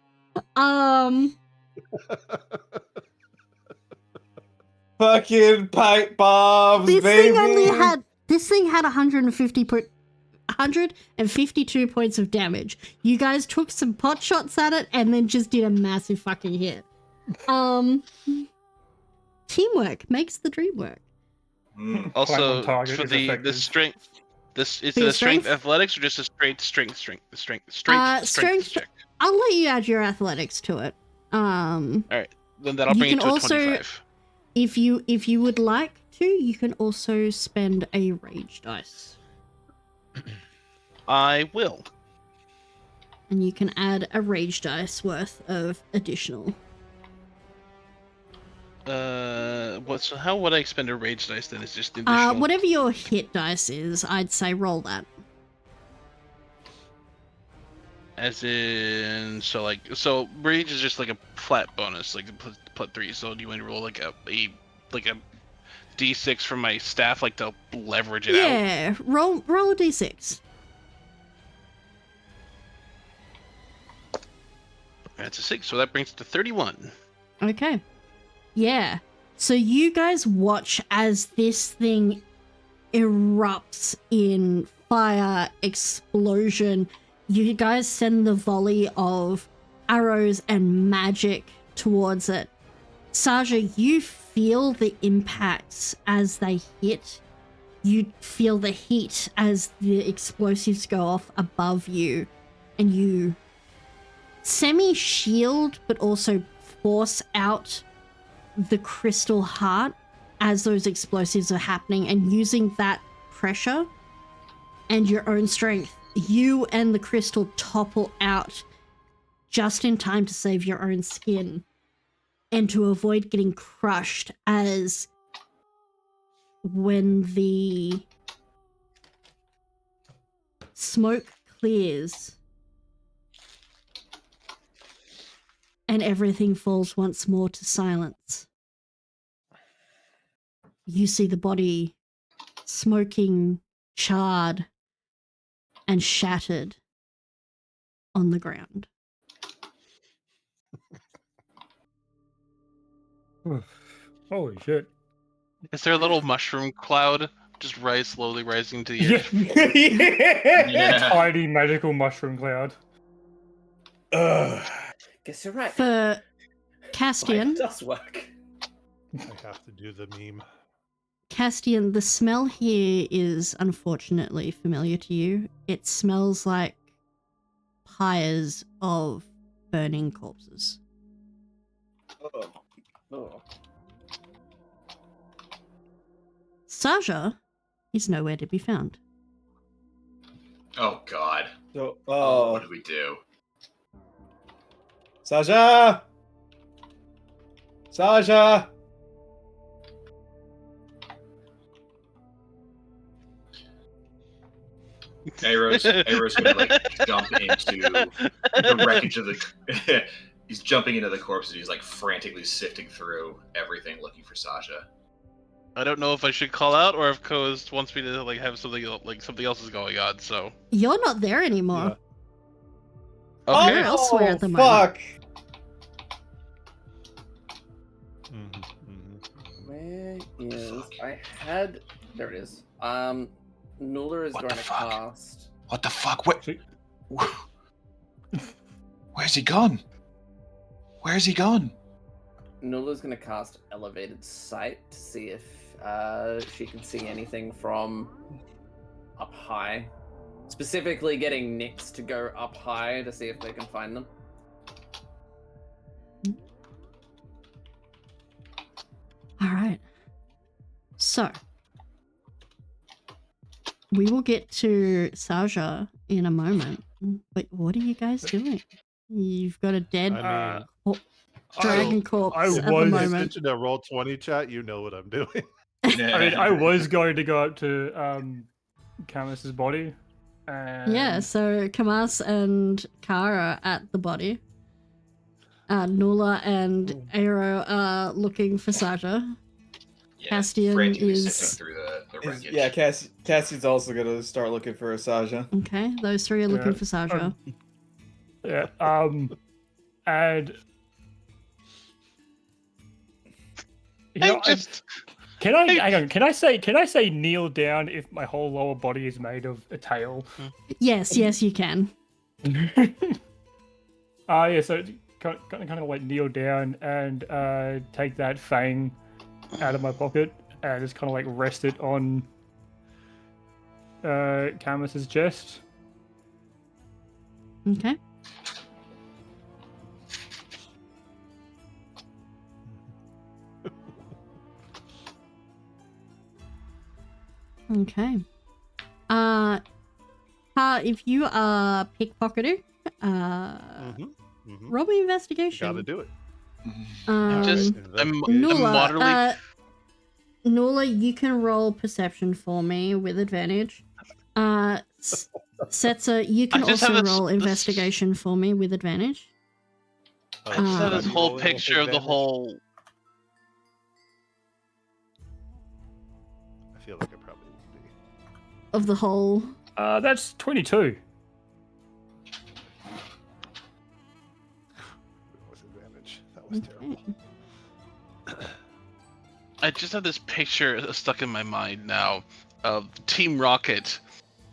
E: Fucking pipe bombs,
C: This
E: baby.
C: thing had 152 points of damage. You guys took some pot shots at it and then just did a massive fucking hit. Teamwork makes the dream work.
A: Also,
F: target
A: for
F: is
A: the
F: effective.
A: strength, is
C: For
A: it
C: your
A: a strength
C: strength?
A: athletics or just a straight strength
C: Strength.
A: check?
C: I'll let you add your athletics to it.
A: Alright, then that'll
C: You
A: bring it
C: can
A: to
C: also-
A: a 25.
C: If you would like to, you can also spend a rage dice.
A: I will.
C: And you can add a rage dice worth of additional.
A: How would I expend a rage dice then? It's just additional.
C: Whatever your hit dice is, I'd say roll that.
A: As in, so rage is just like a flat bonus, like plus 3. So do you want to roll like a d6 from my staff, like to leverage it out?
C: Yeah, roll a d6.
A: That's a 6, so that brings it to 31.
C: Okay. Yeah. So you guys watch as this thing erupts in fire, explosion. You guys send the volley of arrows and magic towards it. Saja, you feel the impacts as they hit. You feel the heat as the explosives go off above you, and you semi-shield but also force out the crystal heart as those explosives are happening, and using that pressure and your own strength, you and the crystal topple out just in time to save your own skin and to avoid getting crushed, as when the smoke clears and everything falls once more to silence, you see the body smoking, charred, and shattered on the ground.
F: Holy shit.
A: Is there a little mushroom cloud just slowly rising to the
F: Yeah.
A: edge?
G: Yeah.
F: Tiny magical mushroom cloud.
B: Guess you're right.
C: For
B: Fire
C: Castian,
B: does work.
H: I have to do the meme.
C: Castian, the smell here is unfortunately familiar to you. It smells like pyres of burning corpses.
B: Oh.
C: Saja is nowhere to be found.
G: Oh God.
E: So,
G: What do we do?
E: Saja! Saja!
G: Aero's gonna like jump into the wreckage of the. He's jumping into the corpse and he's like frantically sifting through everything looking for Sasha.
A: I don't know if I should call out or if Coast wants me to like have something else is going on. So
C: You're not there anymore.
A: okay.
C: You're elsewhere at the moment.
E: Fuck!
B: Where is... I had... There it is. Nuller is
G: What
B: going
G: the
B: to
G: fuck?
B: cast...
G: What the fuck? Where's he gone? Where's he gone?
B: Nula's going to cast Elevated Sight to see if she can see anything from up high. Specifically getting Nyx to go up high to see if they can find them.
C: All right. So, we will get to Saja in a moment. But what are you guys doing? You've got a dead
H: I mean,
C: dragon corpse
F: I
C: at the
F: was-
H: Pay
C: moment.
H: attention to Roll20 chat, you know what I'm doing.
F: I mean, I was going to go up to Camus's body. And...
C: Yeah, so Kamas and Kara at the body. Nula and Aero are looking for Saja.
G: Yeah,
C: Castian
G: frantically
C: is-
G: sifting through the wreckage.
E: Yeah, Cassie's also gonna start looking for Saja.
C: Okay, those three are looking
F: Yeah,
C: for Saja.
F: Yeah, and... You know, Can I say kneel down if my whole lower body is made of a tail?
C: Yes, you can.
F: Yeah, so kind of like kneel down and take that fang out of my pocket and just kind of like rest it on Camus's chest.
C: Okay. Okay. If you are pickpocketing, roll me investigation.
H: Gotta do it.
A: I'm
C: Nula,
A: moderately.
C: Nula, you can roll perception for me with advantage. Setzer, you can
A: I just have
C: also
A: this-
C: roll
A: this-
C: investigation for me with advantage.
A: I just have this
C: I'm
A: whole
H: rolling with
A: picture of the
H: advantage.
A: whole.
H: I feel like I probably would be.
C: Of the whole.
F: That's 22.
H: With advantage. That was terrible.
C: Okay.
A: I just have this picture stuck in my mind now Team Rocket,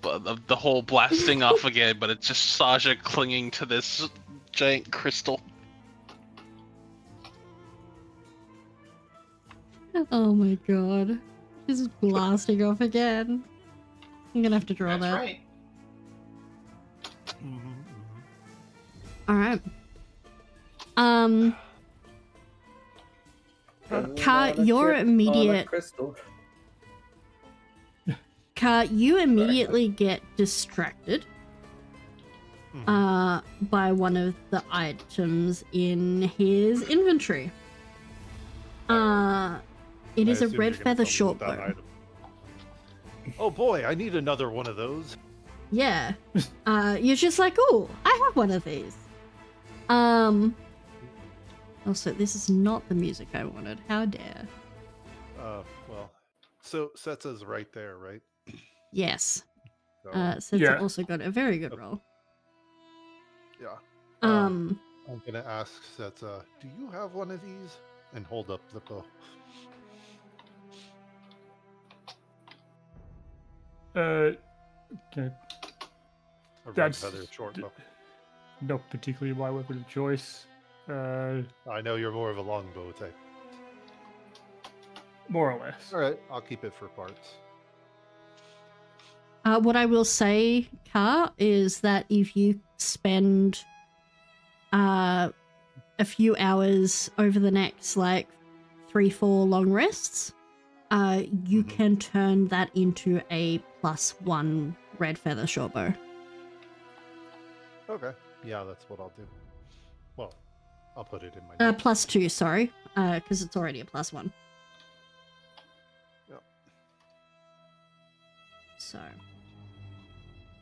A: the whole blasting off again, but it's just Saja clinging to this giant crystal.
C: Oh my god. Just blasting off again. I'm gonna have to draw
G: That's
C: that.
G: right.
C: Alright. Car, your immediate... Car, you immediately get distracted by one of the items in his inventory. It is a red feather shortbow.
H: Oh boy, I need another one of those.
C: Yeah. You're just like, oh, I have one of these. Also, this is not the music I wanted. How dare.
H: Well, so Setsa's right there, right?
C: Yes.
H: So,
C: Setsa also got a very good roll.
H: yeah.
C: Um,
H: I'm gonna ask Setsa, do you have one of these? And hold up the bow.
F: Okay.
H: A red
F: That's
H: feather short bow.
F: not particularly my weapon of choice.
H: I know you're more of a longbow type.
F: More or less.
H: All right, I'll keep it for parts.
C: what I will say, Car, is that if you spend a few hours over the next, 3-4 long rests, you can turn that into a +1 red feather shortbow.
H: Okay. Yeah, that's what I'll do. Well, I'll put it in my notes.
C: +2, sorry, because it's already a +1.
H: Yep.
C: So,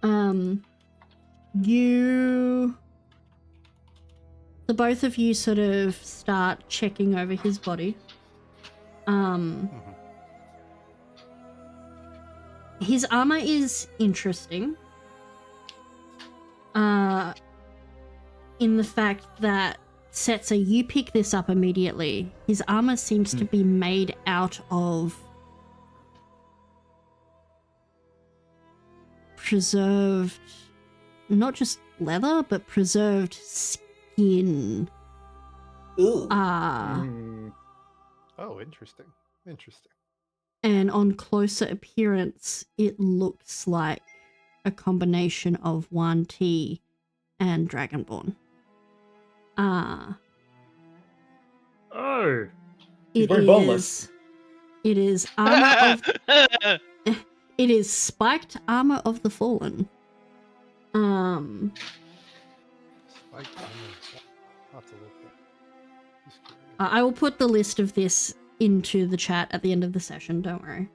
C: the both of you sort of start checking over his body. His armor is interesting. In the fact that, Setsa, you pick this up immediately. His armor seems to be made out of preserved, not just leather, but preserved skin.
B: Ooh.
H: Oh, interesting. Interesting.
C: And on closer appearance, it looks like a combination of 1T and Dragonborn.
F: Oh.
C: It
D: very boneless.
C: It is armor of. It is spiked armor of the fallen.
H: Spike armor. I'll have to look at. Just curious.
C: I will put the list of this into the chat at the end of the session. Don't worry.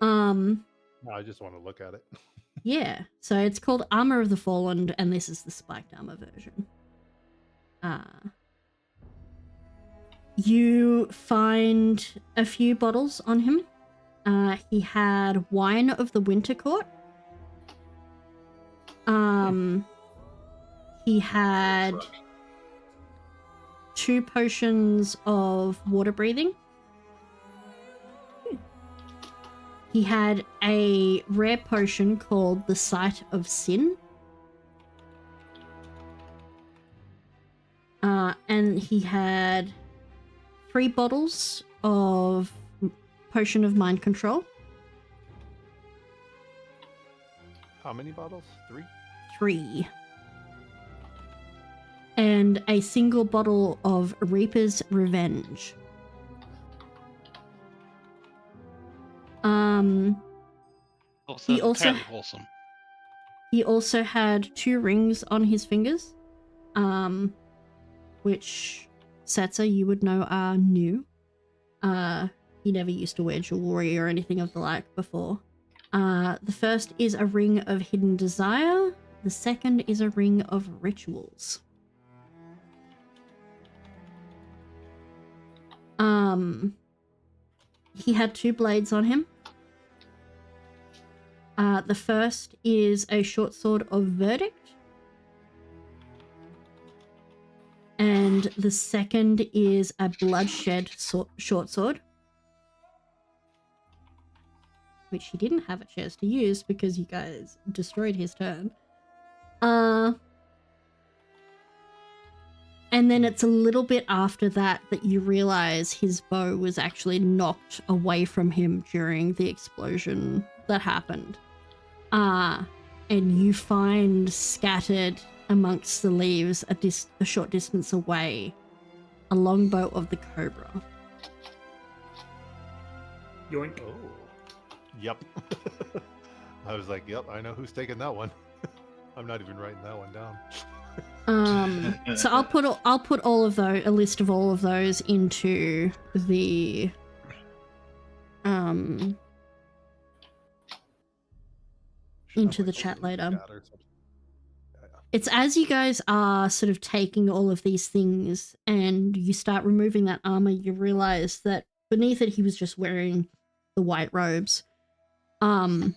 H: No, I just want to look at it.
C: Yeah. So it's called Armor of the Fallen, and this is the spiked armor version. You find a few bottles on him. He had wine of the Winter Court. He had 2 potions of water breathing. He had a rare potion called the Sight of Sin. And he had 3 bottles of potion of mind control.
H: How many bottles? 3?
C: 3. And a single bottle of Reaper's Revenge. He also
A: wholesome.
C: He also had 2 rings on his fingers, which Setsa, you would know are new. He never used to wear jewelry or anything of the like before. The first is a ring of hidden desire. The second is a ring of rituals. He had 2 blades on him. The first is a short sword of verdict. And the second is a bloodshed short sword. which he didn't have a chance to use because you guys destroyed his turn. And then it's a little bit after that that you realize his bow was actually knocked away from him during the explosion that happened. And you find scattered amongst the leaves a short distance away a longbow of the Cobra.
F: Yoink.
H: Oh. Yep. I was like, yep, I know who's taking that one. I'm not even writing that one down.
C: So I'll put all of those, a list of all of those into the into the chat later. It's as you guys are sort of taking all of these things and you start removing that armor, you realize that beneath it he was just wearing the white robes. But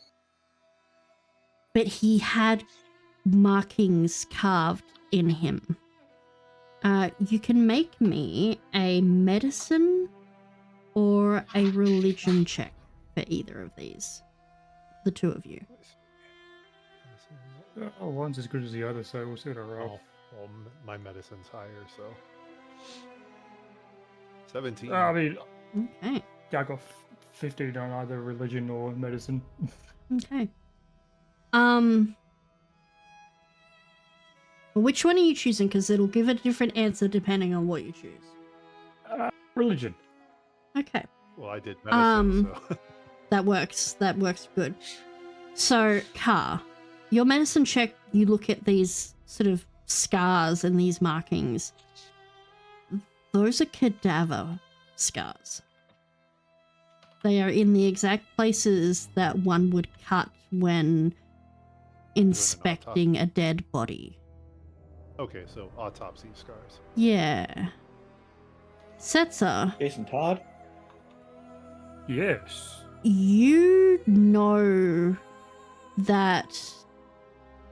C: he had markings carved in him. You can make me a medicine or a religion check for either of these. The two of you.
F: Oh, one's as good as the other, so we'll see what I roll.
H: Well, my medicine's higher, so 17.
F: I mean,
C: Okay.
F: I got 15 on either religion or medicine.
C: Okay. Which one are you choosing? Because it'll give a different answer depending on what you choose.
F: Religion.
C: Okay.
H: Well, I did medicine, so.
C: That works. That works good. So, Car, your medicine check, you look at these sort of scars and these markings. Those are cadaver scars. They are in the exact places that one would cut when inspecting a dead body.
H: Okay, so autopsy scars.
C: Yeah. Setzer.
E: Jason Todd?
F: Yes.
C: You know that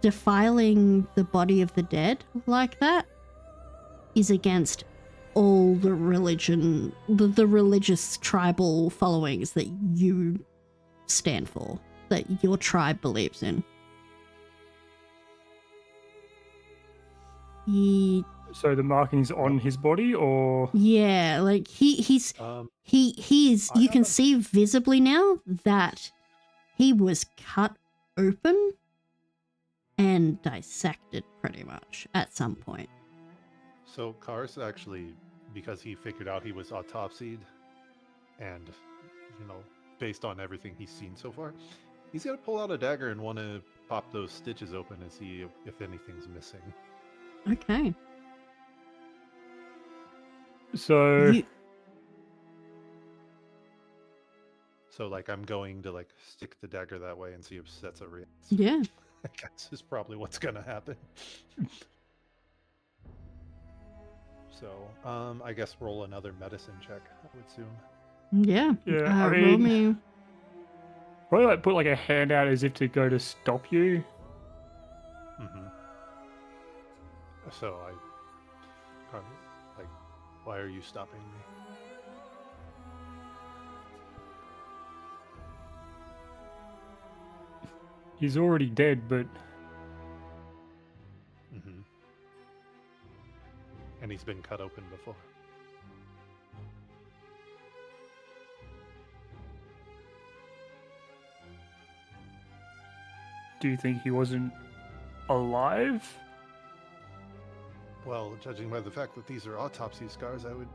C: defiling the body of the dead like that is against all the religion, the religious tribal followings that you stand for, that your tribe believes in.
F: So the markings on his body, or
C: Yeah, like he's you can see visibly now that he was cut open and dissected pretty much at some point.
H: So Kars actually, because he figured out he was autopsied, and based on everything he's seen so far, he's gonna pull out a dagger and want to pop those stitches open and see if anything's missing.
C: Okay.
F: so
H: So like I'm going to like stick the dagger that way and see if Setsa reacts.
C: Yeah.
H: I guess is probably what's gonna happen. So I guess roll another medicine check, I would assume.
C: Yeah.
F: Yeah, I
C: roll
F: mean-
C: me.
F: probably like put like a hand out as if to go to stop you.
H: Mm-hmm. So I probably like, why are you stopping me?
F: He's already dead, but
H: Mm-hmm. And he's been cut open before.
F: do you think he wasn't alive?
H: Well, judging by the fact that these are autopsy scars, I would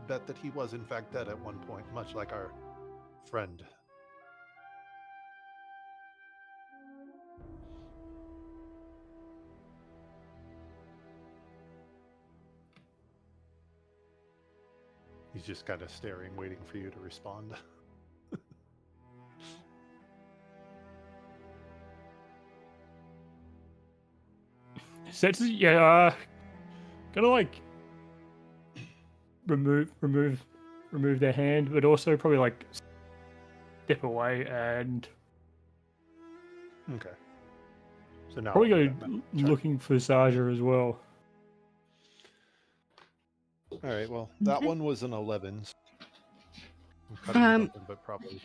H: bet that he was in fact dead at one point, much like our friend. He's just kind of staring, waiting for you to respond.
F: Gonna like remove their hand, but also probably like step away and
H: Okay. So now
F: probably
H: I'll
F: go
H: do that check.
F: looking for Saja as well.
H: All right. Well, that
C: Okay.
H: one was an 11. I'm cutting it open, but probably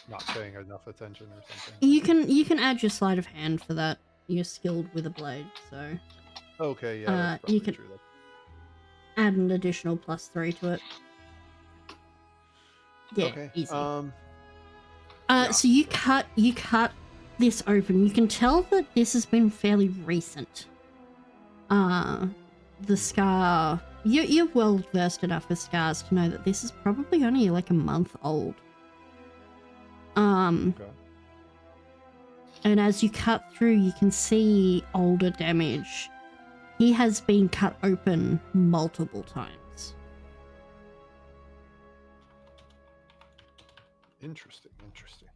H: not paying enough attention or something.
C: You can add your sleight of hand for that. You're skilled with a blade, so
H: Okay, yeah, that's probably
C: you can
H: true.
C: add an additional +3 to it. Yeah,
H: Okay.
C: easy.
H: Yeah.
C: So you cut this open. You can tell that this has been fairly recent. The scar. You're well versed enough with scars to know that this is probably only like a month old.
H: Okay.
C: And as you cut through, you can see older damage. He has been cut open multiple times.
H: Interesting. Interesting.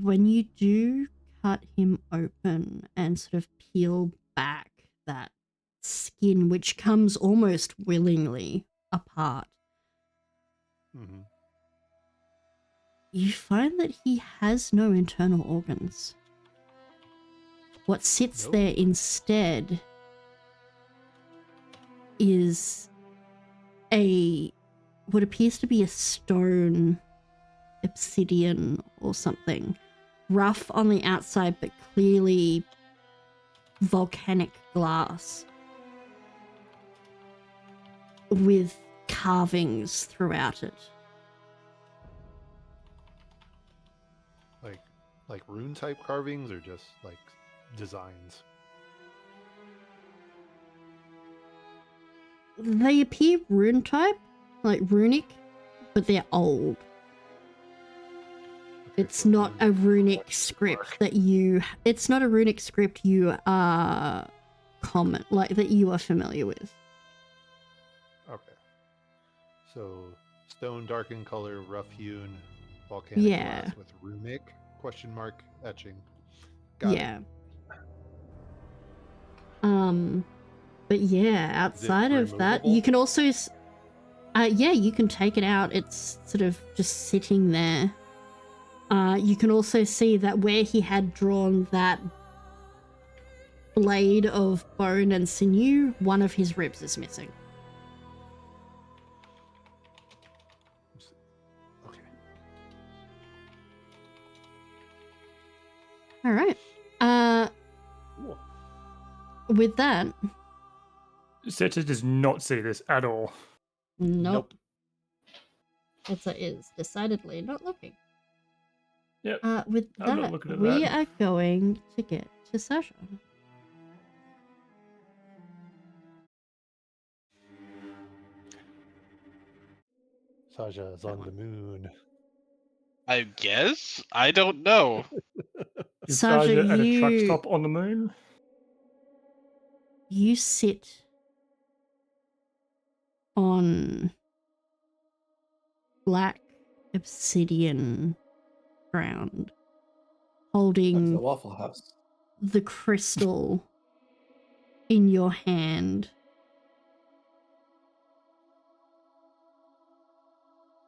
C: When you do cut him open and sort of peel back that skin, which comes almost willingly apart,
H: Mm-hmm.
C: you find that he has no internal organs. What sits
H: Nope.
C: there instead is what appears to be a stone, obsidian or something, rough on the outside but clearly volcanic glass with carvings throughout it.
H: Like rune type carvings or just like designs?
C: They appear rune type, like runic, but they're old.
H: Okay,
C: It's
H: so
C: not a runic
G: Mark.
C: script that you. It's not a runic script you are common, like that you are familiar with.
H: Okay. So stone darkened color, rough hewn, volcanic
C: Yeah.
H: glass with runic ? Etching. Got it.
C: Yeah. But yeah, outside of that,
H: removable?
C: you can also, yeah, you can take it out. It's sort of just sitting there. You can also see that where he had drawn that blade of bone and sinew, one of his ribs is missing.
H: Okay.
C: All right. With that,
F: Seta does not see this at all.
C: nope. Etza is decidedly not looking.
F: Yep.
C: With
F: I'm not
C: that,
F: looking at
C: we
F: that.
C: are going to get to Sasha.
H: Saja is on the moon.
A: I guess? I don't know.
F: Is
C: Saja,
F: Saja at a truck stop on the moon?
C: you sit on black obsidian ground,
E: That's
C: holding
E: the Waffle House.
C: the crystal in your hand.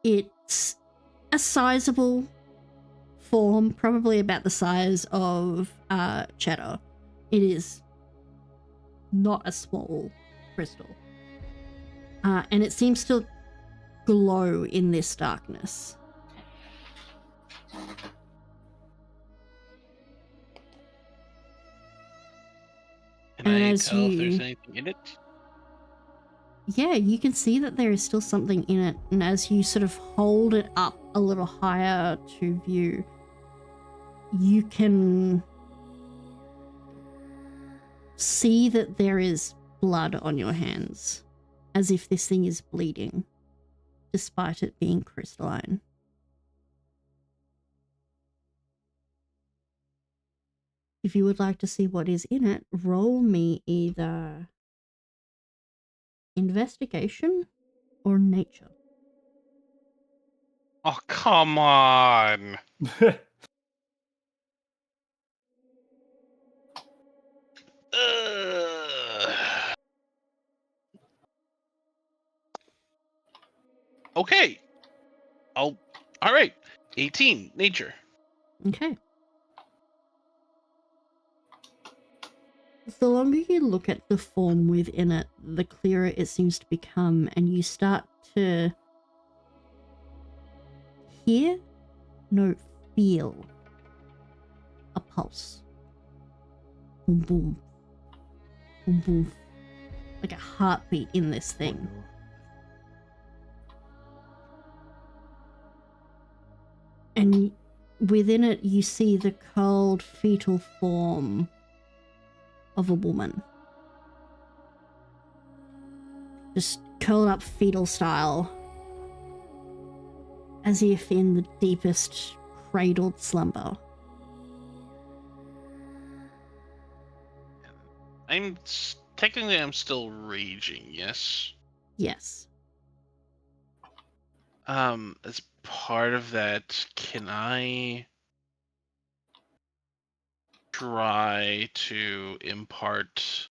C: It's a sizable form, probably about the size of Cheddar. It is not a small crystal. And it seems to glow in this darkness.
A: Can
C: And
A: I
C: as
A: tell if there's
C: you-
A: anything in it?
C: Yeah, you can see that there is still something in it, and as you sort of hold it up a little higher to view, you can see that there is blood on your hands, as if this thing is bleeding, despite it being crystalline. If you would like to see what is in it, roll me either investigation or nature.
A: Oh, come on. Okay. All right. 18, nature.
C: Okay. The longer you look at the form within it, the clearer it seems to become, and you start to hear no, feel a pulse. Boom, boom. Boom, boom. Like a heartbeat in this thing. And within it, you see the curled fetal form of a woman. Just curled up fetal style. As if in the deepest cradled slumber.
A: Technically, I'm still raging, yes?
C: Yes.
A: As part of that, can I try to impart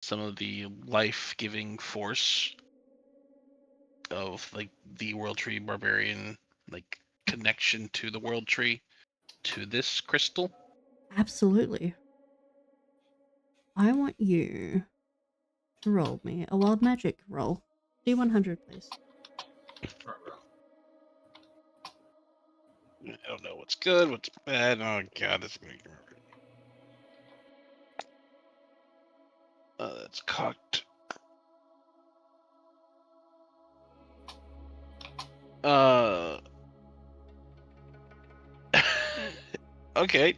A: some of the life-giving force of, like, the World Tree Barbarian, like, connection to the World Tree to this crystal?
C: Absolutely. I want you to roll me a wild magic roll. D100, please.
A: I don't know what's good, what's bad. Oh god, it's gonna get that's cocked. Okay.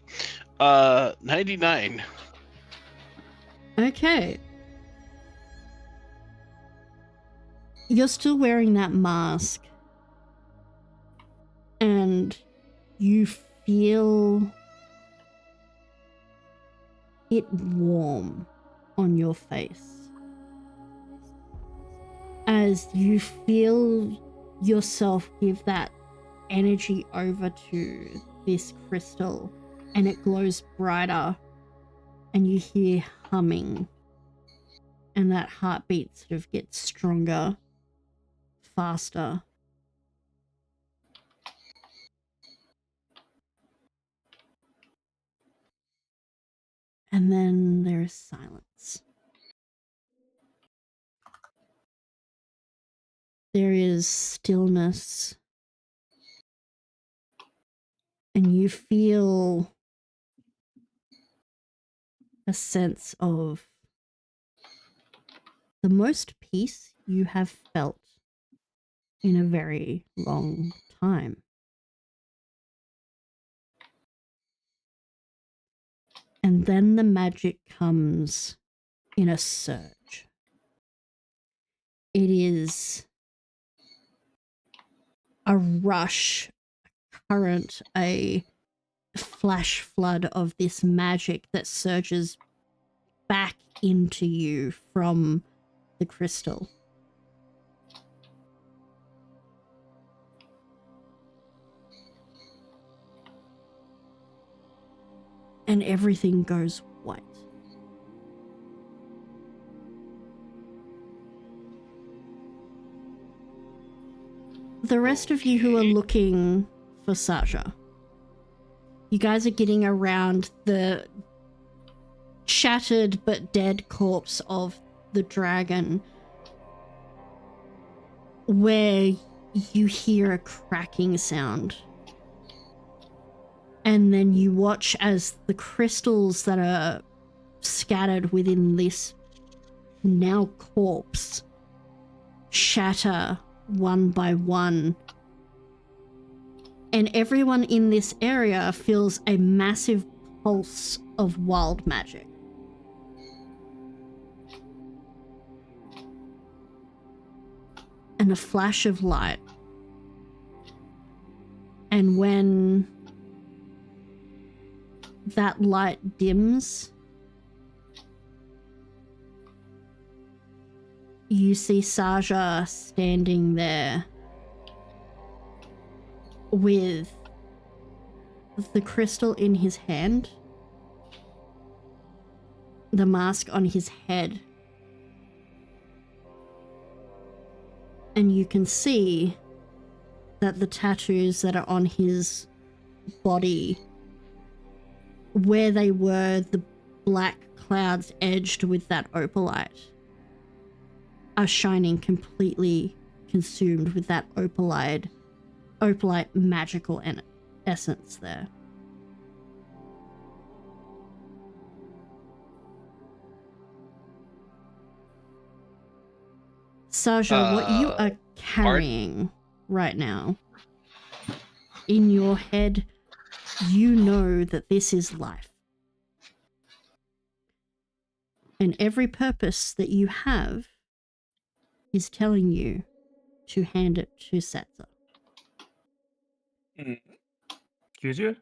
A: 99.
C: Okay. You're still wearing that mask. And you feel it warm on your face. As you feel yourself give that energy over to this crystal, and it glows brighter, and you hear humming, and that heartbeat sort of gets stronger, faster. And then there is silence. There is stillness. And you feel a sense of the most peace you have felt in a very long time. And then the magic comes in a surge. It is a rush, a current, a flash flood of this magic that surges back into you from the crystal. And everything goes white. The rest of you who are looking for Saja, you guys are getting around the shattered but dead corpse of the dragon, where you hear a cracking sound. And then you watch as the crystals that are scattered within this now corpse shatter one by one. And everyone in this area feels a massive pulse of wild magic. And a flash of light. And when that light dims, you see Saja standing there with the crystal in his hand, the mask on his head, and you can see that the tattoos that are on his body, where they were the black clouds edged with that opalite, are shining completely consumed with that opalite magical essence there. Saja, what you are carrying right now, in your head, you know that this is life. And every purpose that you have is telling you to hand it to Setzer.
F: Excuse you?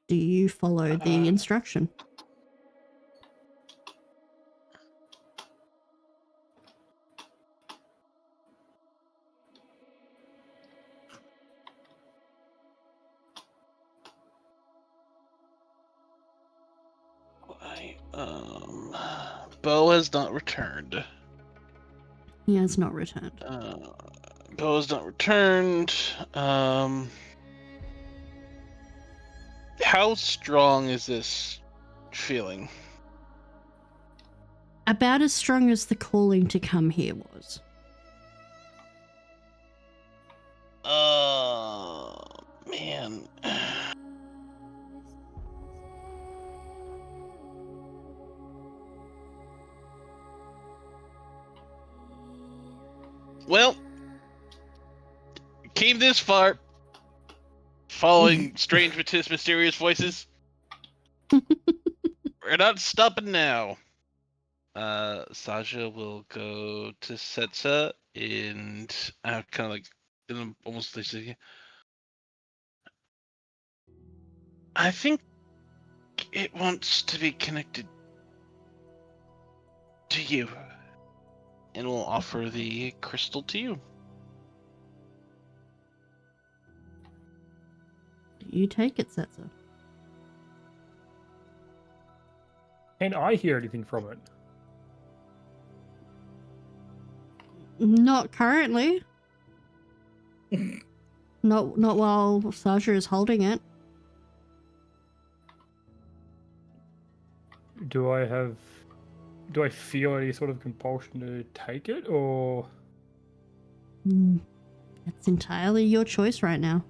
C: Do you follow the instruction?
A: Bo has not returned.
C: He has not returned.
A: Bo has not returned. How strong is this feeling?
C: About as strong as the calling to come here was.
A: Man. Well, came this far, following strange, mysterious voices. We're not stopping now. Saja will go to Setsa and kind of like almost like, I think it wants to be connected to you, and will offer the crystal to you.
C: Do you take it, Setzer?
F: Can I hear anything from it?
C: Not currently. Not while Saja is holding it.
F: Do I feel any sort of compulsion to take it, or?
C: It's entirely your choice right now.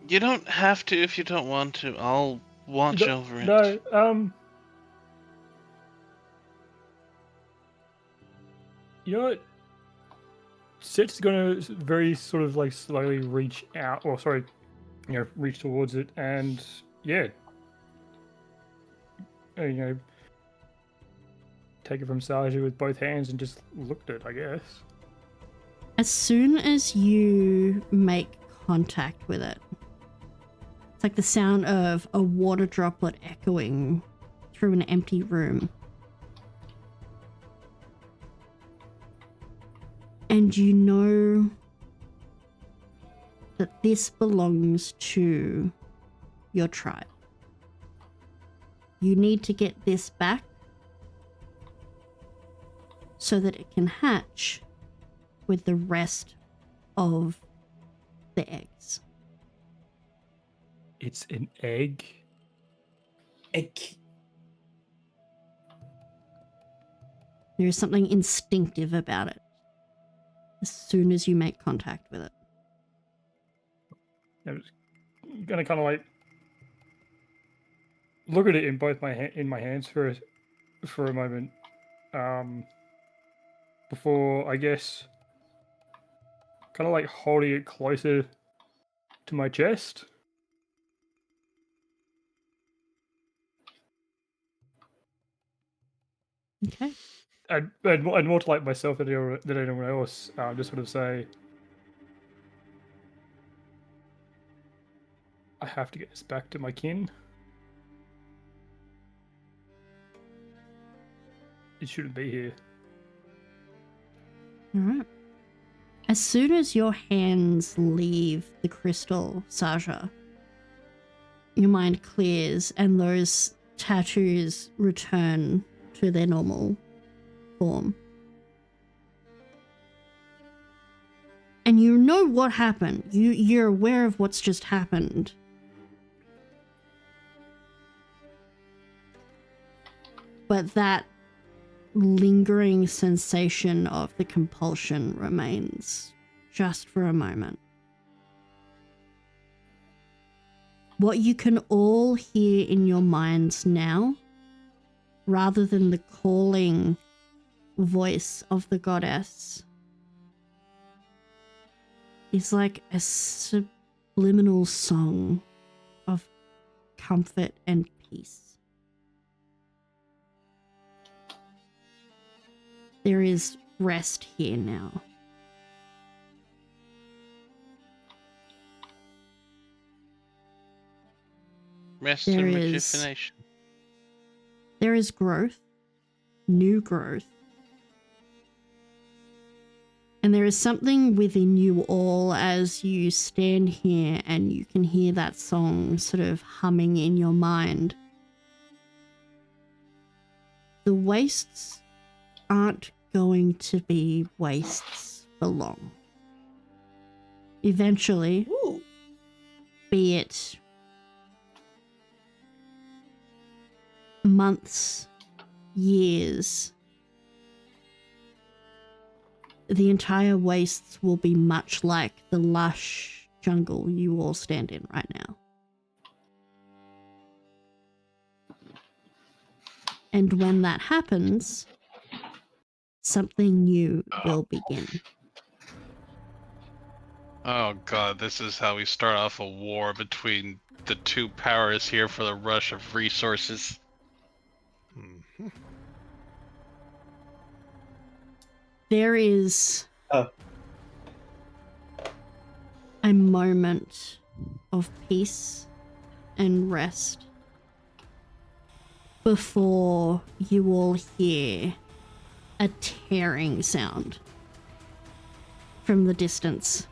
A: You don't have to if you don't want to. I'll watch over it.
F: No, you know what? Set's gonna very sort of like slowly reach out, or sorry, reach towards it, and yeah, take it from Saja with both hands and just looked at it, I guess.
C: As soon as you make contact with it, it's like the sound of a water droplet echoing through an empty room. And you know that this belongs to your tribe. You need to get this back so that it can hatch with the rest of the eggs.
F: It's an egg?
D: Egg.
C: There is something instinctive about it as soon as you make contact with it.
F: I'm just gonna kind of like look at it in both my hands for a moment, before I guess kind of like holding it closer to my chest.
C: Okay.
F: And more to like myself than anyone else, just sort of say, I have to get this back to my kin. It shouldn't be here.
C: All right. As soon as your hands leave the crystal, Saja, your mind clears and those tattoos return to their normal form. And you know what happened. You're aware of what's just happened. but that lingering sensation of the compulsion remains just for a moment. What you can all hear in your minds now, rather than the calling voice of the goddess, is like a subliminal song of comfort and peace. There is rest here now.
A: Rest
C: There
A: and
C: is-
A: rejuvenation.
C: There is growth, new growth. And there is something within you all as you stand here and you can hear that song sort of humming in your mind. The wastes aren't going to be wastes for long. Eventually,
B: Ooh.
C: be it months, years, the entire wastes will be much like the lush jungle you all stand in right now. And when that happens, something new will begin.
A: Oh god, this is how we start off a war between the two powers here for the rush of resources.
H: Mhm.
C: There is
E: Oh.
C: a moment of peace and rest before you all hear a tearing sound from the distance.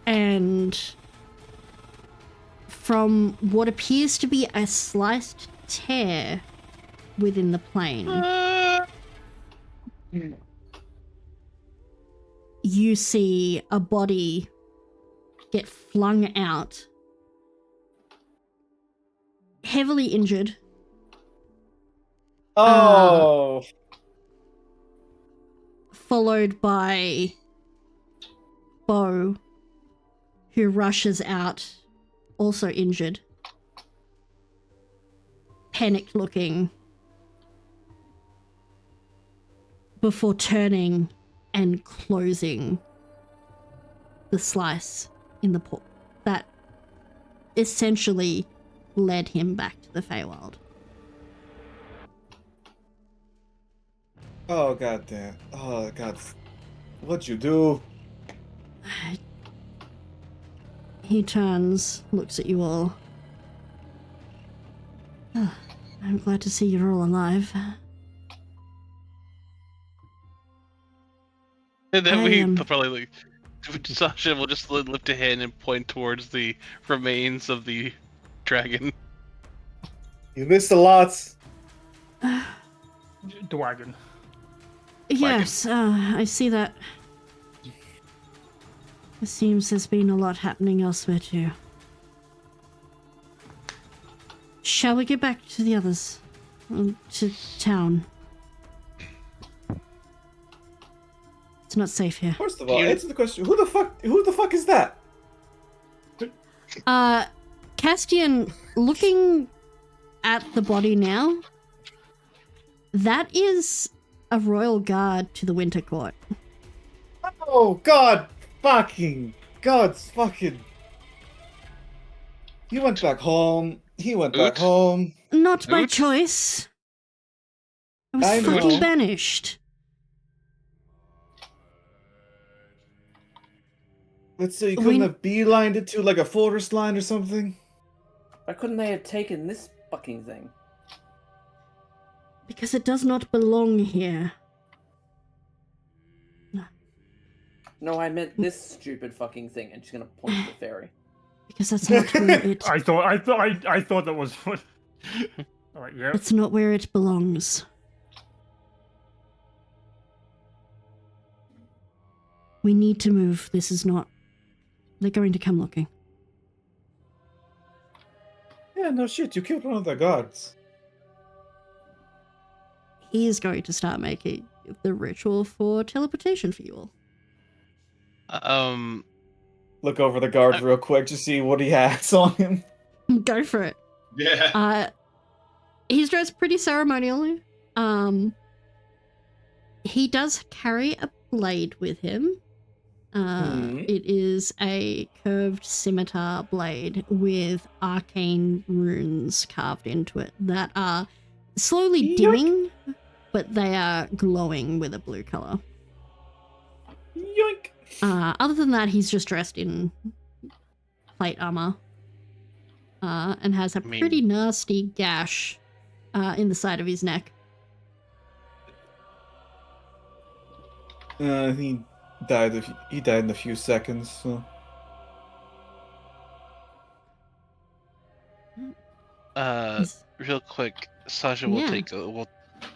C: And from what appears to be a sliced tear within the plane, you see a body get flung out, heavily injured,
E: Oh,
C: followed by Bo, who rushes out, also injured, panicked looking, before turning and closing the slice in the pork that essentially led him back to the Feywild.
E: oh, god damn. Oh, god. What'd you do?
C: He turns, looks at you all. "Ah, I'm glad to see you're all alive.
A: And then
C: I
A: we
C: am-
A: probably like Sasha will just lift a hand and point towards the remains of the dragon.
E: You missed a lot.
F: The wagon.
C: Yes, I see that. It seems there's been a lot happening elsewhere too. Shall we get back to the others? To town? It's not safe here.
E: First of all, answer the question. Who the fuck is that?
C: Castian, looking at the body now, that is a royal guard to the Winter Court.
E: Oh, God fucking. God's fucking. He went back home. He went back
A: Oot.
E: home.
C: Not by
A: Oot.
C: choice. I was
E: I know.
C: fucking banished.
E: Let's say you couldn't
C: We-
E: have beelined it to like a forest line or something.
B: Why couldn't they have taken this fucking thing?
C: Because it does not belong here.
B: No, I meant this stupid fucking thing, and she's gonna point to the fairy.
C: Because that's not where it...
F: I thought that was what. Like, yeah.
C: It's not where it belongs. We need to move. This is not... They're going to come looking.
E: Yeah, no shit. You killed one of the guards.
C: he is going to start making the ritual for teleportation for you all.
E: Look over the guard real quick to see what he has on him.
C: Go for it.
G: Yeah.
C: He's dressed pretty ceremonially. He does carry a blade with him. It is a curved scimitar blade with arcane runes carved into it that are slowly dimming, but they are glowing with a blue color.
E: Yoink!
C: Other than that, he's just dressed in plate armor and has a pretty nasty gash in the side of his neck.
E: He died in a few seconds. So.
A: Real quick, Sasha will will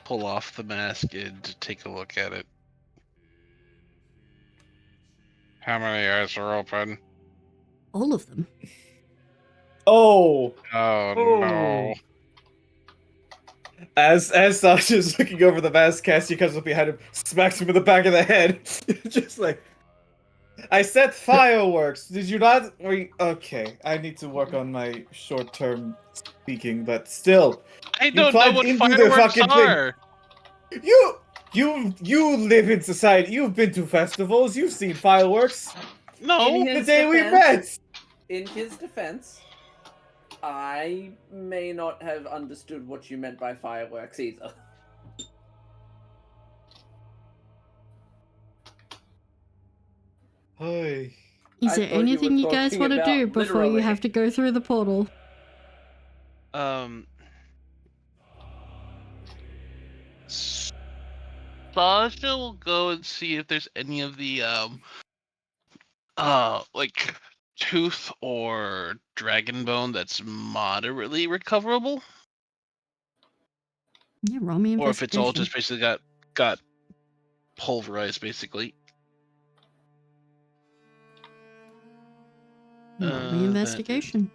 A: pull off the mask and take a look at it. How many eyes are open?
C: All of them.
E: Oh!
A: Oh no.
E: As Sasha's looking over the mask, Cassie comes up behind him, smacks him in the back of the head. Just like, I said fireworks. Did you not? Okay, I need to work on my short-term speaking, but still.
A: I don't know what fireworks are.
E: You live in society. You've been to festivals. You've seen fireworks.
A: No,
E: the day we met.
B: In his defense, I may not have understood what you meant by fireworks either.
E: Hey.
C: Is there anything you guys want to do before you have to go through the portal?
A: Sasha will go and see if there's any of the like tooth or dragon bone that's moderately recoverable.
C: Yeah, roll me investigation.
A: Or if it's all just basically got pulverized, basically.
C: Roll me investigation.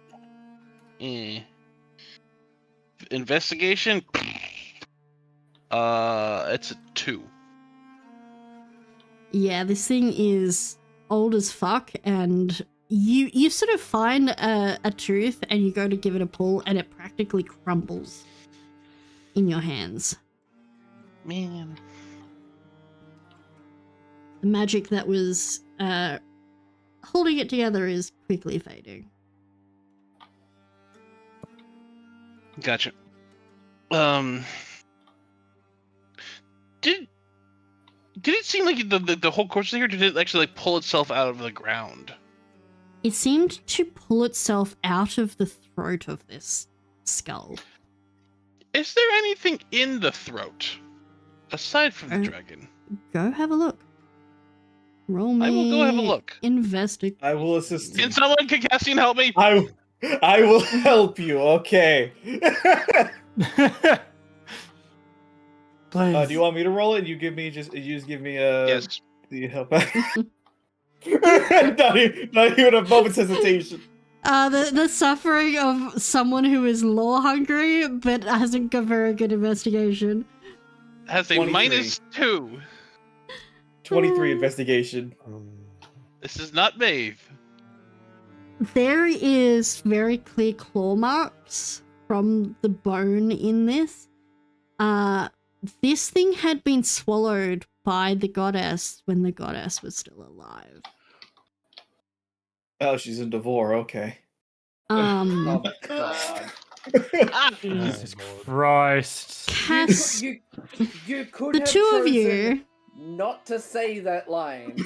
A: Investigation. It's a 2.
C: Yeah, this thing is old as fuck, and you sort of find a tooth and you go to give it a pull, and it practically crumbles in your hands.
A: Man.
C: The magic that was holding it together is quickly fading.
A: Gotcha. Did it seem like the whole course here, did it actually like pull itself out of the ground?
C: It seemed to pull itself out of the throat of this skull.
A: Is there anything in the throat aside from the dragon?
C: Go have a look. Roll me.
A: I will go have a look.
C: Investigate.
E: I will assist you.
A: Can someone, Cassian, help me?
E: I will help you. Okay.
F: Please.
E: Do you want me to roll it? You just give me a
A: yes.
E: The help. not even a moment's hesitation.
C: The suffering of someone who is lore hungry but hasn't got very good investigation.
A: Has a
E: 23.
A: -2.
E: 23 investigation.
A: This is not Maeve.
C: There is very clear claw marks from the bone in this. This thing had been swallowed by the goddess when the goddess was still alive.
E: Oh, she's in Devore, okay.
B: Oh my god.
F: Jesus Christ.
C: Cass,
B: You could
C: the
B: have
C: two of
B: chosen
C: you,
B: not to say that line.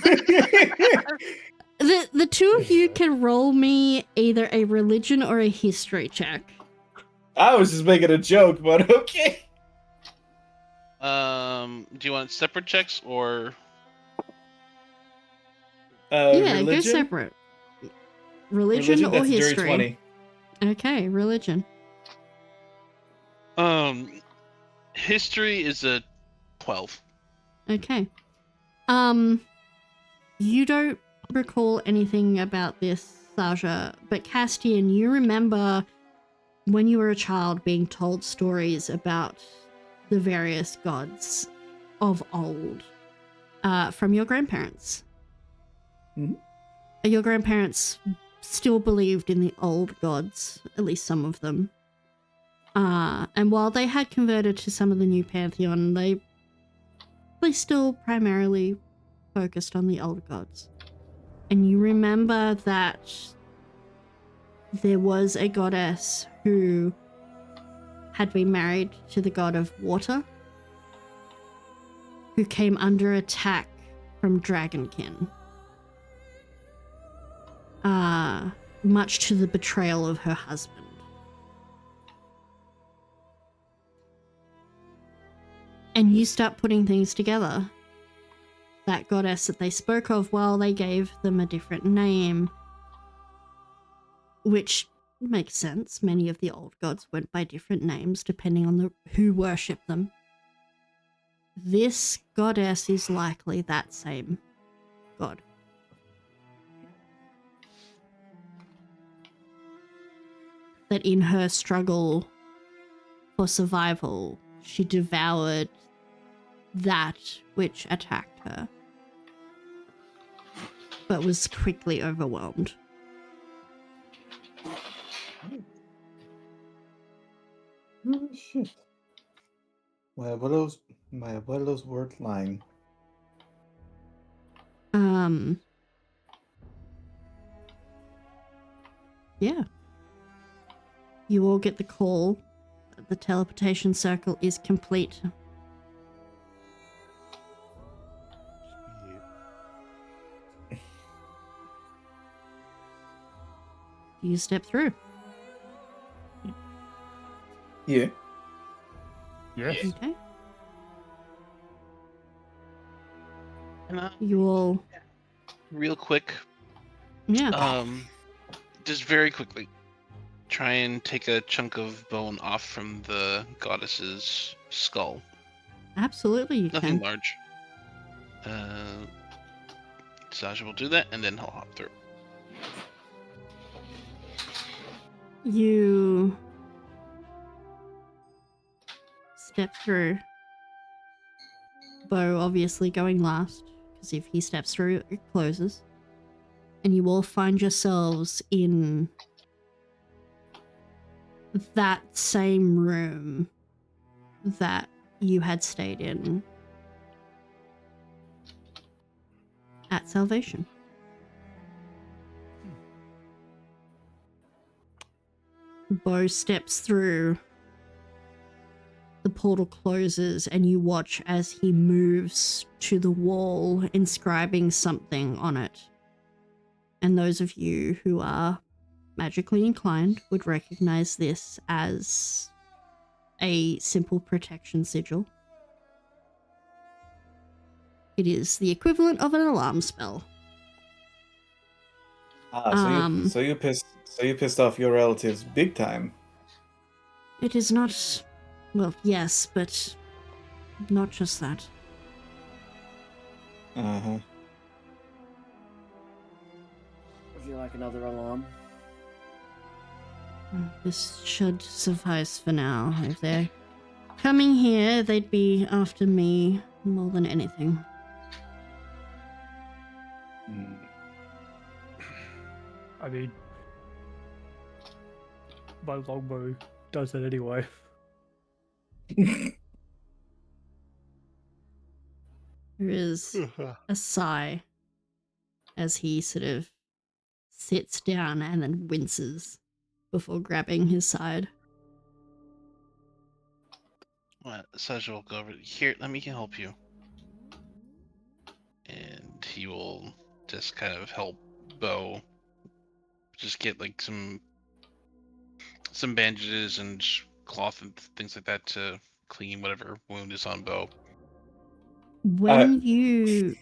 C: the two of you can roll me either a religion or a history check.
E: I was just making a joke, but okay.
A: Do you want separate checks or?
C: Yeah,
E: religion?
C: go separate. Religion or
E: that's a dirty
C: history?
E: 20.
C: Okay, religion.
A: History is a 12.
C: Okay. You don't recall anything about this, Sasha, but Castian, you remember when you were a child being told stories about the various gods of old from your grandparents.
E: Mhm.
C: Your grandparents still believed in the old gods, at least some of them. And while they had converted to some of the new pantheon, they still primarily focused on the old gods. And you remember that there was a goddess who had been married to the god of water, who came under attack from Dragonkin. Much to the betrayal of her husband. And you start putting things together. That goddess that they spoke of, well, they gave them a different name, which makes sense. Many of the old gods went by different names depending on who worshipped them. This goddess is likely that same god. That in her struggle for survival, she devoured that which attacked her, but was quickly overwhelmed.
E: Oh, shit. My abuelos weren't lying.
C: Yeah. You all get the call that the teleportation circle is complete. You step through.
E: Yeah.
F: Yes.
C: Okay.
A: And,
C: You all,
A: real quick,
C: yeah.
A: just very quickly, try and take a chunk of bone off from the goddess's skull.
C: Absolutely, you
A: Nothing
C: can.
A: large. Sasha will do that, and then he'll hop through.
C: You step through. Bo obviously going last, because if he steps through, it closes. And you all find yourselves in that same room that you had stayed in at Salvation. Bo steps through, the portal closes, and you watch as he moves to the wall, inscribing something on it. And those of you who are magically inclined would recognize this as a simple protection sigil. It is the equivalent of an alarm spell.
E: So you pissed off your relatives big time.
C: It is not, well, yes, but not just that.
E: Uh-huh.
B: Would you like another alarm?
C: This should suffice for now. If they're coming here, they'd be after me more than anything.
F: I mean, my longbow does that anyway.
C: There is a sigh as he sort of sits down and then winces before grabbing his side.
A: Sasha will go over here. Let me help you. And he will just kind of help Bo just get like some bandages and cloth and things like that to clean whatever wound is on Bo.
C: When you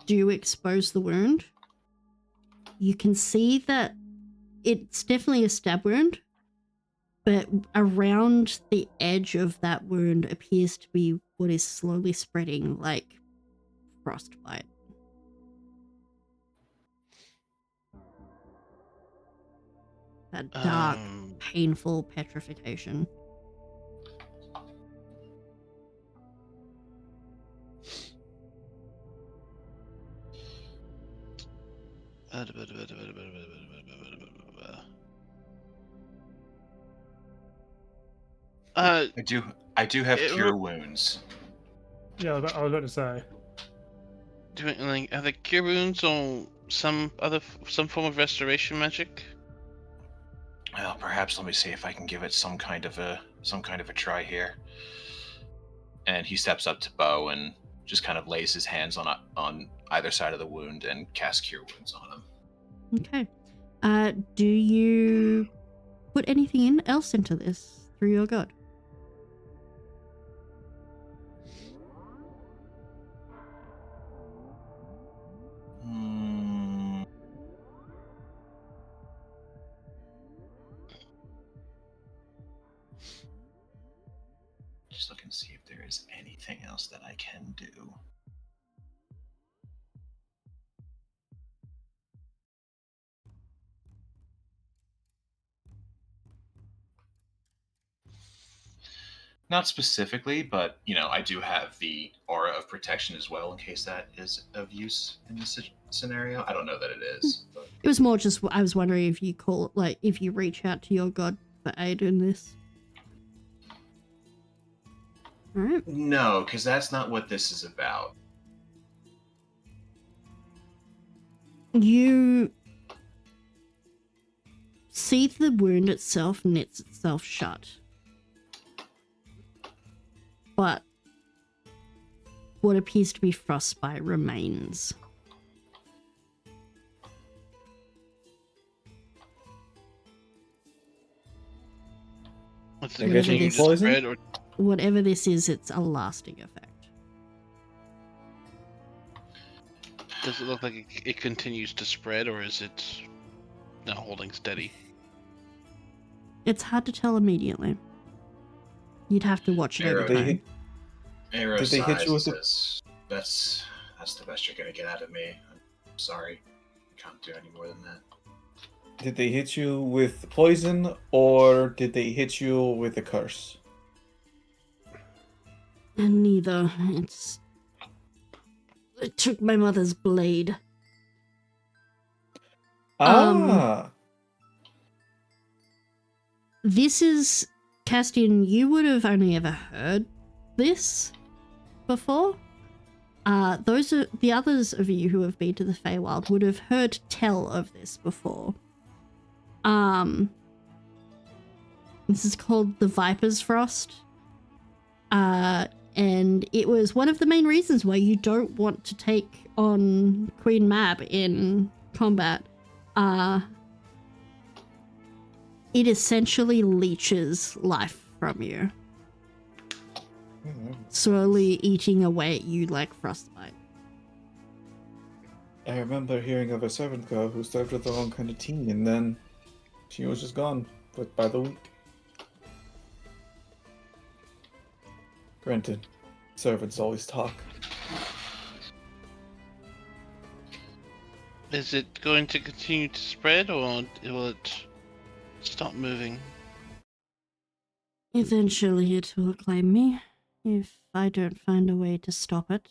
C: do expose the wound, you can see that it's definitely a stab wound, but around the edge of that wound appears to be what is slowly spreading like frostbite. That dark, painful petrification.
A: Uh,
G: I do have
A: it
G: cure wounds.
F: Yeah, I was about to say.
A: doing like are the cure wounds or some form of restoration magic?
G: Well, perhaps let me see if I can give it some kind of a try here. And he steps up to Bo and just kind of lays his hands on either side of the wound and casts cure wounds on him.
C: Okay. Do you put anything else into this through your god?
G: Just look and see if there is anything else that I can do. Not specifically, but I do have the aura of protection as well, in case that is of use in this scenario. I don't know that it is, but
C: It was more just I was wondering if you if you reach out to your god for aid in this. All right.
G: no, because that's not what this is about.
C: You see the wound itself knits itself shut. But what appears to be frostbite remains.
A: What's
E: I
A: it
E: guess
A: continue
C: it's
A: to
E: poison?
A: spread, or
C: Whatever this is, it's a lasting effect.
A: does it look like it continues to spread, or is it now holding steady?
C: It's hard to tell immediately. You'd have to watch it over
G: Arrow.
C: time.
G: Arrow
E: Did they hit
G: sighs
E: you
G: and
E: with the-
G: says, that's the best you're gonna get out of me. I'm sorry. I can't do any more than that.
E: Did they hit you with poison, or did they hit you with a curse?
C: And neither. It took my mother's blade.
E: Ah!
C: This is Castian. You would have only ever heard this before. Those are the others of you who have been to the Feywild would have heard tell of this before. This is called the Viper's Frost. And it was one of the main reasons why you don't want to take on Queen Mab in combat. It essentially leeches life from you, slowly eating away at you like frostbite.
E: I remember hearing of a servant girl who served with the wrong kind of tea, and then she was just gone by the week. Granted, servants always talk.
A: Is it going to continue to spread, or will it stop moving?
C: Eventually it will claim me, if I don't find a way to stop it.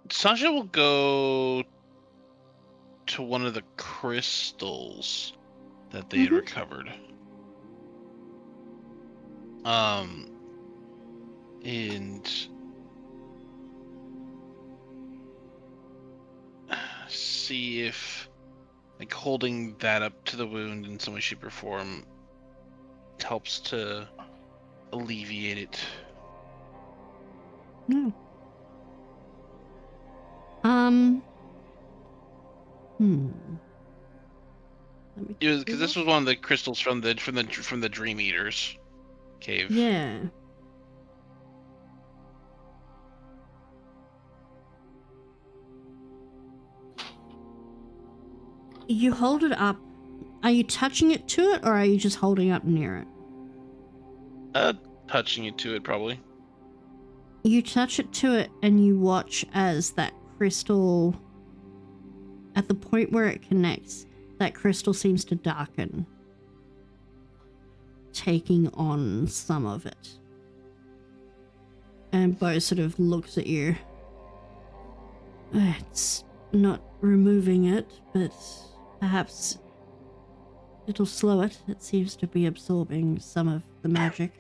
A: Sasha will go to one of the crystals that they had recovered. And see if, like, holding that up to the wound in some way, shape, or form helps to alleviate it.
C: No.
A: Because this was one of the crystals from the Dream Eaters cave.
C: Yeah. You hold it up. Are you touching it to it, or are you just holding up near it?
A: Touching it to it, probably.
C: You touch it to it, and you watch as that crystal, at the point where it connects, that crystal seems to darken, taking on some of it. And Bo sort of looks at you. It's not removing it, but perhaps it'll slow it. It seems to be absorbing some of the magic.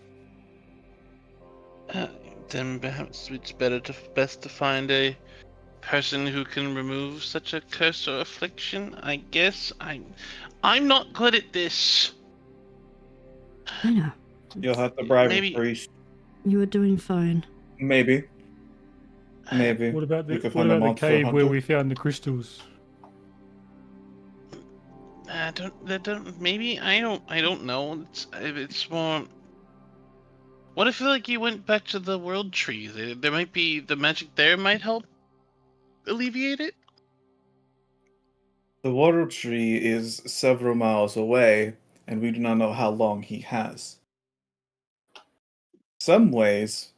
A: Then perhaps it's best to find a person who can remove such a curse or affliction. I guess I'm not good at this.
C: I know.
E: You'll have to bribe
A: Maybe-
E: a priest.
C: You were doing fine.
E: Maybe. Maybe.
F: What about
E: We
F: the
E: could
F: what
E: find a
F: about the
E: monster
F: cave where
E: hunter.
F: we found the crystals?
A: Maybe I don't know. It's more. What if like you went back to the world tree? There might be the magic there might help alleviate it.
E: The water tree is several miles away, and we do not know how long he has. Some ways,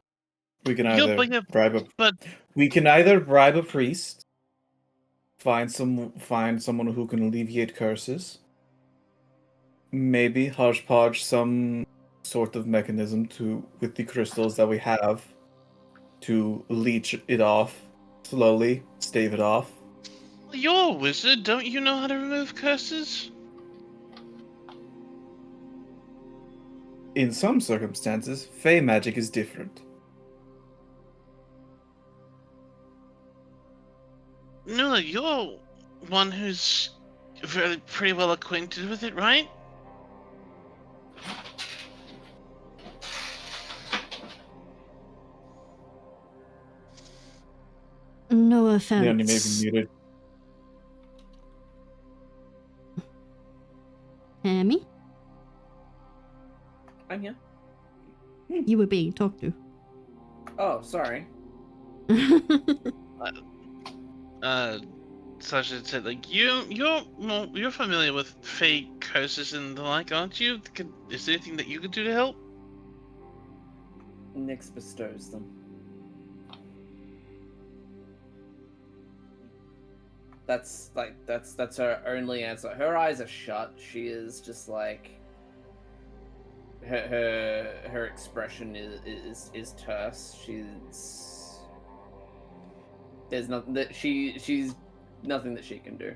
E: we can either we can either bribe a priest, find someone who can alleviate curses, maybe hodgepodge some sort of mechanism with the crystals that we have to leech it off slowly, stave it off.
A: You're a wizard, don't you know how to remove curses?
E: In some circumstances, fey magic is different.
A: No, you're one who's pretty well acquainted with it, right?
C: No offense.
E: Leonie may be muted.
C: Tammy?
B: I'm here.
C: You were being talked to.
B: Oh, sorry.
A: Sasha said, like, you're familiar with fake curses and the like, aren't you? Is there anything that you could do to help?
B: Nyx bestows them. That's her only answer. Her eyes are shut. She is just like her expression is terse. There's nothing that she's nothing that she can do.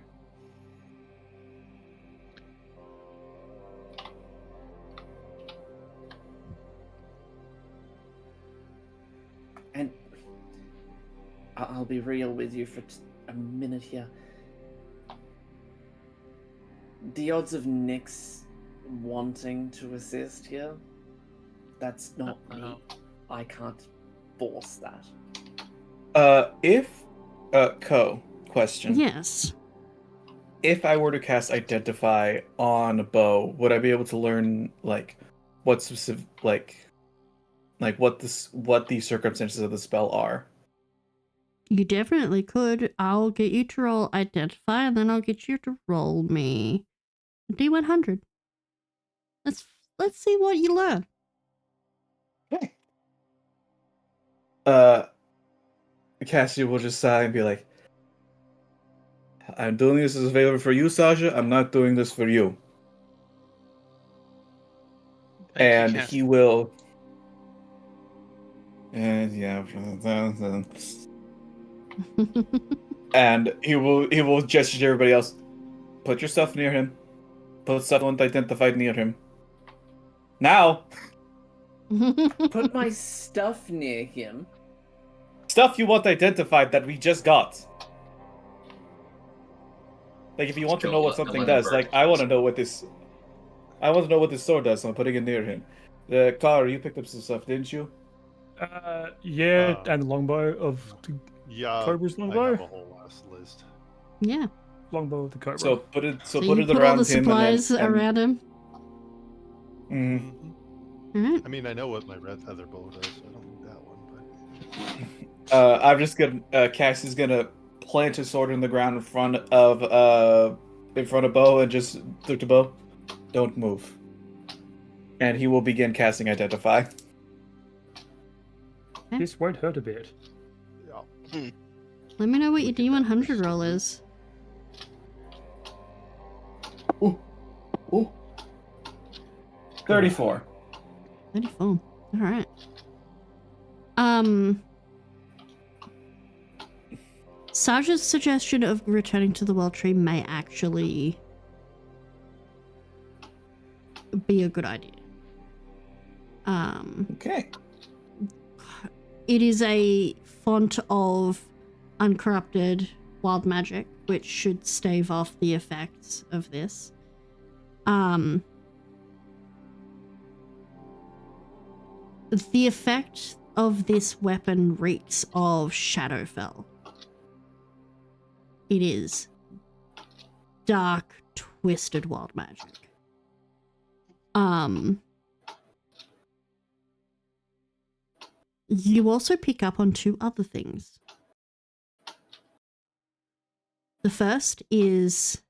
B: And I'll be real with you for a minute here. The odds of Nyx wanting to assist here, that's not me. I can't force that.
E: Question.
C: Yes.
E: If I were to cast Identify on Bo, would I be able to learn like what specific what the circumstances of the spell are?
C: You definitely could. I'll get you to roll Identify, and then I'll get you to roll me a D100. Let's see what you learn.
E: Okay. Cassie will just sigh and be like, I'm doing this as a favor for you, Sasha. I'm not doing this for you.
A: Thank you,
E: He will. And yeah. And he will gesture to everybody else. Put your stuff near him. Put stuff unidentified near him. Now.
B: Put my stuff near him.
E: Stuff you want identified that we just got. Like if you want to know what something does, like I want to know what this sword does, so I'm putting it near him. The car, you picked up some stuff, didn't you?
F: Yeah, and the longbow of the Cobra's longbow.
H: I have a whole last list.
C: Yeah.
F: Longbow of the Cobra.
E: So put it
C: So
E: put
C: you
E: it
C: put
E: around
C: all the
E: him
C: supplies
E: and then,
C: around him.
E: Mm-hmm.
C: Alright.
H: I mean, I know what my red feather bow does, so I don't need that one. But
E: I'm just gonna. Cass is gonna plant his sword in the ground in front of Bo and just look to Bo. Don't move. And he will begin casting Identify.
F: This won't hurt a bit.
H: yeah.
C: Let me know what your D100 roll is.
E: Ooh. 34.
C: 34. Alright. Saja's suggestion of returning to the World Tree may actually be a good idea.
E: Okay.
C: It is a font of uncorrupted wild magic, which should stave off the effects of this. The effect of this weapon reeks of Shadowfell. It is dark, twisted wild magic. You also pick up on two other things. The first is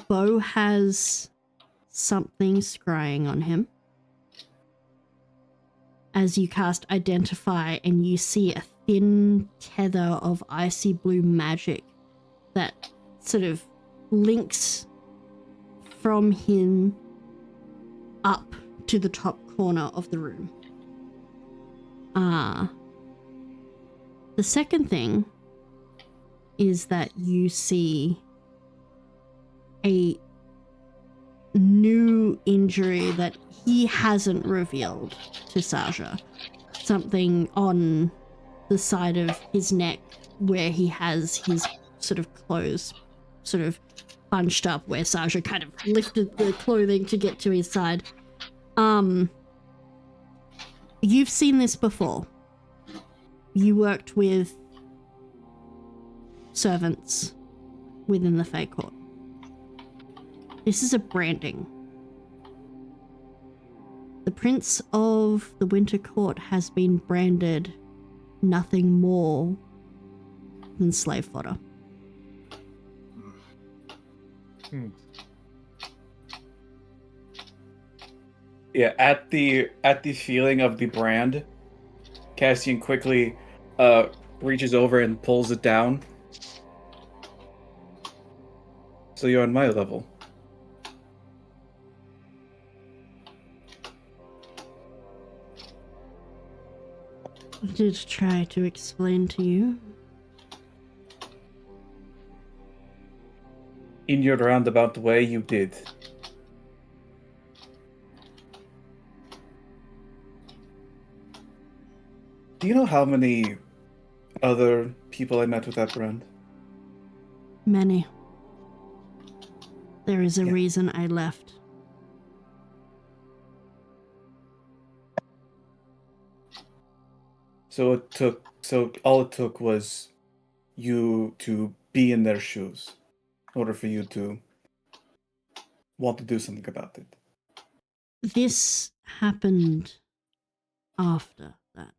C: Bo has something scrying on him. As you cast Identify and you see a thin tether of icy blue magic that sort of links from him up to the top corner of the room. The second thing is that you see a new injury that he hasn't revealed to Saja. Something on the side of his neck where he has his sort of clothes sort of bunched up, where Saja kind of lifted the clothing to get to his side. You've seen this before. You worked with servants within the Fae Court. This is a branding. The Prince of the Winter Court has been branded nothing more than slave fodder.
E: Yeah, at the feeling of the brand, Cassian quickly reaches over and pulls it down. So you're on my level.
C: I did try to explain to you.
E: In your roundabout way, you did. Do you know how many other people I met with that brand?
C: Many. There is a reason I left.
E: So all it took was you to be in their shoes in order for you to want to do something about it.
C: This happened after that.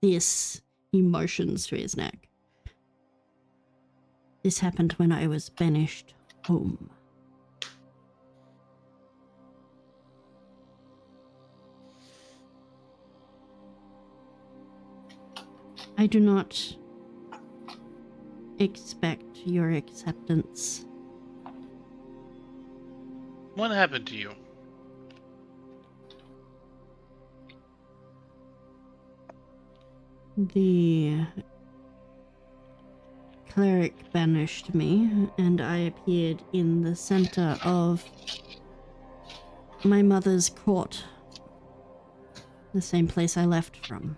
C: This, he motions to his neck. This happened when I was banished home. I do not expect your acceptance.
A: What happened to you?
C: The cleric banished me, and I appeared in the center of my mother's court, the same place I left from.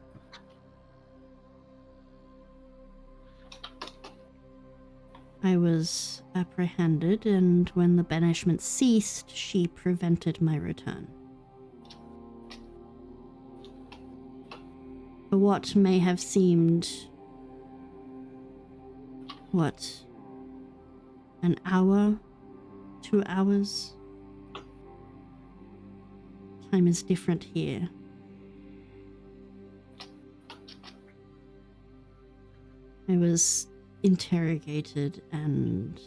C: I was apprehended, and when the banishment ceased, she prevented my return. For what may have seemed, an hour, 2 hours? Time is different here. I was interrogated and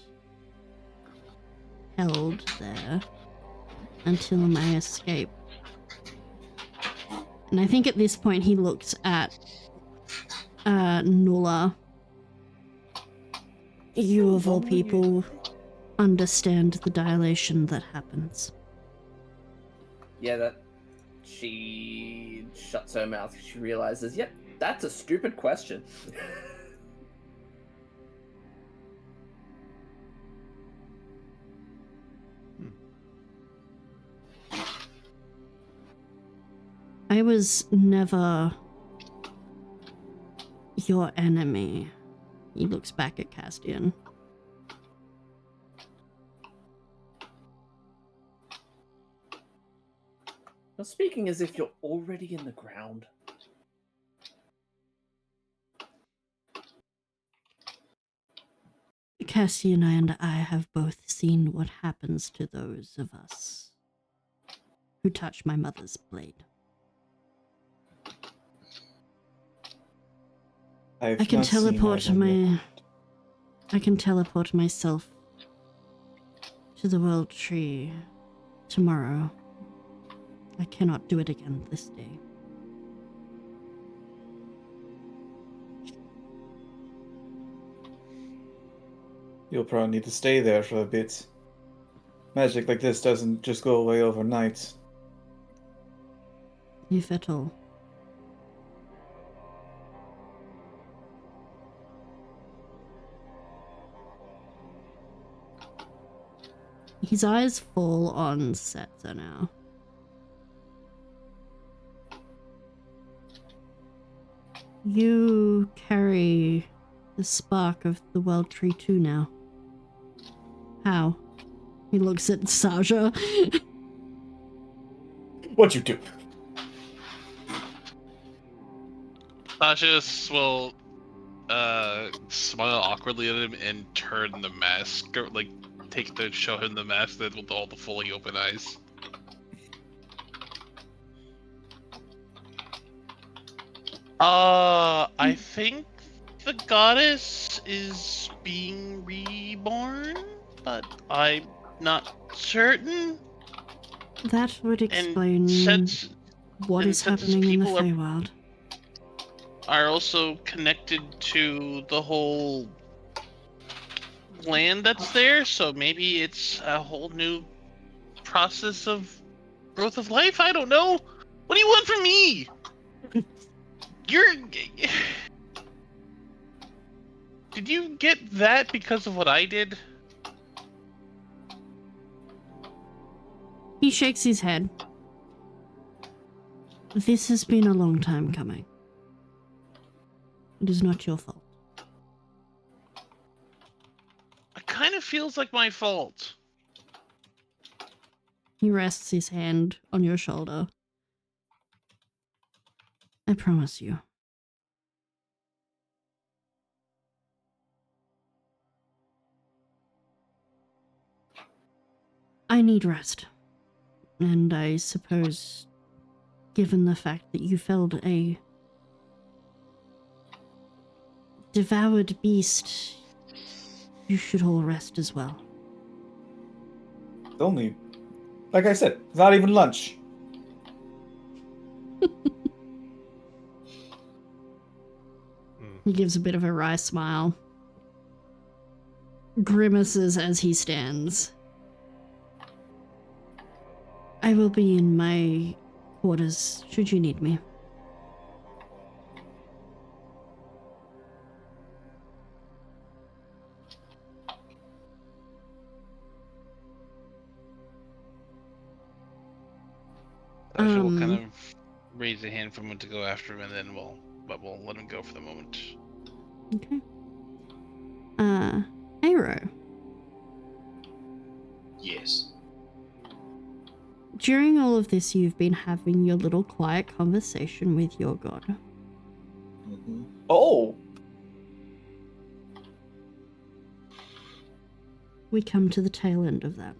C: held there until my escape. And I think at this point he looks at Nulla. You of all people understand the dilation that happens.
B: Yeah, that she shuts her mouth. She realizes, yep, that's a stupid question.
C: I was never your enemy. He looks back at Castian.
B: You're speaking as if you're already in the ground.
C: Castian and I have both seen what happens to those of us who touch my mother's blade. I can teleport I can teleport myself to the World Tree tomorrow. I cannot do it again this day.
E: You'll probably need to stay there for a bit. Magic like this doesn't just go away overnight.
C: If at all. His eyes fall on Setzer now. You carry the spark of the World Tree too now. How? He looks at Saja.
E: What'd you do?
A: Sasha will smile awkwardly at him and turn the mask, or like show him the mask then with all the fully open eyes. I think the goddess is being reborn, but I'm not certain.
C: That would explain what is happening in the Feywild.
A: Are also connected to the whole land that's there, so maybe it's a whole new process of growth of life. I don't know. What do you want from me? Did you get that because of what I did?
C: He shakes his head. This has been a long time coming. It is not your fault.
A: It kind of feels like my fault.
C: He rests his hand on your shoulder. I promise you. I need rest. And I suppose, given the fact that you felled a devoured beast, you should all rest as well.
E: Only, like I said, it's not even lunch.
C: He gives a bit of a wry smile. Grimaces as he stands. I will be in my quarters should you need me.
A: Sasha will kind of raise a hand for him to go after him, and then we'll let him go for the moment.
C: Okay. Aero.
G: Yes.
C: During all of this, you've been having your little quiet conversation with your god.
E: Mm-hmm. Oh!
C: We come to the tail end of that.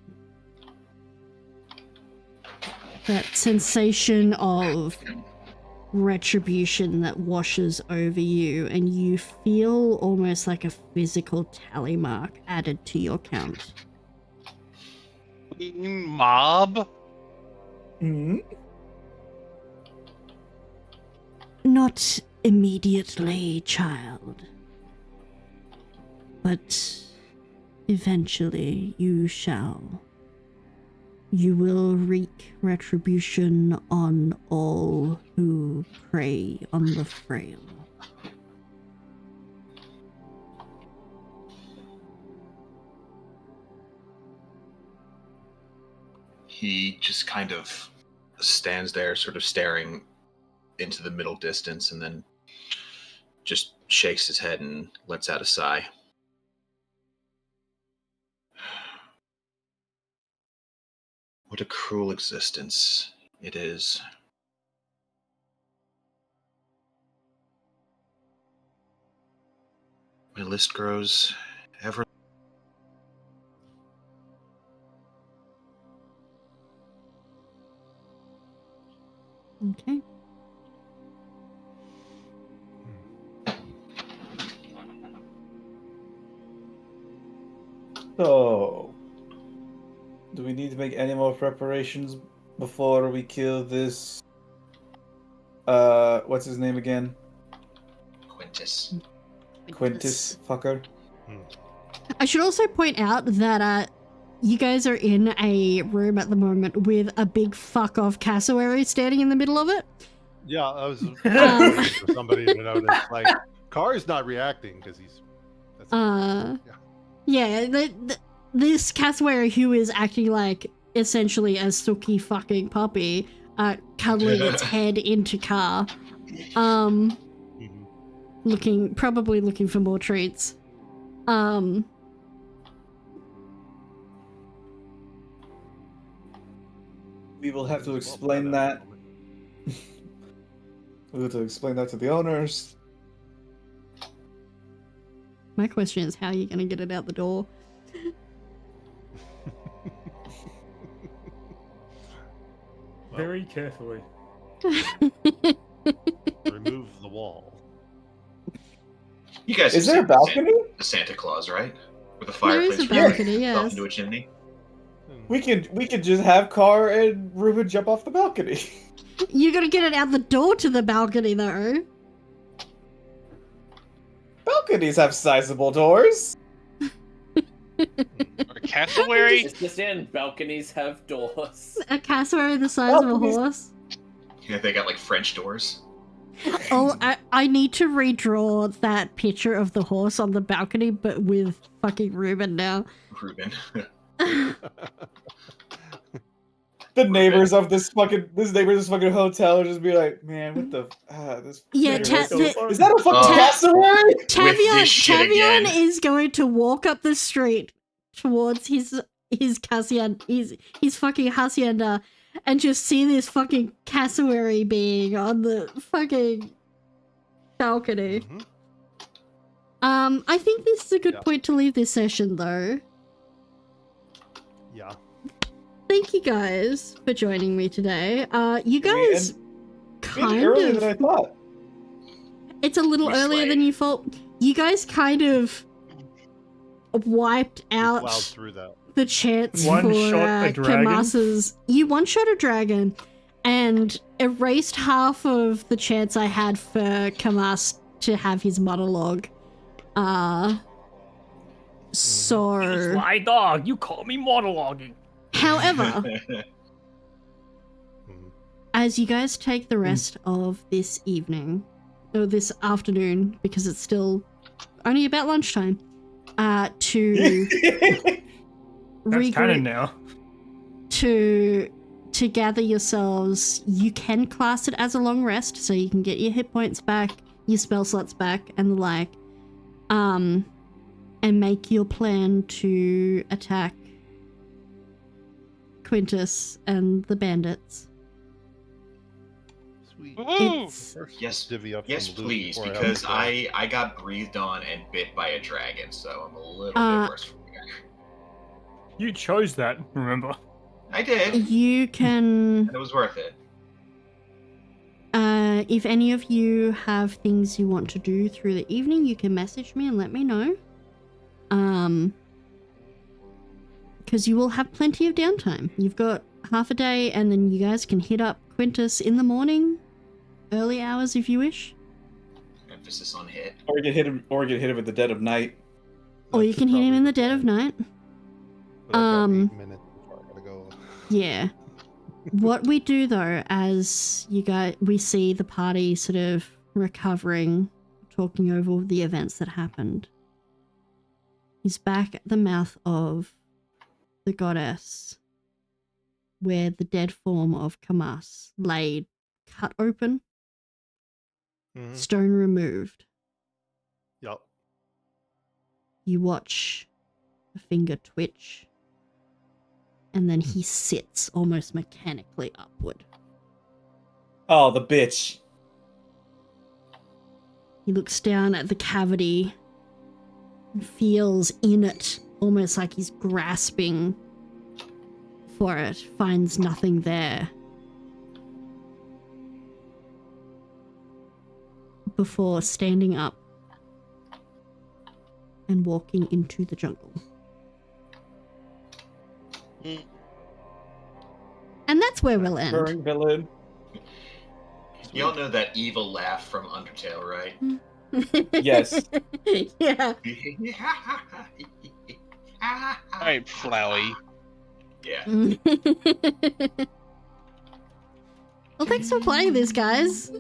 C: That sensation of retribution that washes over you, and you feel almost like a physical tally mark added to your count.
A: Mob?
E: Mm-hmm.
C: Not immediately, child. But eventually you shall. You will wreak retribution on all who prey on the frail.
G: He just kind of stands there, sort of staring into the middle distance, and then just shakes his head and lets out a sigh. What a cruel existence it is. My list grows ever.
C: Okay.
E: So, do we need to make any more preparations before we kill this? What's his name again?
G: Quintus.
E: Quintus fucker.
C: I should also point out that you guys are in a room at the moment with a big fuck off cassowary standing in the middle of it.
H: Yeah, I was waiting for somebody to notice. Like, Car's not reacting because he's.
C: This cassowary who is acting like essentially a sooky fucking puppy, cuddling its head into Car, probably looking for more treats.
E: We will have to explain that. We'll have to explain that to the owners.
C: My question is, how are you going to get it out the door?
F: Very carefully.
H: Remove the wall.
G: You guys
E: Is
G: have
E: there a
G: seen
E: balcony?
G: the Santa Claus, right? With a
C: There is
G: fireplace
C: a
G: fire
C: balcony,
G: up
C: yes.
G: into a chimney.
E: We could just have Car and Ruben jump off the balcony.
C: You got to get it out the door to the balcony, though.
E: Balconies have sizable doors.
A: Or cassowary?
B: It's just in balconies have doors.
C: A cassowary the size of a
E: Balconies.
C: horse.
G: Yeah, they got like French doors.
C: Oh, I need to redraw that picture of the horse on the balcony, but with fucking Ruben now.
G: Ruben.
E: The neighbors of this fucking hotel will just be like, man, what the this
C: Yeah,
E: is
C: Ta- the-
E: that a fucking cassowary?
G: this shit
C: Tavion
G: again.
C: is going to walk up the street towards his fucking hacienda and just see this fucking cassowary being on the fucking balcony. I think this is a good point to leave this session, though.
H: Yeah.
C: Thank you guys for joining me today. You guys kind
E: earlier
C: of...
E: than I thought.
C: It's a little earlier than you thought. You guys kind of wiped out
H: Plowed through that.
C: the chance
F: One
C: for
F: shot a dragon?
C: Kamas's... You one-shot a dragon and erased half of the chance I had for Kamas to have his monologue. So...
F: My dog, you call me monologuing.
C: However, as you guys take the rest of this evening, or this afternoon, because it's still only about lunchtime, to
F: That's canon now.
C: to gather yourselves, you can class it as a long rest, so you can get your hit points back, your spell slots back, and the like, and make your plan to attack Quintus and the bandits.
H: Sweet.
G: Yes,
H: Divvy up
G: yes,
H: some loot
G: please,
H: before I
G: because
H: have to
G: I got breathed on and bit by a dragon, so I'm a little bit worse for you.
F: You chose that, remember?
G: I did.
C: You can...
G: And it was worth it.
C: If any of you have things you want to do through the evening, you can message me and let me know. Because you will have plenty of downtime. You've got half a day, and then you guys can hit up Quintus in the morning, early hours if you wish.
G: Emphasis on hit.
E: Or get hit him at the dead of night.
C: Or you can hit him in the dead of night.
H: But I've got 8 minutes before I gotta go.
C: Yeah. What we do though, as we see the party sort of recovering, talking over the events that happened, is back at the mouth of the goddess, where the dead form of Kamas lay cut open, stone removed.
H: Yep.
C: You watch a finger twitch, and then he sits almost mechanically upward.
E: Oh, the bitch.
C: He looks down at the cavity and feels in it, almost like he's grasping for it, finds nothing there. Before standing up and walking into the jungle. And that's where we'll end.
E: Recurring villain.
G: You all know that evil laugh from Undertale, right?
E: Yes.
C: Yeah.
A: All right, Flowey.
G: Yeah.
C: Well, thanks for playing this, guys.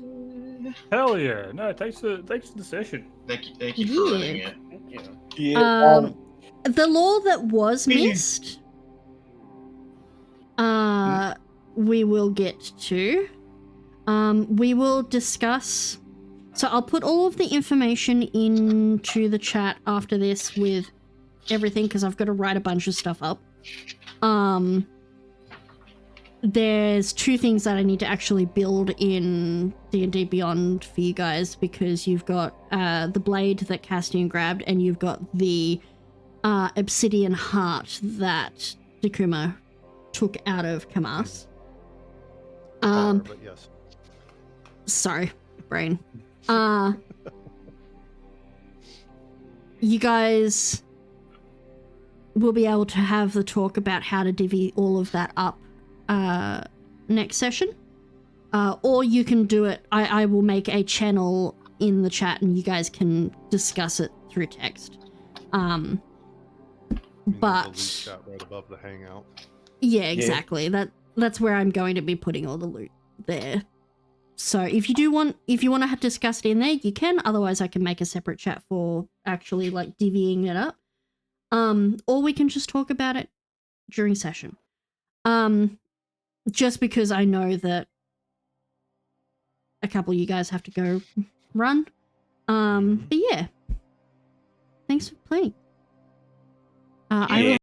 F: Hell yeah! No, thanks for the session.
G: Thank you for running it.
B: Thank you.
E: Yeah.
C: The law that was
E: Please.
C: missed, we will get to. We will discuss. So I'll put all of the information into the chat after this with everything, because I've got to write a bunch of stuff up. There's two things that I need to actually build in D&D Beyond for you guys, because you've got the blade that Castian grabbed, and you've got the obsidian heart that Dakuma took out of Kamas.
H: But yes.
C: Sorry, brain. You guys will be able to have the talk about how to divvy all of that up next session. Or you can do it. I will make a channel in the chat and you guys can discuss it through text.
H: The
C: But
H: loot chat right above the hangout.
C: yeah, exactly. That's where I'm going to be putting all the loot there. So if you want to discuss it in there, you can. Otherwise, I can make a separate chat for actually like divvying it up. Or we can just talk about it during session. Just because I know that a couple of you guys have to go run. But yeah, thanks for playing. I will